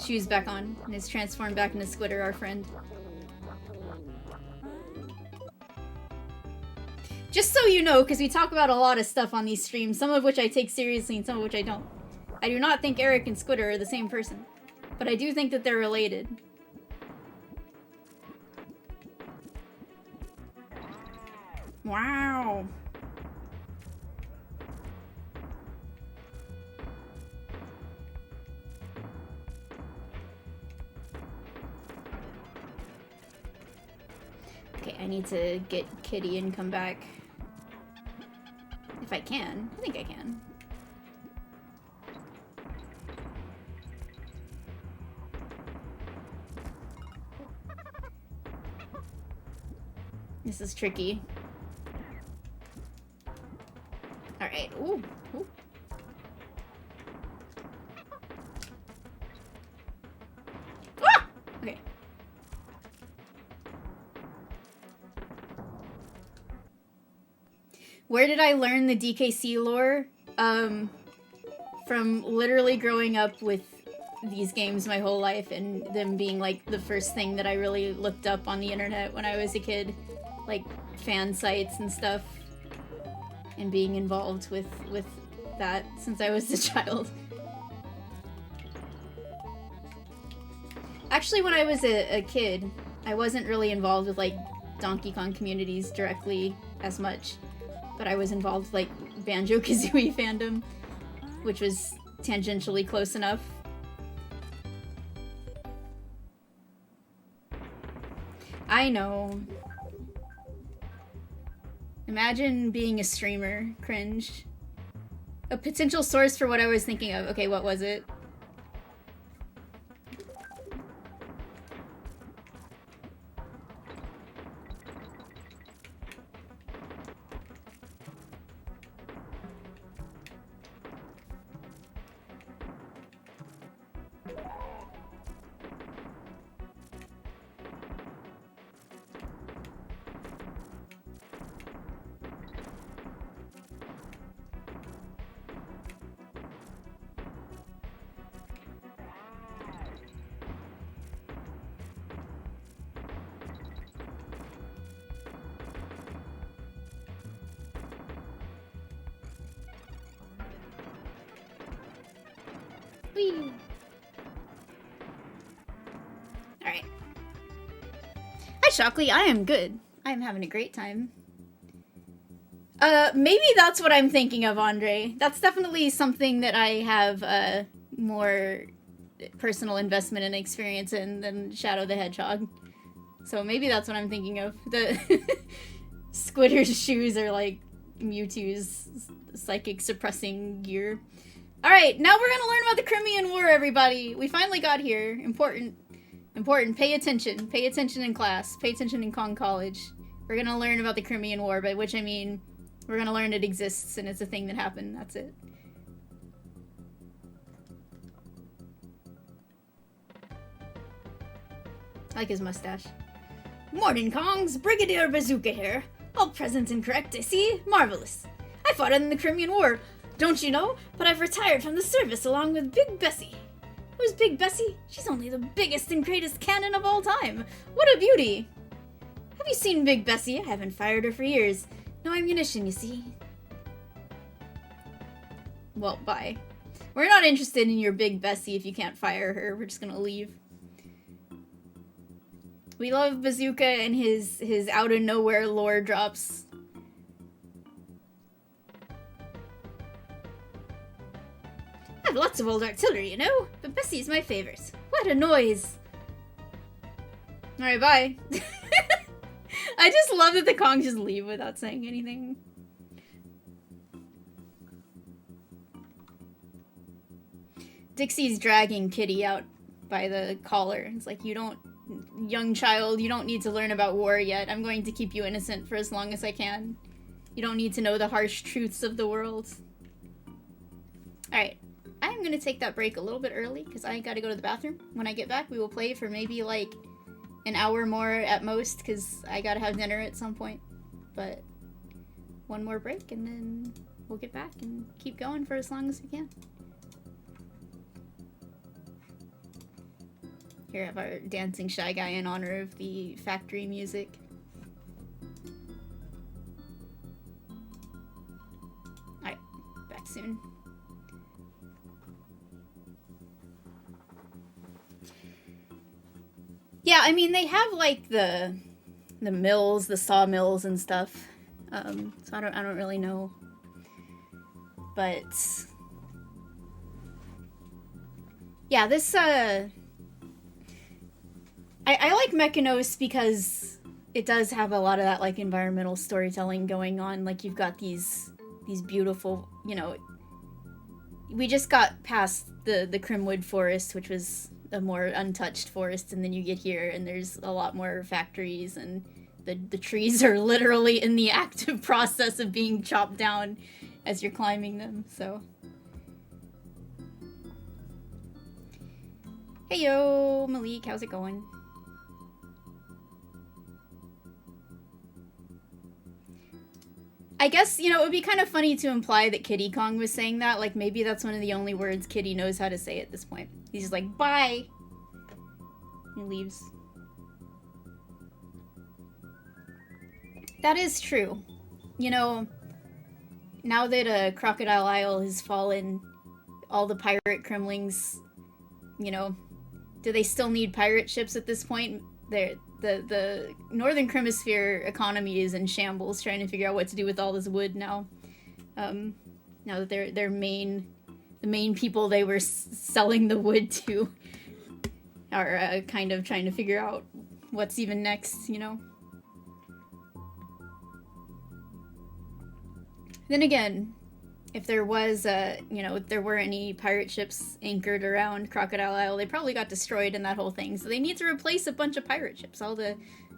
shoes back on and is transformed back into Squitter, our friend. Just so you know, because we talk about a lot of stuff on these streams, some of which I take seriously and some of which I don't. I do not think Eric and Squitter are the same person, but I do think that they're related. Wow. Okay, I need to get Kiddy and come back. If I can. I think I can. This is tricky. Alright. Ooh. Ooh. Ah! Okay. Where did I learn the DKC lore? From literally growing up with these games my whole life and them being like the first thing that I really looked up on the internet when I was a kid. Like fan sites and stuff. And being involved with that since I was a child. Actually, when I was a kid, I wasn't really involved with, like, Donkey Kong communities directly as much. But I was involved with, like, Banjo-Kazooie fandom, which was tangentially close enough. I know. Imagine being a streamer. Cringe. A potential source for what I was thinking of. Okay, what was it? Whee! Alright. Hi, Shockley. I am good. I am having a great time. Maybe that's what I'm thinking of, Andre. That's definitely something that I have, more personal investment and experience in than Shadow the Hedgehog. So maybe that's what I'm thinking of. The Squidder's shoes are like Mewtwo's psychic suppressing gear. Alright, now we're gonna learn about the Crimean War, everybody! We finally got here. Important. Important. Pay attention. Pay attention in class. Pay attention in Kong College. We're gonna learn about the Crimean War, by which I mean we're gonna learn it exists and it's a thing that happened. That's it. I like his mustache. Morning, Kongs! Brigadier Bazooka here. All present and correct, I see. Marvelous. I fought in the Crimean War. Don't you know? But I've retired from the service along with Big Bessie. Who's Big Bessie? She's only the biggest and greatest cannon of all time. What a beauty! Have you seen Big Bessie? I haven't fired her for years. No ammunition, you see. Well, bye. We're not interested in your Big Bessie if you can't fire her. We're just gonna leave. We love Bazooka and his out-of-nowhere lore drops. I have lots of old artillery, you know, but Bessie's my favorite. What a noise! Alright, bye. I just love that the Kongs just leave without saying anything. Dixie's dragging Kiddy out by the collar. It's like, you don't, young child, you don't need to learn about war yet. I'm going to keep you innocent for as long as I can. You don't need to know the harsh truths of the world. Alright. I'm gonna take that break a little bit early because I gotta go to the bathroom. When I get back, we will play for maybe like an hour more at most because I gotta have dinner at some point. But one more break and then we'll get back and keep going for as long as we can. Here I have our dancing shy guy in honor of the factory music. Alright, back soon. Yeah, I mean, they have, like, the mills, the sawmills and stuff. So I don't really know. But yeah, this, I like Mechanos because it does have a lot of that, like, environmental storytelling going on. Like, you've got these beautiful, you know, we just got past the Crimwood Forest, which was a more untouched forest, and then you get here and there's a lot more factories and the trees are literally in the active process of being chopped down as you're climbing them, so. Hey yo, Malik, how's it going? I guess, you know, it would be kind of funny to imply that Kiddy Kong was saying that. Like, maybe that's one of the only words Kiddy knows how to say at this point. He's just like, bye! He leaves. That is true. You know, now that Crocodile Isle has fallen, all the pirate Kremlings, you know, Do they still need pirate ships at this point? The Northern Hemisphere economy is in shambles, trying to figure out what to do with all this wood now. Now that the main people they were selling the wood to are kind of trying to figure out what's even next, you know? Then again, if there was, if there were any pirate ships anchored around Crocodile Isle, they probably got destroyed in that whole thing. So they need to replace a bunch of pirate ships. All the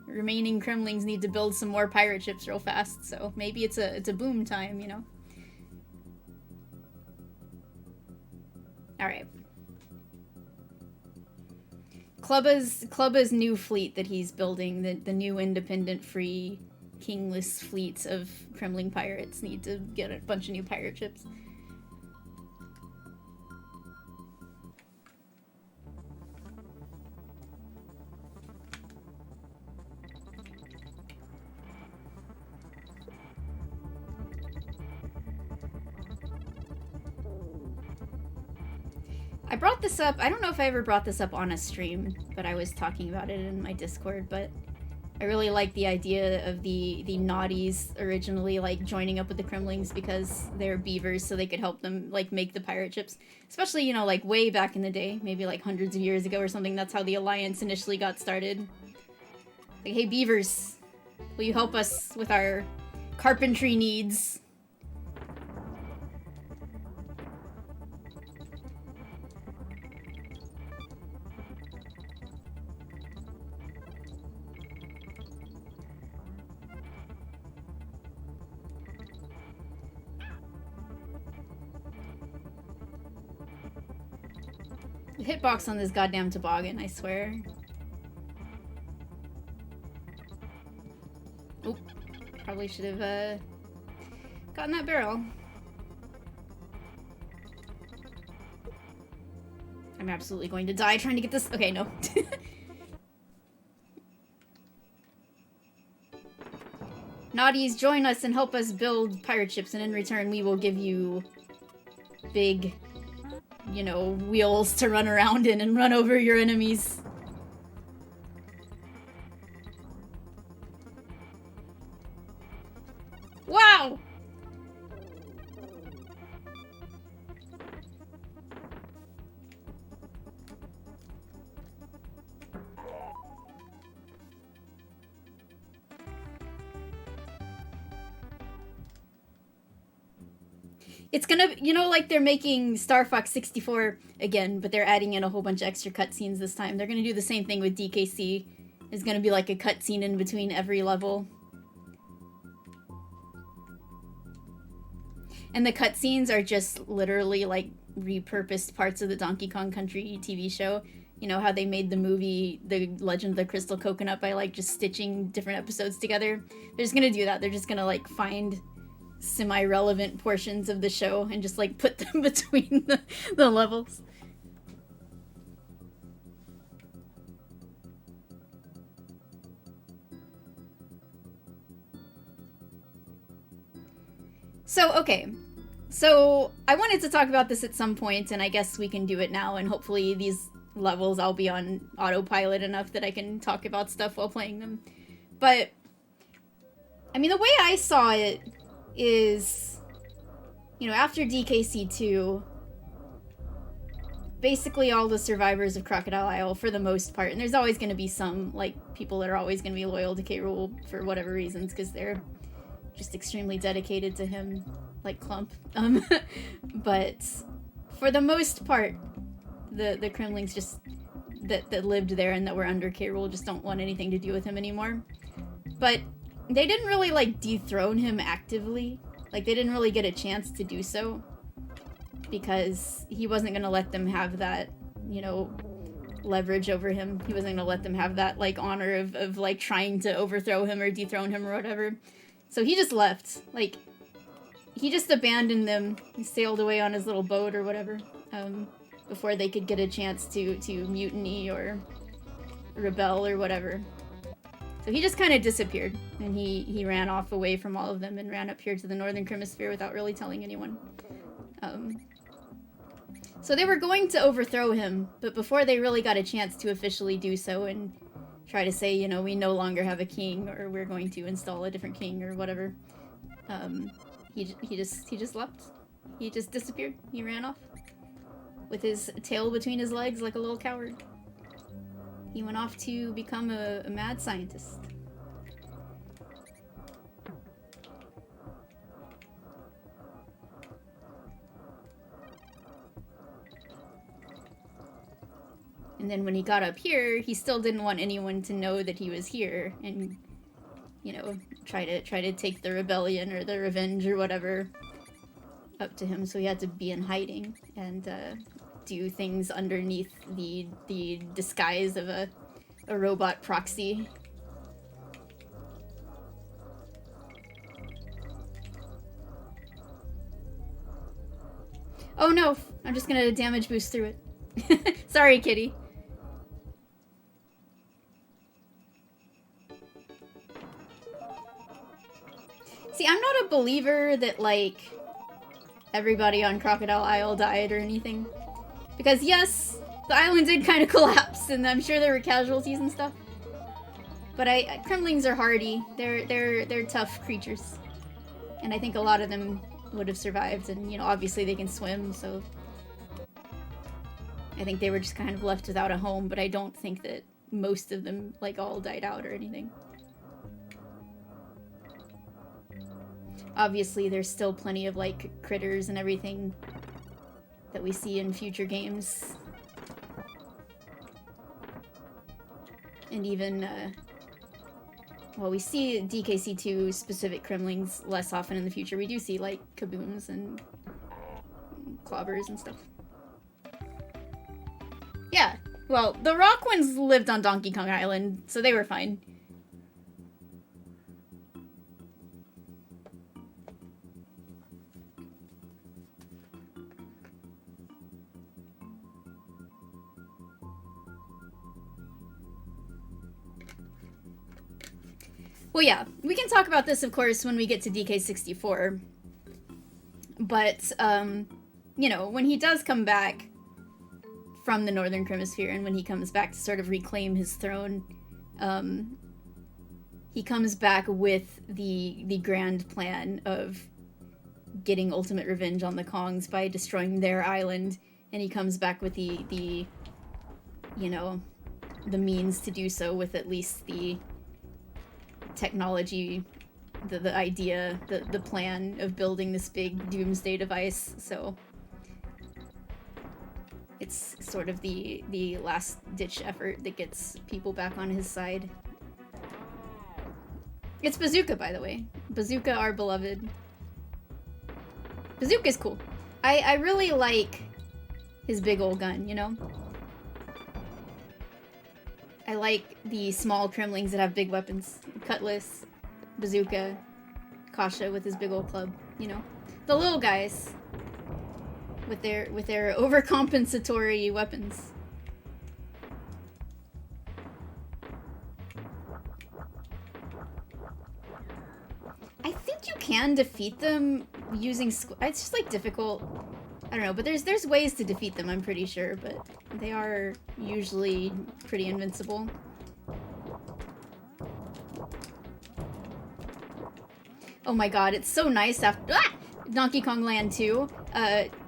remaining Kremlings need to build some more pirate ships real fast. So maybe it's a boom time, you know? Alright. Klubba's new fleet that he's building, the new independent, free, kingless fleet of Kremling pirates need to get a bunch of new pirate ships. I brought this up, I don't know if I ever brought this up on a stream, but I was talking about it in my Discord, but I really like the idea of the naughties originally, like, joining up with the Kremlings because they're beavers, so they could help them, like, make the pirate ships. Especially, you know, like, way back in the day, maybe, like, hundreds of years ago or something, that's how the Alliance initially got started. Like, hey, beavers, will you help us with our carpentry needs? The hitbox on this goddamn toboggan, I swear. Oop. Probably should have, gotten that barrel. I'm absolutely going to die trying to get this. Okay, no. Naughties, join us and help us build pirate ships, and in return we will give you big, you know, wheels to run around in and run over your enemies. Wow! It's gonna, you know, like they're making Star Fox 64 again, but they're adding in a whole bunch of extra cutscenes this time. They're gonna do the same thing with DKC. There's gonna be like a cutscene in between every level. And the cutscenes are just literally like repurposed parts of the Donkey Kong Country TV show. You know how they made the movie The Legend of the Crystal Coconut by like just stitching different episodes together? They're just gonna do that. They're just gonna like find semi-relevant portions of the show and just like put them between the levels. So, okay. So, I wanted to talk about this at some point, and I guess we can do it now, and hopefully these levels I'll be on autopilot enough that I can talk about stuff while playing them. But, I mean, the way I saw it is, you know, after DKC2, basically all the survivors of Crocodile Isle, for the most part, and there's always going to be some, like, people that are always going to be loyal to K. Rool for whatever reasons, because they're just extremely dedicated to him, like Clump. But for the most part, the Kremlings just, that lived there and that were under K. Rool just don't want anything to do with him anymore. But they didn't really, like, dethrone him actively. Like, they didn't really get a chance to do so. Because he wasn't gonna let them have that, you know, leverage over him. He wasn't gonna let them have that, like, honor of like, trying to overthrow him or dethrone him or whatever. So he just left. Like, he just abandoned them. He sailed away on his little boat or whatever. Before they could get a chance to mutiny or rebel or whatever. So he just kind of disappeared, and he ran off away from all of them and ran up here to the Northern Hemisphere without really telling anyone. So they were going to overthrow him, but before they really got a chance to officially do so and try to say, you know, we no longer have a king, or we're going to install a different king, or whatever, he just left. He just disappeared. He ran off with his tail between his legs like a little coward. He went off to become a mad scientist. And then when he got up here, he still didn't want anyone to know that he was here and, you know, try to take the rebellion or the revenge or whatever up to him. So he had to be in hiding and do things underneath the disguise of a robot proxy. Oh no, I'm just gonna damage boost through it. Sorry, kitty. See, I'm not a believer that, like, everybody on Crocodile Isle died or anything. Because, yes, the island did kind of collapse, and I'm sure there were casualties and stuff. But Kremlings are hardy. They're tough creatures. And I think a lot of them would have survived, and, you know, obviously they can swim, so... I think they were just kind of left without a home, but I don't think that most of them, like, all died out or anything. Obviously, there's still plenty of, like, critters and everything that we see in future games. And even, well, we see DKC2 specific Kremlings less often in the future. We do see, like, kabooms and clobbers and stuff. Yeah, well, the rock ones lived on Donkey Kong Island, so they were fine. Well, yeah, we can talk about this, of course, when we get to DK64. But, you know, when he does come back from the Northern Hemisphere, and when he comes back to sort of reclaim his throne, he comes back with the grand plan of getting ultimate revenge on the Kongs by destroying their island, and he comes back with the you know, the means to do so, with at least the technology, the idea, the plan of building this big doomsday device. So it's sort of the last ditch effort that gets people back on his side. It's Bazooka, by the way. Bazooka, our beloved. Bazooka's cool. I really like his big old gun, you know? I like the small Kremlings that have big weapons. Cutlass, Bazooka, Kasha with his big old club, you know? The little guys with their overcompensatory weapons. I think you can defeat them using it's just like difficult. I don't know, but there's ways to defeat them, I'm pretty sure, but they are usually pretty invincible. Oh my god, it's so nice after Donkey Kong Land 2.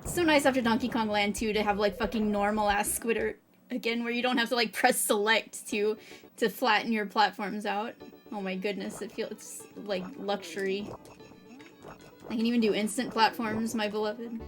So nice after Donkey Kong Land 2 to have like fucking normal ass Squidward again, where you don't have to like press select to flatten your platforms out. Oh my goodness, it's like luxury. I can even do instant platforms, my beloved.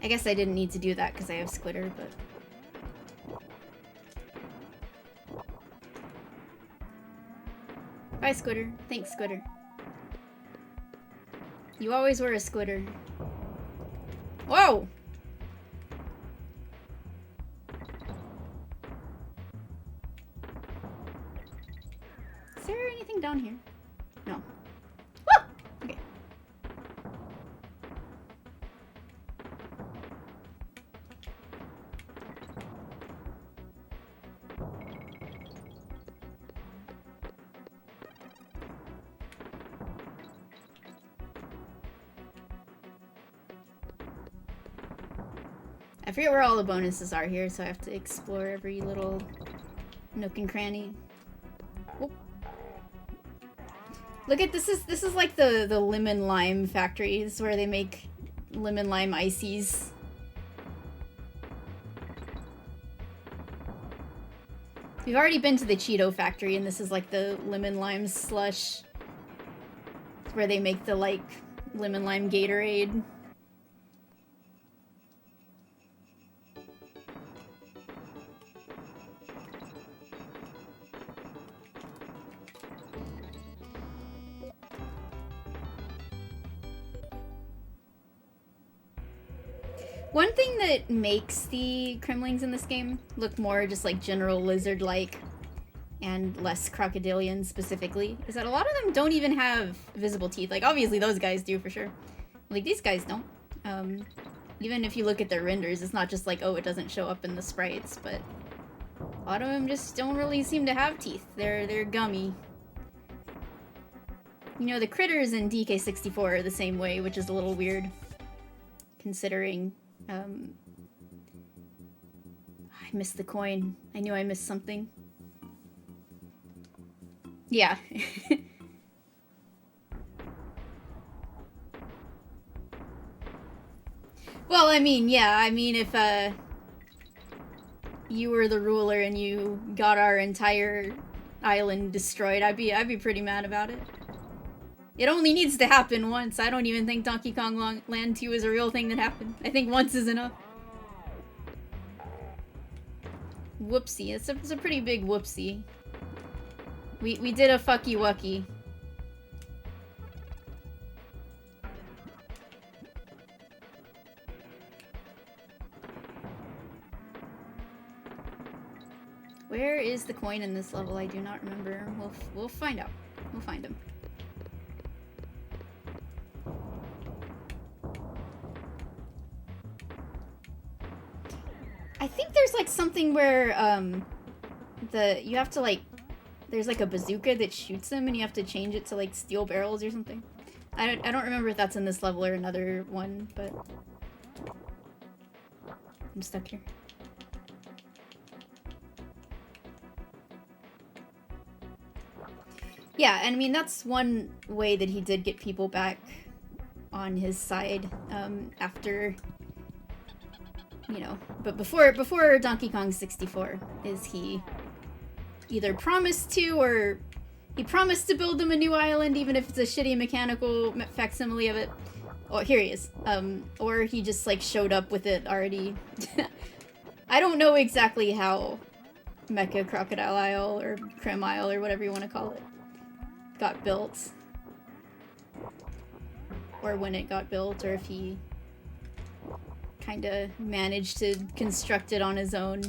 I guess I didn't need to do that because I have Squitter, but... Bye, Squitter. Thanks, Squitter. You always were a Squitter. Whoa! anything down here? No. Woo! Okay. I forget where all the bonuses are here, so I have to explore every little nook and cranny. Oh. Look at this is like the lemon lime factories where they make lemon lime ices. We've already been to the Cheeto factory, and this is like the lemon lime slush. It's where they make the like lemon lime Gatorade. One thing that makes the Kremlings in this game look more just like general lizard-like and less crocodilian specifically is that a lot of them don't even have visible teeth. Like, obviously those guys do for sure. Like, these guys don't. Even if you look at their renders, it's not just like, oh, it doesn't show up in the sprites, but a lot of them just don't really seem to have teeth. They're gummy. You know, the critters in DK3 are the same way, which is a little weird, considering... I missed the coin. I knew I missed something. Yeah. Well, I mean, yeah, I mean, if, you were the ruler and you got our entire island destroyed, I'd be pretty mad about it. It only needs to happen once. I don't even think Donkey Kong Land 2 is a real thing that happened. I think once is enough. Whoopsie. It's a pretty big whoopsie. We did a fucky wucky. Where is the coin in this level? I do not remember. We'll find out. We'll find him. I think there's like something where you have to like there's like a bazooka that shoots them and you have to change it to like steel barrels or something. I don't remember if that's in this level or another one, but I'm stuck here. Yeah, and I mean that's one way that he did get people back on his side after, you know, but before Donkey Kong 64 is he either promised to, or he promised to build them a new island even if it's a shitty mechanical facsimile of it. Oh, here he is. Or he just like showed up with it already. I don't know exactly how Crocodile Isle or Krem Isle or whatever you want to call it got built, or when it got built, or if he kind of managed to construct it on his own,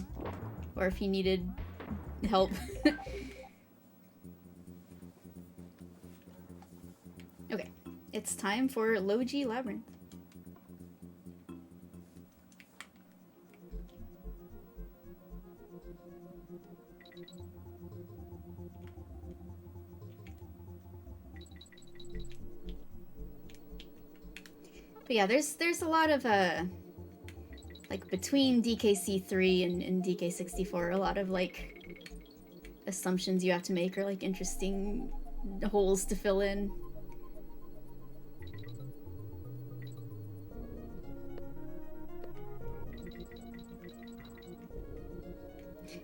or if he needed help. Okay, it's time for Logi Labyrinth. But yeah, there's a lot of like between DKC3 and DK64, a lot of like assumptions you have to make, or like interesting holes to fill in.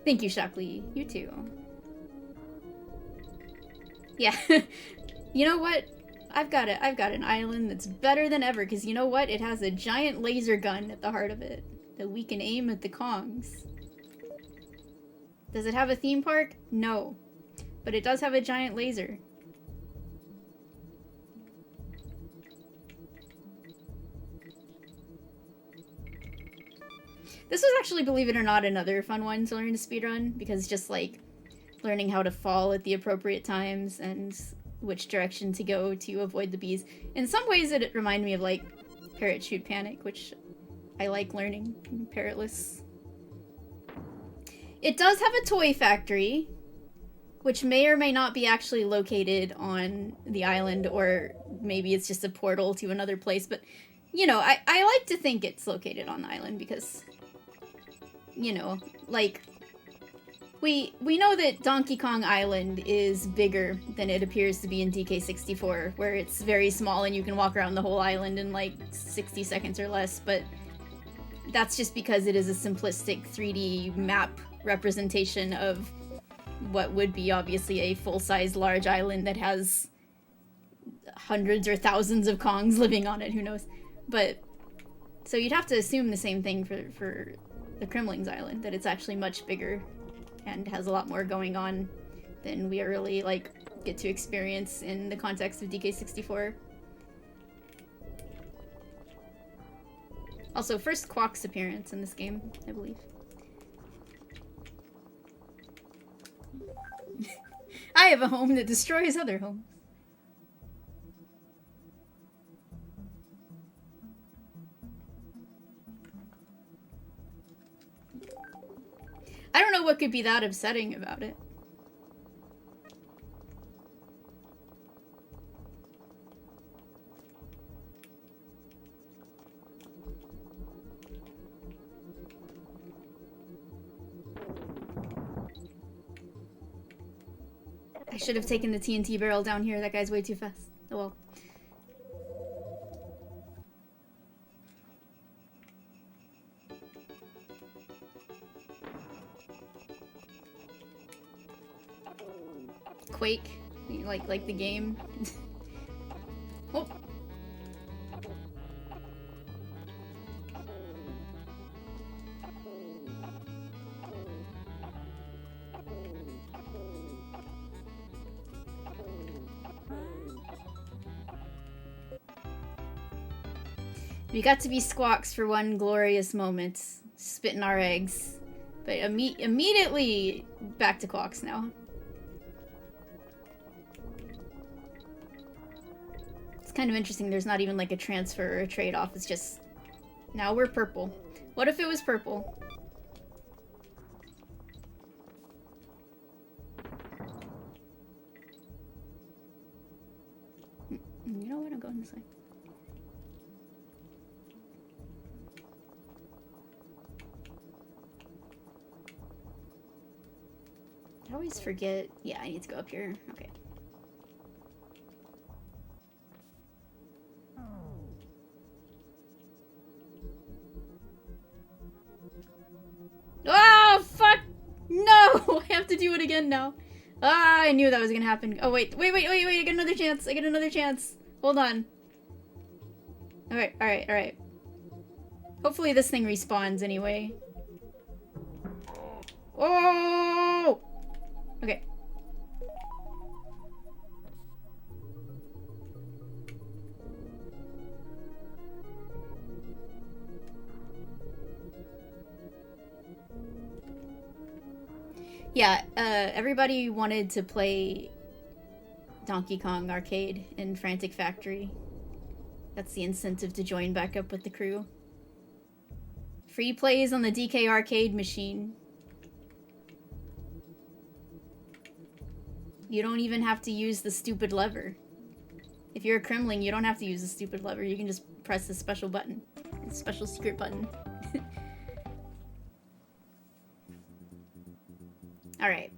Thank you, Shockley. You too. Yeah. You know what? I've got an island that's better than ever, because you know what? It has a giant laser gun at the heart of it that we can aim at the Kongs. Does it have a theme park? No. But it does have a giant laser. This was actually, believe it or not, another fun one to learn to speedrun, because just like learning how to fall at the appropriate times and which direction to go to avoid the bees. In some ways it reminded me of like Parrot Shoot Panic, which I like learning in Parrotless. It does have a toy factory, which may or may not be actually located on the island, or maybe it's just a portal to another place, but you know, I like to think it's located on the island because, you know, like, we know that Donkey Kong Island is bigger than it appears to be in DK64, where it's very small and you can walk around the whole island in like 60 seconds or less, but that's just because it is a simplistic 3D map representation of what would be obviously a full-size large island that has hundreds or thousands of Kongs living on it, who knows. But, so you'd have to assume the same thing for the Kremlings Island, that it's actually much bigger and has a lot more going on than we really, like, get to experience in the context of DK64. Also, first Quack's appearance in this game, I believe. I have a home that destroys other homes. I don't know what could be that upsetting about it. I should have taken the TNT barrel down here. That guy's way too fast. Oh well. Quake, like the game. Oh. We got to be Squawks for one glorious moment, spitting our eggs, but immediately back to Quawks now. Kind of interesting there's not even like a transfer or a trade-off. It's just now we're purple. What if it was purple? You know what? I'm going this way. I always forget. Yeah, I need to go up here. Okay. Oh, fuck! No! I have to do it again now. Ah, I knew that was gonna happen. Oh, wait. Wait, I get another chance. I get another chance. Hold on. Alright. Hopefully this thing respawns anyway. Oh! Okay. Yeah, everybody wanted to play Donkey Kong Arcade in Frantic Factory. That's the incentive to join back up with the crew. Free plays on the DK Arcade machine. You don't even have to use the stupid lever. If you're a Kremling, you don't have to use the stupid lever. You can just press the special button. The special secret button. Alright.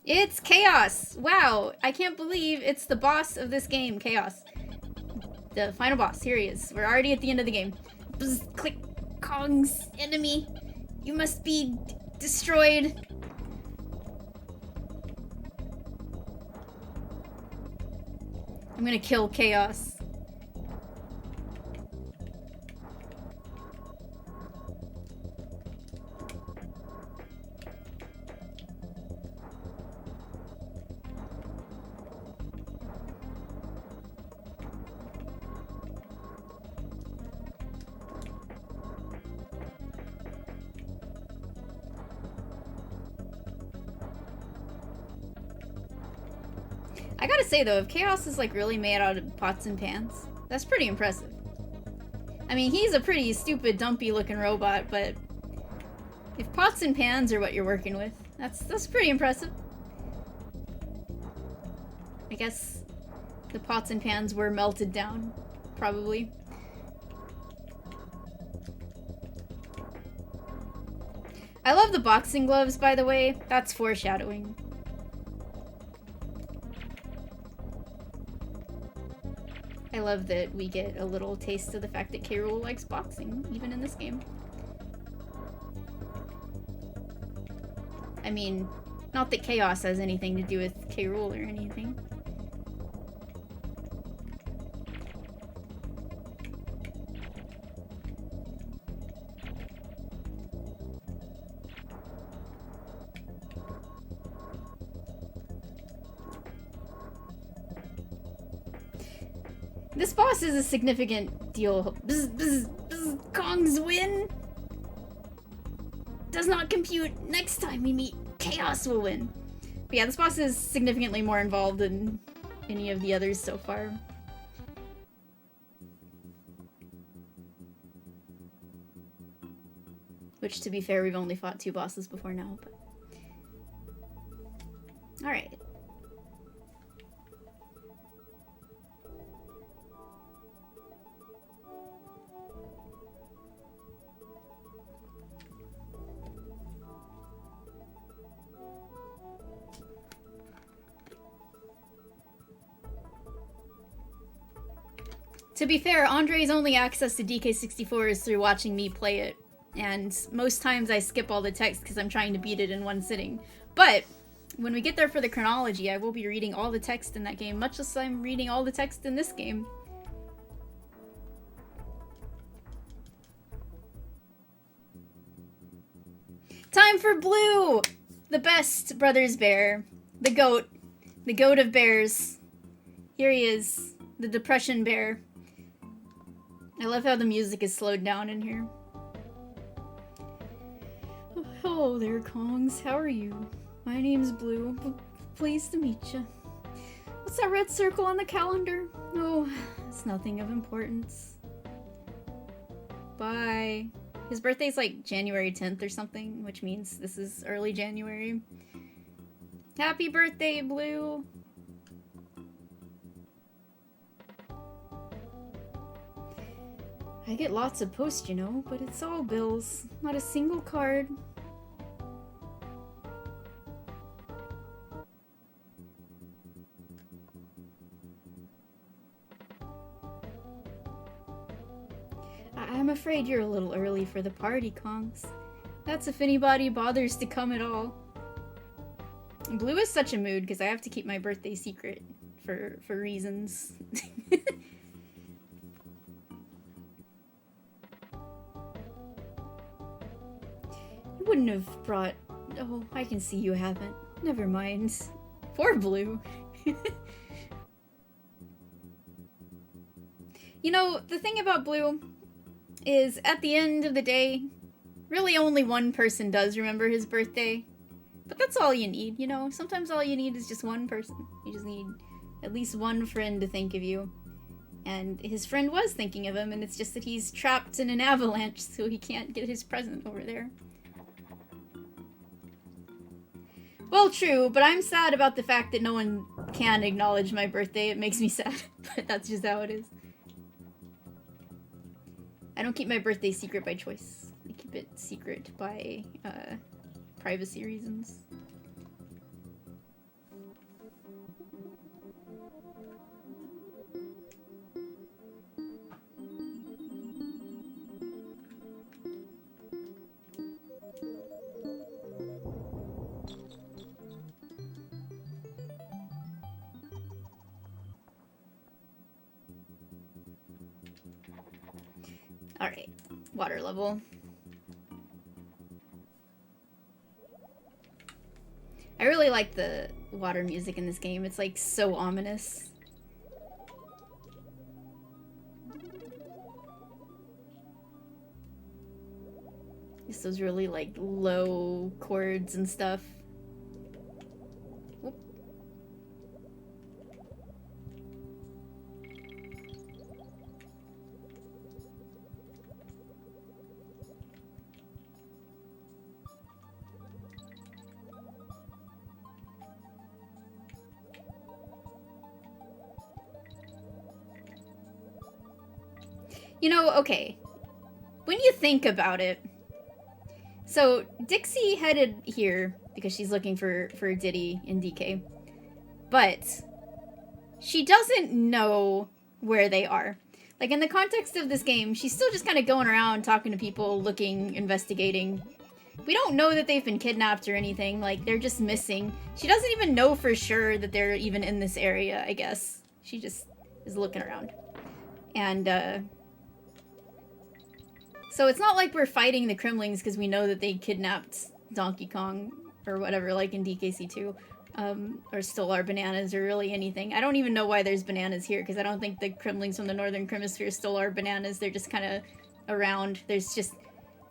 It's Chaos! Wow, I can't believe it's the boss of this game, Chaos. The final boss, here he is. We're already at the end of the game. Bzz, click, Kong's enemy. You must be destroyed. I'm gonna kill Chaos. I gotta say though, if Chaos is like really made out of pots and pans, that's pretty impressive. I mean, he's a pretty stupid, dumpy looking robot, but if pots and pans are what you're working with, that's pretty impressive. I guess the pots and pans were melted down, probably. I love the boxing gloves, by the way. That's foreshadowing. I love that we get a little taste of the fact that K. Rool likes boxing, even in this game. I mean, not that Chaos has anything to do with K. Rool or anything. This boss is a significant deal. Bzz, bzz, bzz, Kong's win does not compute. Next time we meet, Chaos will win. But yeah, this boss is significantly more involved than any of the others so far. Which, to be fair, we've only fought 2 bosses before now, but... Alright. To be fair, Andre's only access to DK3 is through watching me play it, and most times I skip all the text because I'm trying to beat it in one sitting. But when we get there for the chronology, I will be reading all the text in that game, much as I'm reading all the text in this game. Time for Blue! The best Brothers Bear. The goat of bears. Here he is, the Depression Bear. I love how the music is slowed down in here. Oh, hello there, Kongs. How are you? My name's Blue. Pleased to meet you. What's that red circle on the calendar? Oh, it's nothing of importance. Bye. His birthday's like January 10th or something, which means this is early January. Happy birthday, Blue! I get lots of post, you know, but it's all bills. Not a single card. I'm afraid you're a little early for the party, Kongs. That's if anybody bothers to come at all. Blue is such a mood because I have to keep my birthday secret for reasons. You wouldn't have brought... Oh, I can see you haven't. Never mind. Poor Blue. You know, the thing about Blue is, at the end of the day, really only one person does remember his birthday. But that's all you need, you know? Sometimes all you need is just one person. You just need at least one friend to think of you. And his friend was thinking of him, and it's just that he's trapped in an avalanche, so he can't get his present over there. Well, true, but I'm sad about the fact that no one can acknowledge my birthday. It makes me sad, but that's just how it is. I don't keep my birthday secret by choice. I keep it secret by, privacy reasons. Alright, water level. I really like the water music in this game. It's like so ominous. Just those really like low chords and stuff. Whoop. You know, okay. When you think about it, so Dixie headed here because she's looking for Diddy in DK, but she doesn't know where they are. Like, in the context of this game, she's still just kind of going around talking to people, looking, investigating. We don't know that they've been kidnapped or anything. Like, they're just missing. She doesn't even know for sure that they're even in this area, I guess. She just is looking around. And, so it's not like we're fighting the Kremlings because we know that they kidnapped Donkey Kong or whatever, like in DKC2. Or stole our bananas or really anything. I don't even know why there's bananas here because I don't think the Kremlings from the Northern Hemisphere stole our bananas. They're just kind of around. There's just...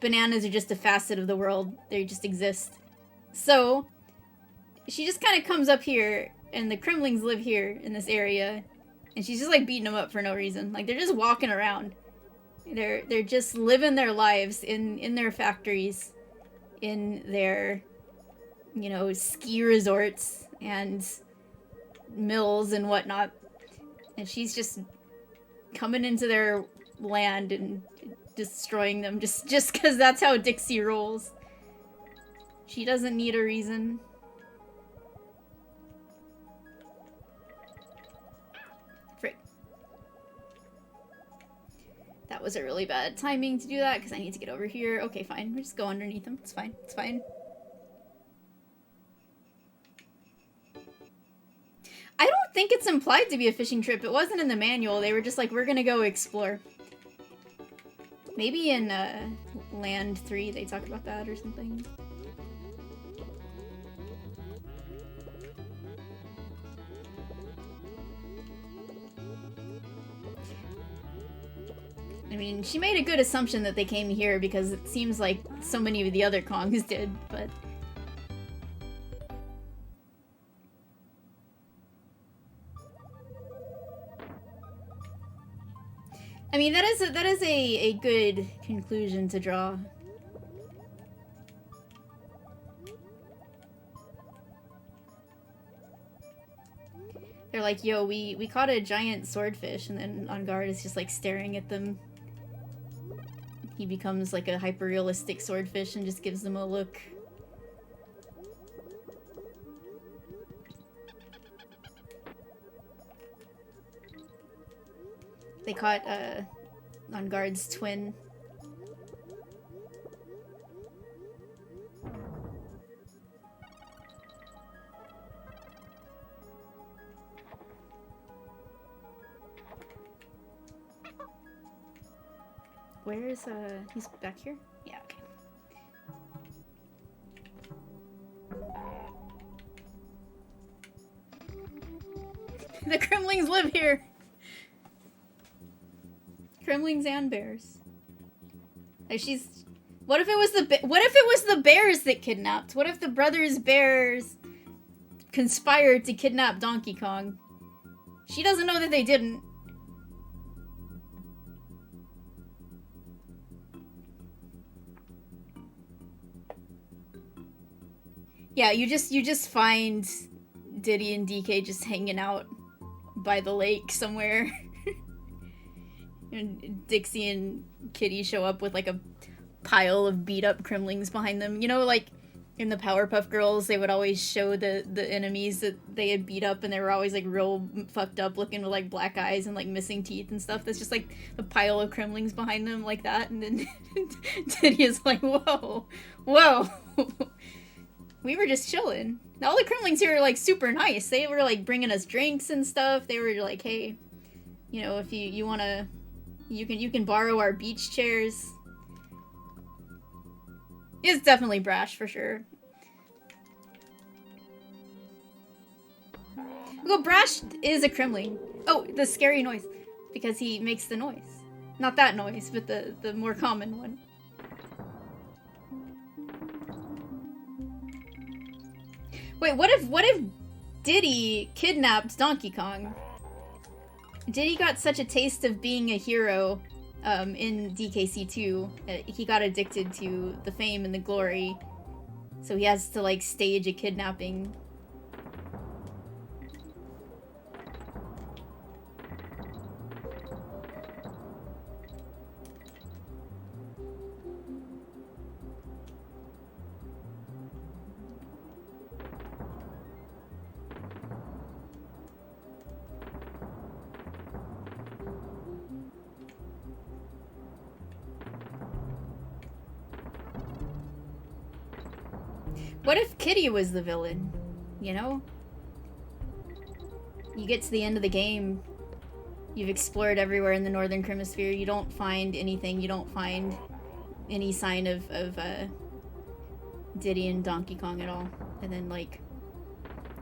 Bananas are just a facet of the world. They just exist. So, she just kind of comes up here, and the Kremlings live here in this area, and she's just like beating them up for no reason. Like, they're just walking around. They're just living their lives in their factories, in their, you know, ski resorts and mills and whatnot. And she's just coming into their land and destroying them just because that's how Dixie rolls. She doesn't need a reason. Frick. That was a really bad timing to do that because I need to get over here. Okay, fine. We'll just go underneath them. It's fine. It's fine. I don't think it's implied to be a fishing trip. It wasn't in the manual. They were just like, we're gonna go explore. Maybe in Land 3 they talk about that or something. I mean, she made a good assumption that they came here because it seems like so many of the other Kongs did, but... I mean, that is a good conclusion to draw. They're like, yo, we caught a giant swordfish, and then On Guard is just like staring at them. He becomes like a hyper-realistic swordfish and just gives them a look. They caught On Guard's twin. Where is he's back here? Yeah, okay. The Kremlings live here. Kremlings and bears. Like she's. What if it was the bears that kidnapped? What if the brothers bears conspired to kidnap Donkey Kong? She doesn't know that they didn't. Yeah, you just find Diddy and DK just hanging out by the lake somewhere. And Dixie and Kiddy show up with like a pile of beat up Kremlings behind them. You know, like in the Powerpuff Girls, they would always show the enemies that they had beat up, and they were always like real fucked up looking with like black eyes and like missing teeth and stuff. That's just like a pile of Kremlings behind them like that. And then Diddy is like, whoa, whoa. We were just chilling. All the Kremlings here are like super nice. They were like bringing us drinks and stuff. They were like, hey, you know, if you wanna, you can borrow our beach chairs. It's definitely brash for sure. Well, brash is a Kremling. Oh, the scary noise, because he makes the noise. Not that noise, but the more common one. Wait, what if Diddy kidnapped Donkey Kong? Diddy got such a taste of being a hero in DKC2. He got addicted to the fame and the glory, so he has to like stage a kidnapping. What if Kiddy was the villain? You know? You get to the end of the game, you've explored everywhere in the Northern Hemisphere, you don't find anything, you don't find any sign of Diddy and Donkey Kong at all. And then, like,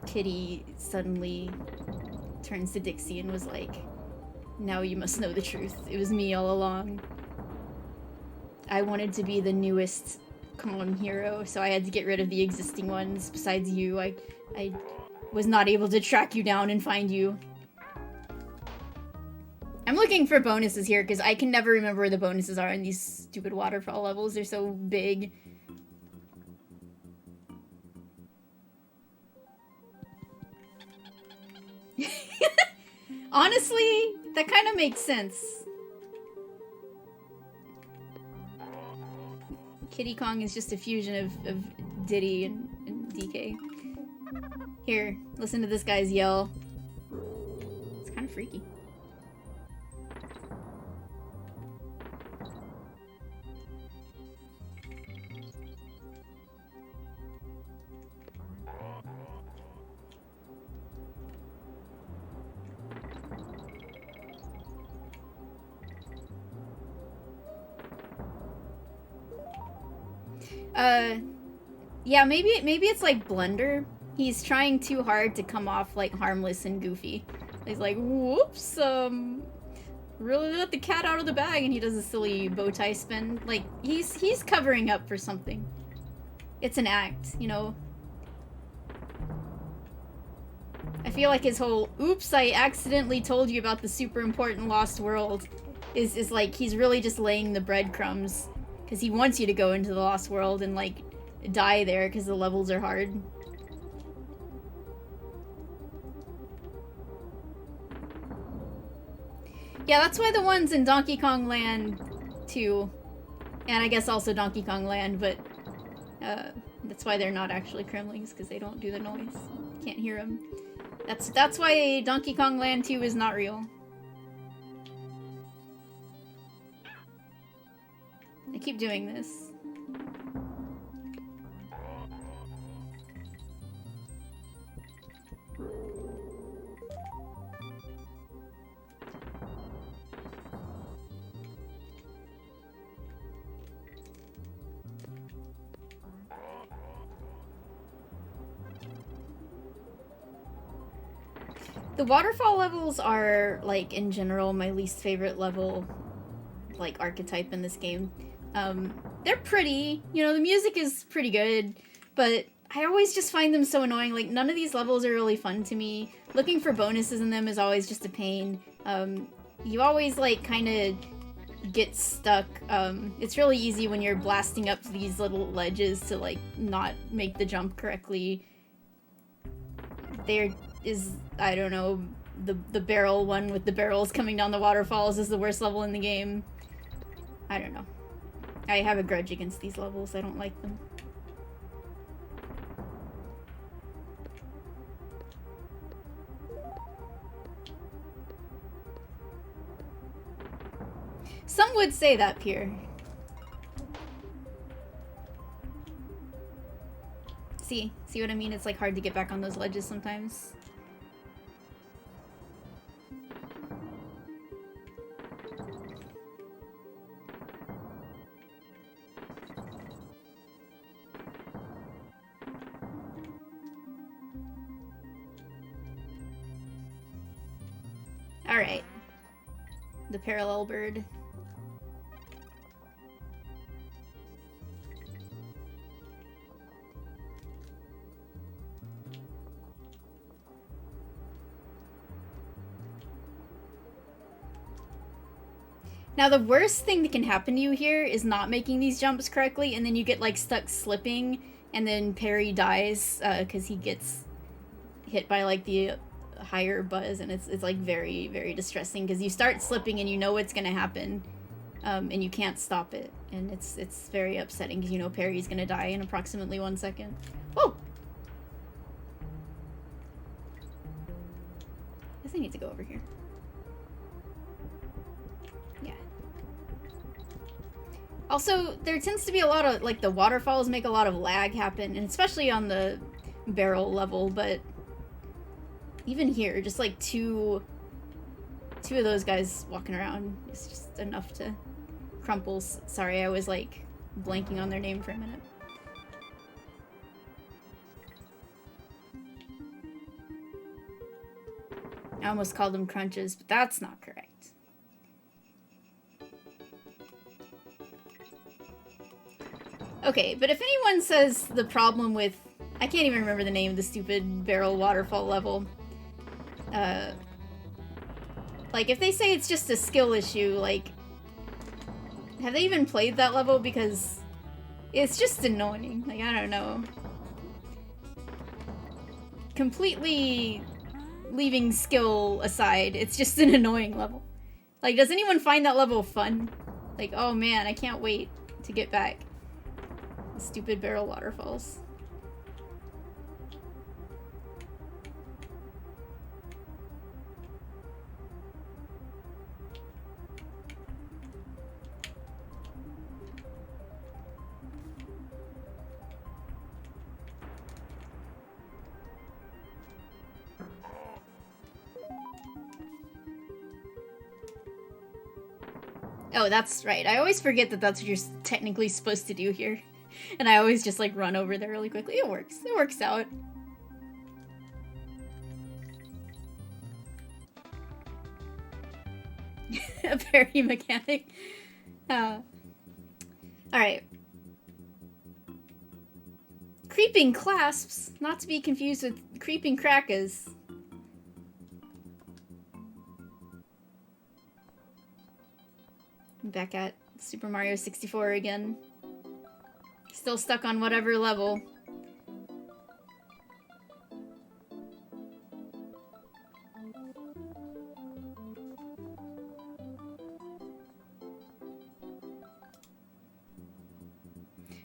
Kiddy suddenly turns to Dixie and was like, now you must know the truth. It was me all along. I wanted to be the newest Kong hero, so I had to get rid of the existing ones. Besides you, I was not able to track you down and find you. I'm looking for bonuses here, because I can never remember where the bonuses are in these stupid waterfall levels. They're so big. Honestly, that kind of makes sense. Kiddy Kong is just a fusion of Diddy and DK. Here, listen to this guy's yell. It's kind of freaky. Yeah, maybe it's like Blunder. He's trying too hard to come off like harmless and goofy. He's like, whoops, really let the cat out of the bag, and he does a silly bow tie spin. Like, he's covering up for something. It's an act, you know? I feel like his whole, oops, I accidentally told you about the super important lost world is like, he's really just laying the breadcrumbs. Because he wants you to go into the lost world and, like, die there because the levels are hard. Yeah, that's why the ones in Donkey Kong Land 2, and I guess also Donkey Kong Land, but that's why they're not actually Kremlings, because they don't do the noise. Can't hear them. That's why Donkey Kong Land 2 is not real. I keep doing this. The waterfall levels are, like, in general, my least favorite level, like, archetype in this game. They're pretty, you know, the music is pretty good, but I always just find them so annoying. Like, none of these levels are really fun to me. Looking for bonuses in them is always just a pain. You always, like, kind of get stuck. It's really easy when you're blasting up these little ledges to, like, not make the jump correctly. There is, I don't know, the barrel one with the barrels coming down the waterfalls is the worst level in the game. I don't know. I have a grudge against these levels. I don't like them. Some would say that, Pierre. See what I mean? It's like hard to get back on those ledges sometimes. Alright. The parallel bird. Now the worst thing that can happen to you here is not making these jumps correctly, and then you get like stuck slipping, and then Perry dies because he gets hit by like the higher buzz, and it's like very, very distressing because you start slipping and you know what's gonna happen, and you can't stop it, and it's very upsetting because you know Perry's gonna die in approximately 1 second. Oh! I guess I need to go over here. Also, there tends to be a lot of, like, the waterfalls make a lot of lag happen, and especially on the barrel level, but even here, just like two of those guys walking around is just enough to crumples. Sorry, I was like blanking on their name for a minute. I almost called them crunches, but that's not correct. Okay, but if anyone says the problem with... I can't even remember the name of the stupid barrel waterfall level. Like, if they say it's just a skill issue, like... Have they even played that level? Because it's just annoying. Like, I don't know. Completely leaving skill aside, it's just an annoying level. Like, does anyone find that level fun? Like, oh man, I can't wait to get back. Stupid barrel waterfalls. Oh, that's right. I always forget that that's what you're technically supposed to do here. And I always just, like, run over there really quickly. It works. It works out. A parry mechanic. Alright. Creeping clasps, not to be confused with creeping crackers. Back at Super Mario 64 again. Still stuck on whatever level.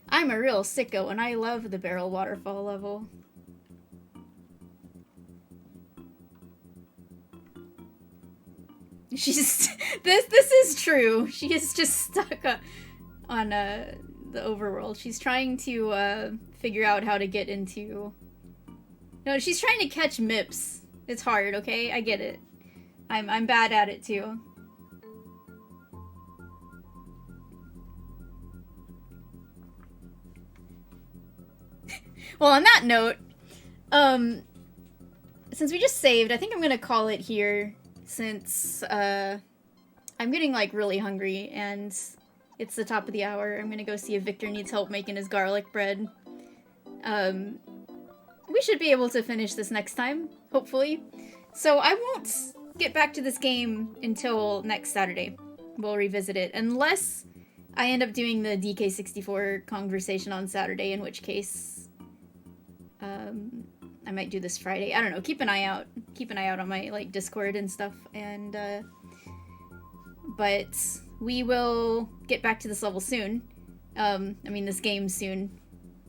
I'm a real sicko and I love the barrel waterfall level. She's this is true. She is just stuck on the overworld. She's trying to figure out how to get into... No, she's trying to catch MIPS. It's hard, okay? I get it. I'm bad at it too. Well, on that note, since we just saved, I think I'm gonna call it here. Since I'm getting like really hungry and it's the top of the hour, I'm gonna go see if Victor needs help making his garlic bread. We should be able to finish this next time, hopefully. So I won't get back to this game until next Saturday. We'll revisit it, unless I end up doing the DK64 conversation on Saturday, in which case I might do this Friday. I don't know. Keep an eye out. Keep an eye out on my like Discord and stuff. And but we will get back to this level soon. I mean this game soon.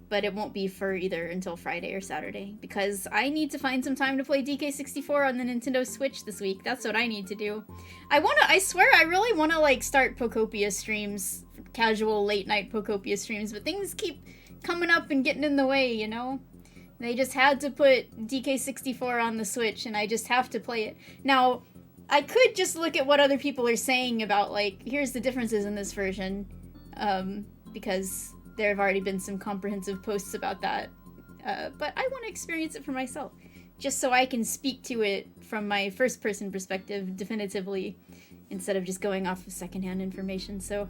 But it won't be for either until Friday or Saturday because I need to find some time to play DK64 on the Nintendo Switch this week. That's what I need to do. I swear I really want to like start Pokopia streams, casual late night Pokopia streams, but things keep coming up and getting in the way, you know? They just had to put DK64 on the Switch, and I just have to play it. Now, I could just look at what other people are saying about, like, here's the differences in this version, because there have already been some comprehensive posts about that. But I want to experience it for myself, just so I can speak to it from my first-person perspective definitively, instead of just going off of secondhand information. So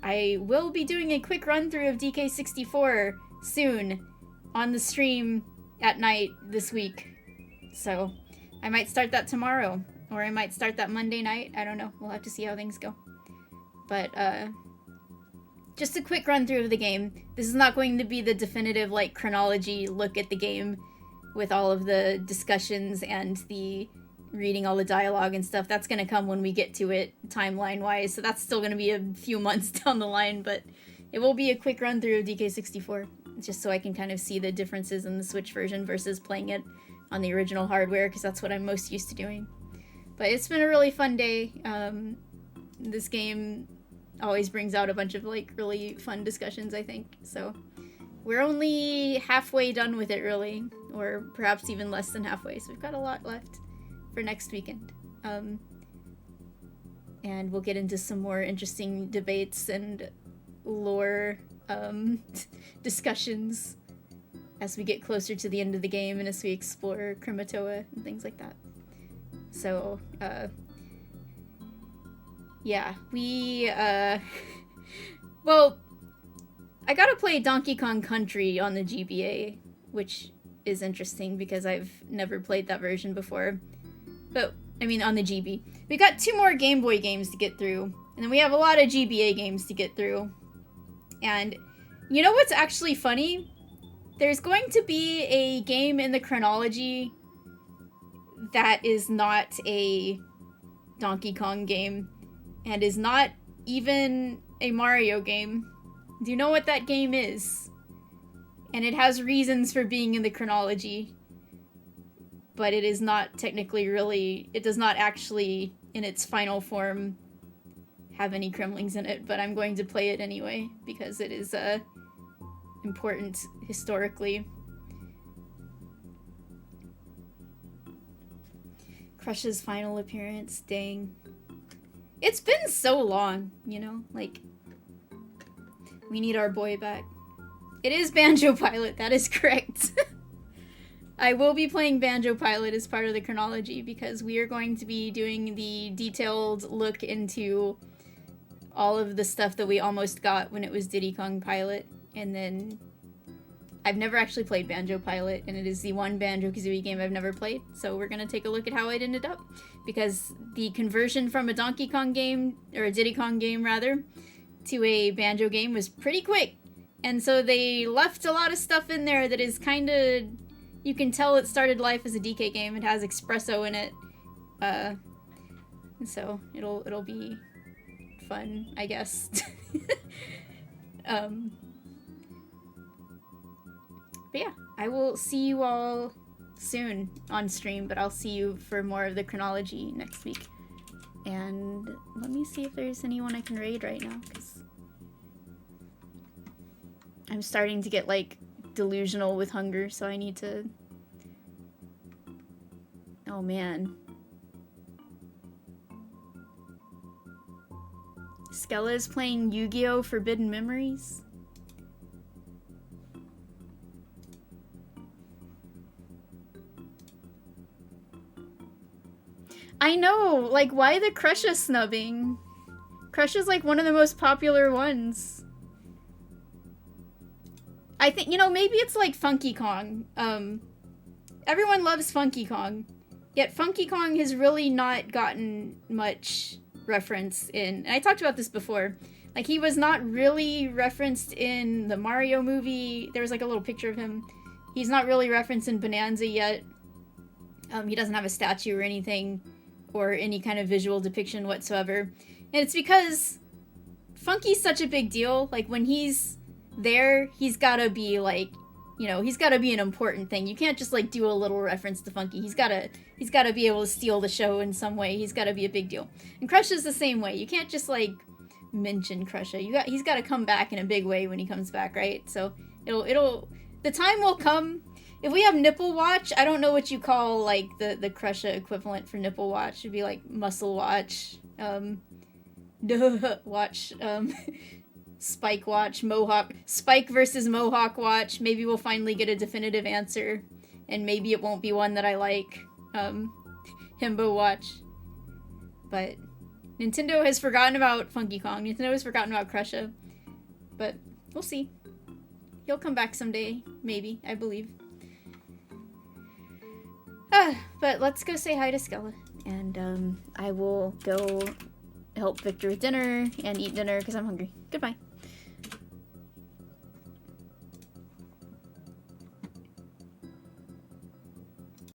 I will be doing a quick run-through of DK64 soon, on the stream at night this week. So I might start that tomorrow, or I might start that Monday night. I don't know. We'll have to see how things go. But just a quick run through of the game. This is not going to be the definitive like chronology look at the game with all of the discussions and the reading all the dialogue and stuff. That's going to come when we get to it timeline wise. So that's still going to be a few months down the line, but it will be a quick run through of DK64. Just so I can kind of see the differences in the Switch version versus playing it on the original hardware, because that's what I'm most used to doing. But it's been a really fun day. This game always brings out a bunch of like really fun discussions, I think. So we're only halfway done with it, really, or perhaps even less than halfway. So we've got a lot left for next weekend. And we'll get into some more interesting debates and lore discussions as we get closer to the end of the game and as we explore Krematoa and things like that. So, yeah, we, well, I gotta play Donkey Kong Country on the GBA, which is interesting because I've never played that version before. But, I mean, on the GB. We got 2 more Game Boy games to get through, and then we have a lot of GBA games to get through. And you know what's actually funny? There's going to be a game in the chronology that is not a Donkey Kong game, and is not even a Mario game. Do you know what that game is? And it has reasons for being in the chronology, but it is not technically really, it does not actually, in its final form, have any Kremlings in it, but I'm going to play it anyway, because it is, important historically. Crush's final appearance, dang. It's been so long, you know? Like, we need our boy back. It is Banjo Pilot, that is correct. I will be playing Banjo Pilot as part of the chronology because we are going to be doing the detailed look into all of the stuff that we almost got when it was Diddy Kong Pilot. And then I've never actually played Banjo Pilot, and it is the one Banjo-Kazooie game I've never played, so we're gonna take a look at how it ended up. Because the conversion from a Donkey Kong game, or a Diddy Kong game rather, to a Banjo game was pretty quick. And so they left a lot of stuff in there that is kinda... You can tell it started life as a DK game. It has espresso in it. So it'll be fun, I guess. But yeah, I will see you all soon on stream, but I'll see you for more of the chronology next week. And let me see if there's anyone I can raid right now, because I'm starting to get, like, delusional with hunger, so I need to... Oh, man. Skella is playing Yu-Gi-Oh! Forbidden Memories? I know! Like, why the Krusha snubbing? Krusha's, like, one of the most popular ones. I think, you know, maybe it's like Funky Kong. Everyone loves Funky Kong. Yet Funky Kong has really not gotten much reference in... And I talked about this before. Like, he was not really referenced in the Mario movie. There was, like, a little picture of him. He's not really referenced in Bananza yet. He doesn't have a statue or anything, or any kind of visual depiction whatsoever. And it's because Funky's such a big deal. Like, when he's there, he's gotta be, like, you know, he's gotta be an important thing. You can't just, like, do a little reference to Funky. He's gotta be able to steal the show in some way. He's gotta be a big deal. And Krusha's the same way. You can't just, like, mention Krusha. He's gotta come back in a big way when he comes back, right? So, the time will come. If we have Nipple Watch, I don't know what you call, like, the Krusha equivalent for Nipple Watch. It'd be, like, Muscle Watch, Watch, Spike Watch, Mohawk, Spike versus Mohawk Watch. Maybe we'll finally get a definitive answer, and maybe it won't be one that I like, Himbo Watch. But Nintendo has forgotten about Funky Kong. Nintendo has forgotten about Krusha. But we'll see. He'll come back someday, maybe, I believe. But let's go say hi to Skella, and I will go help Victor with dinner and eat dinner because I'm hungry. Goodbye.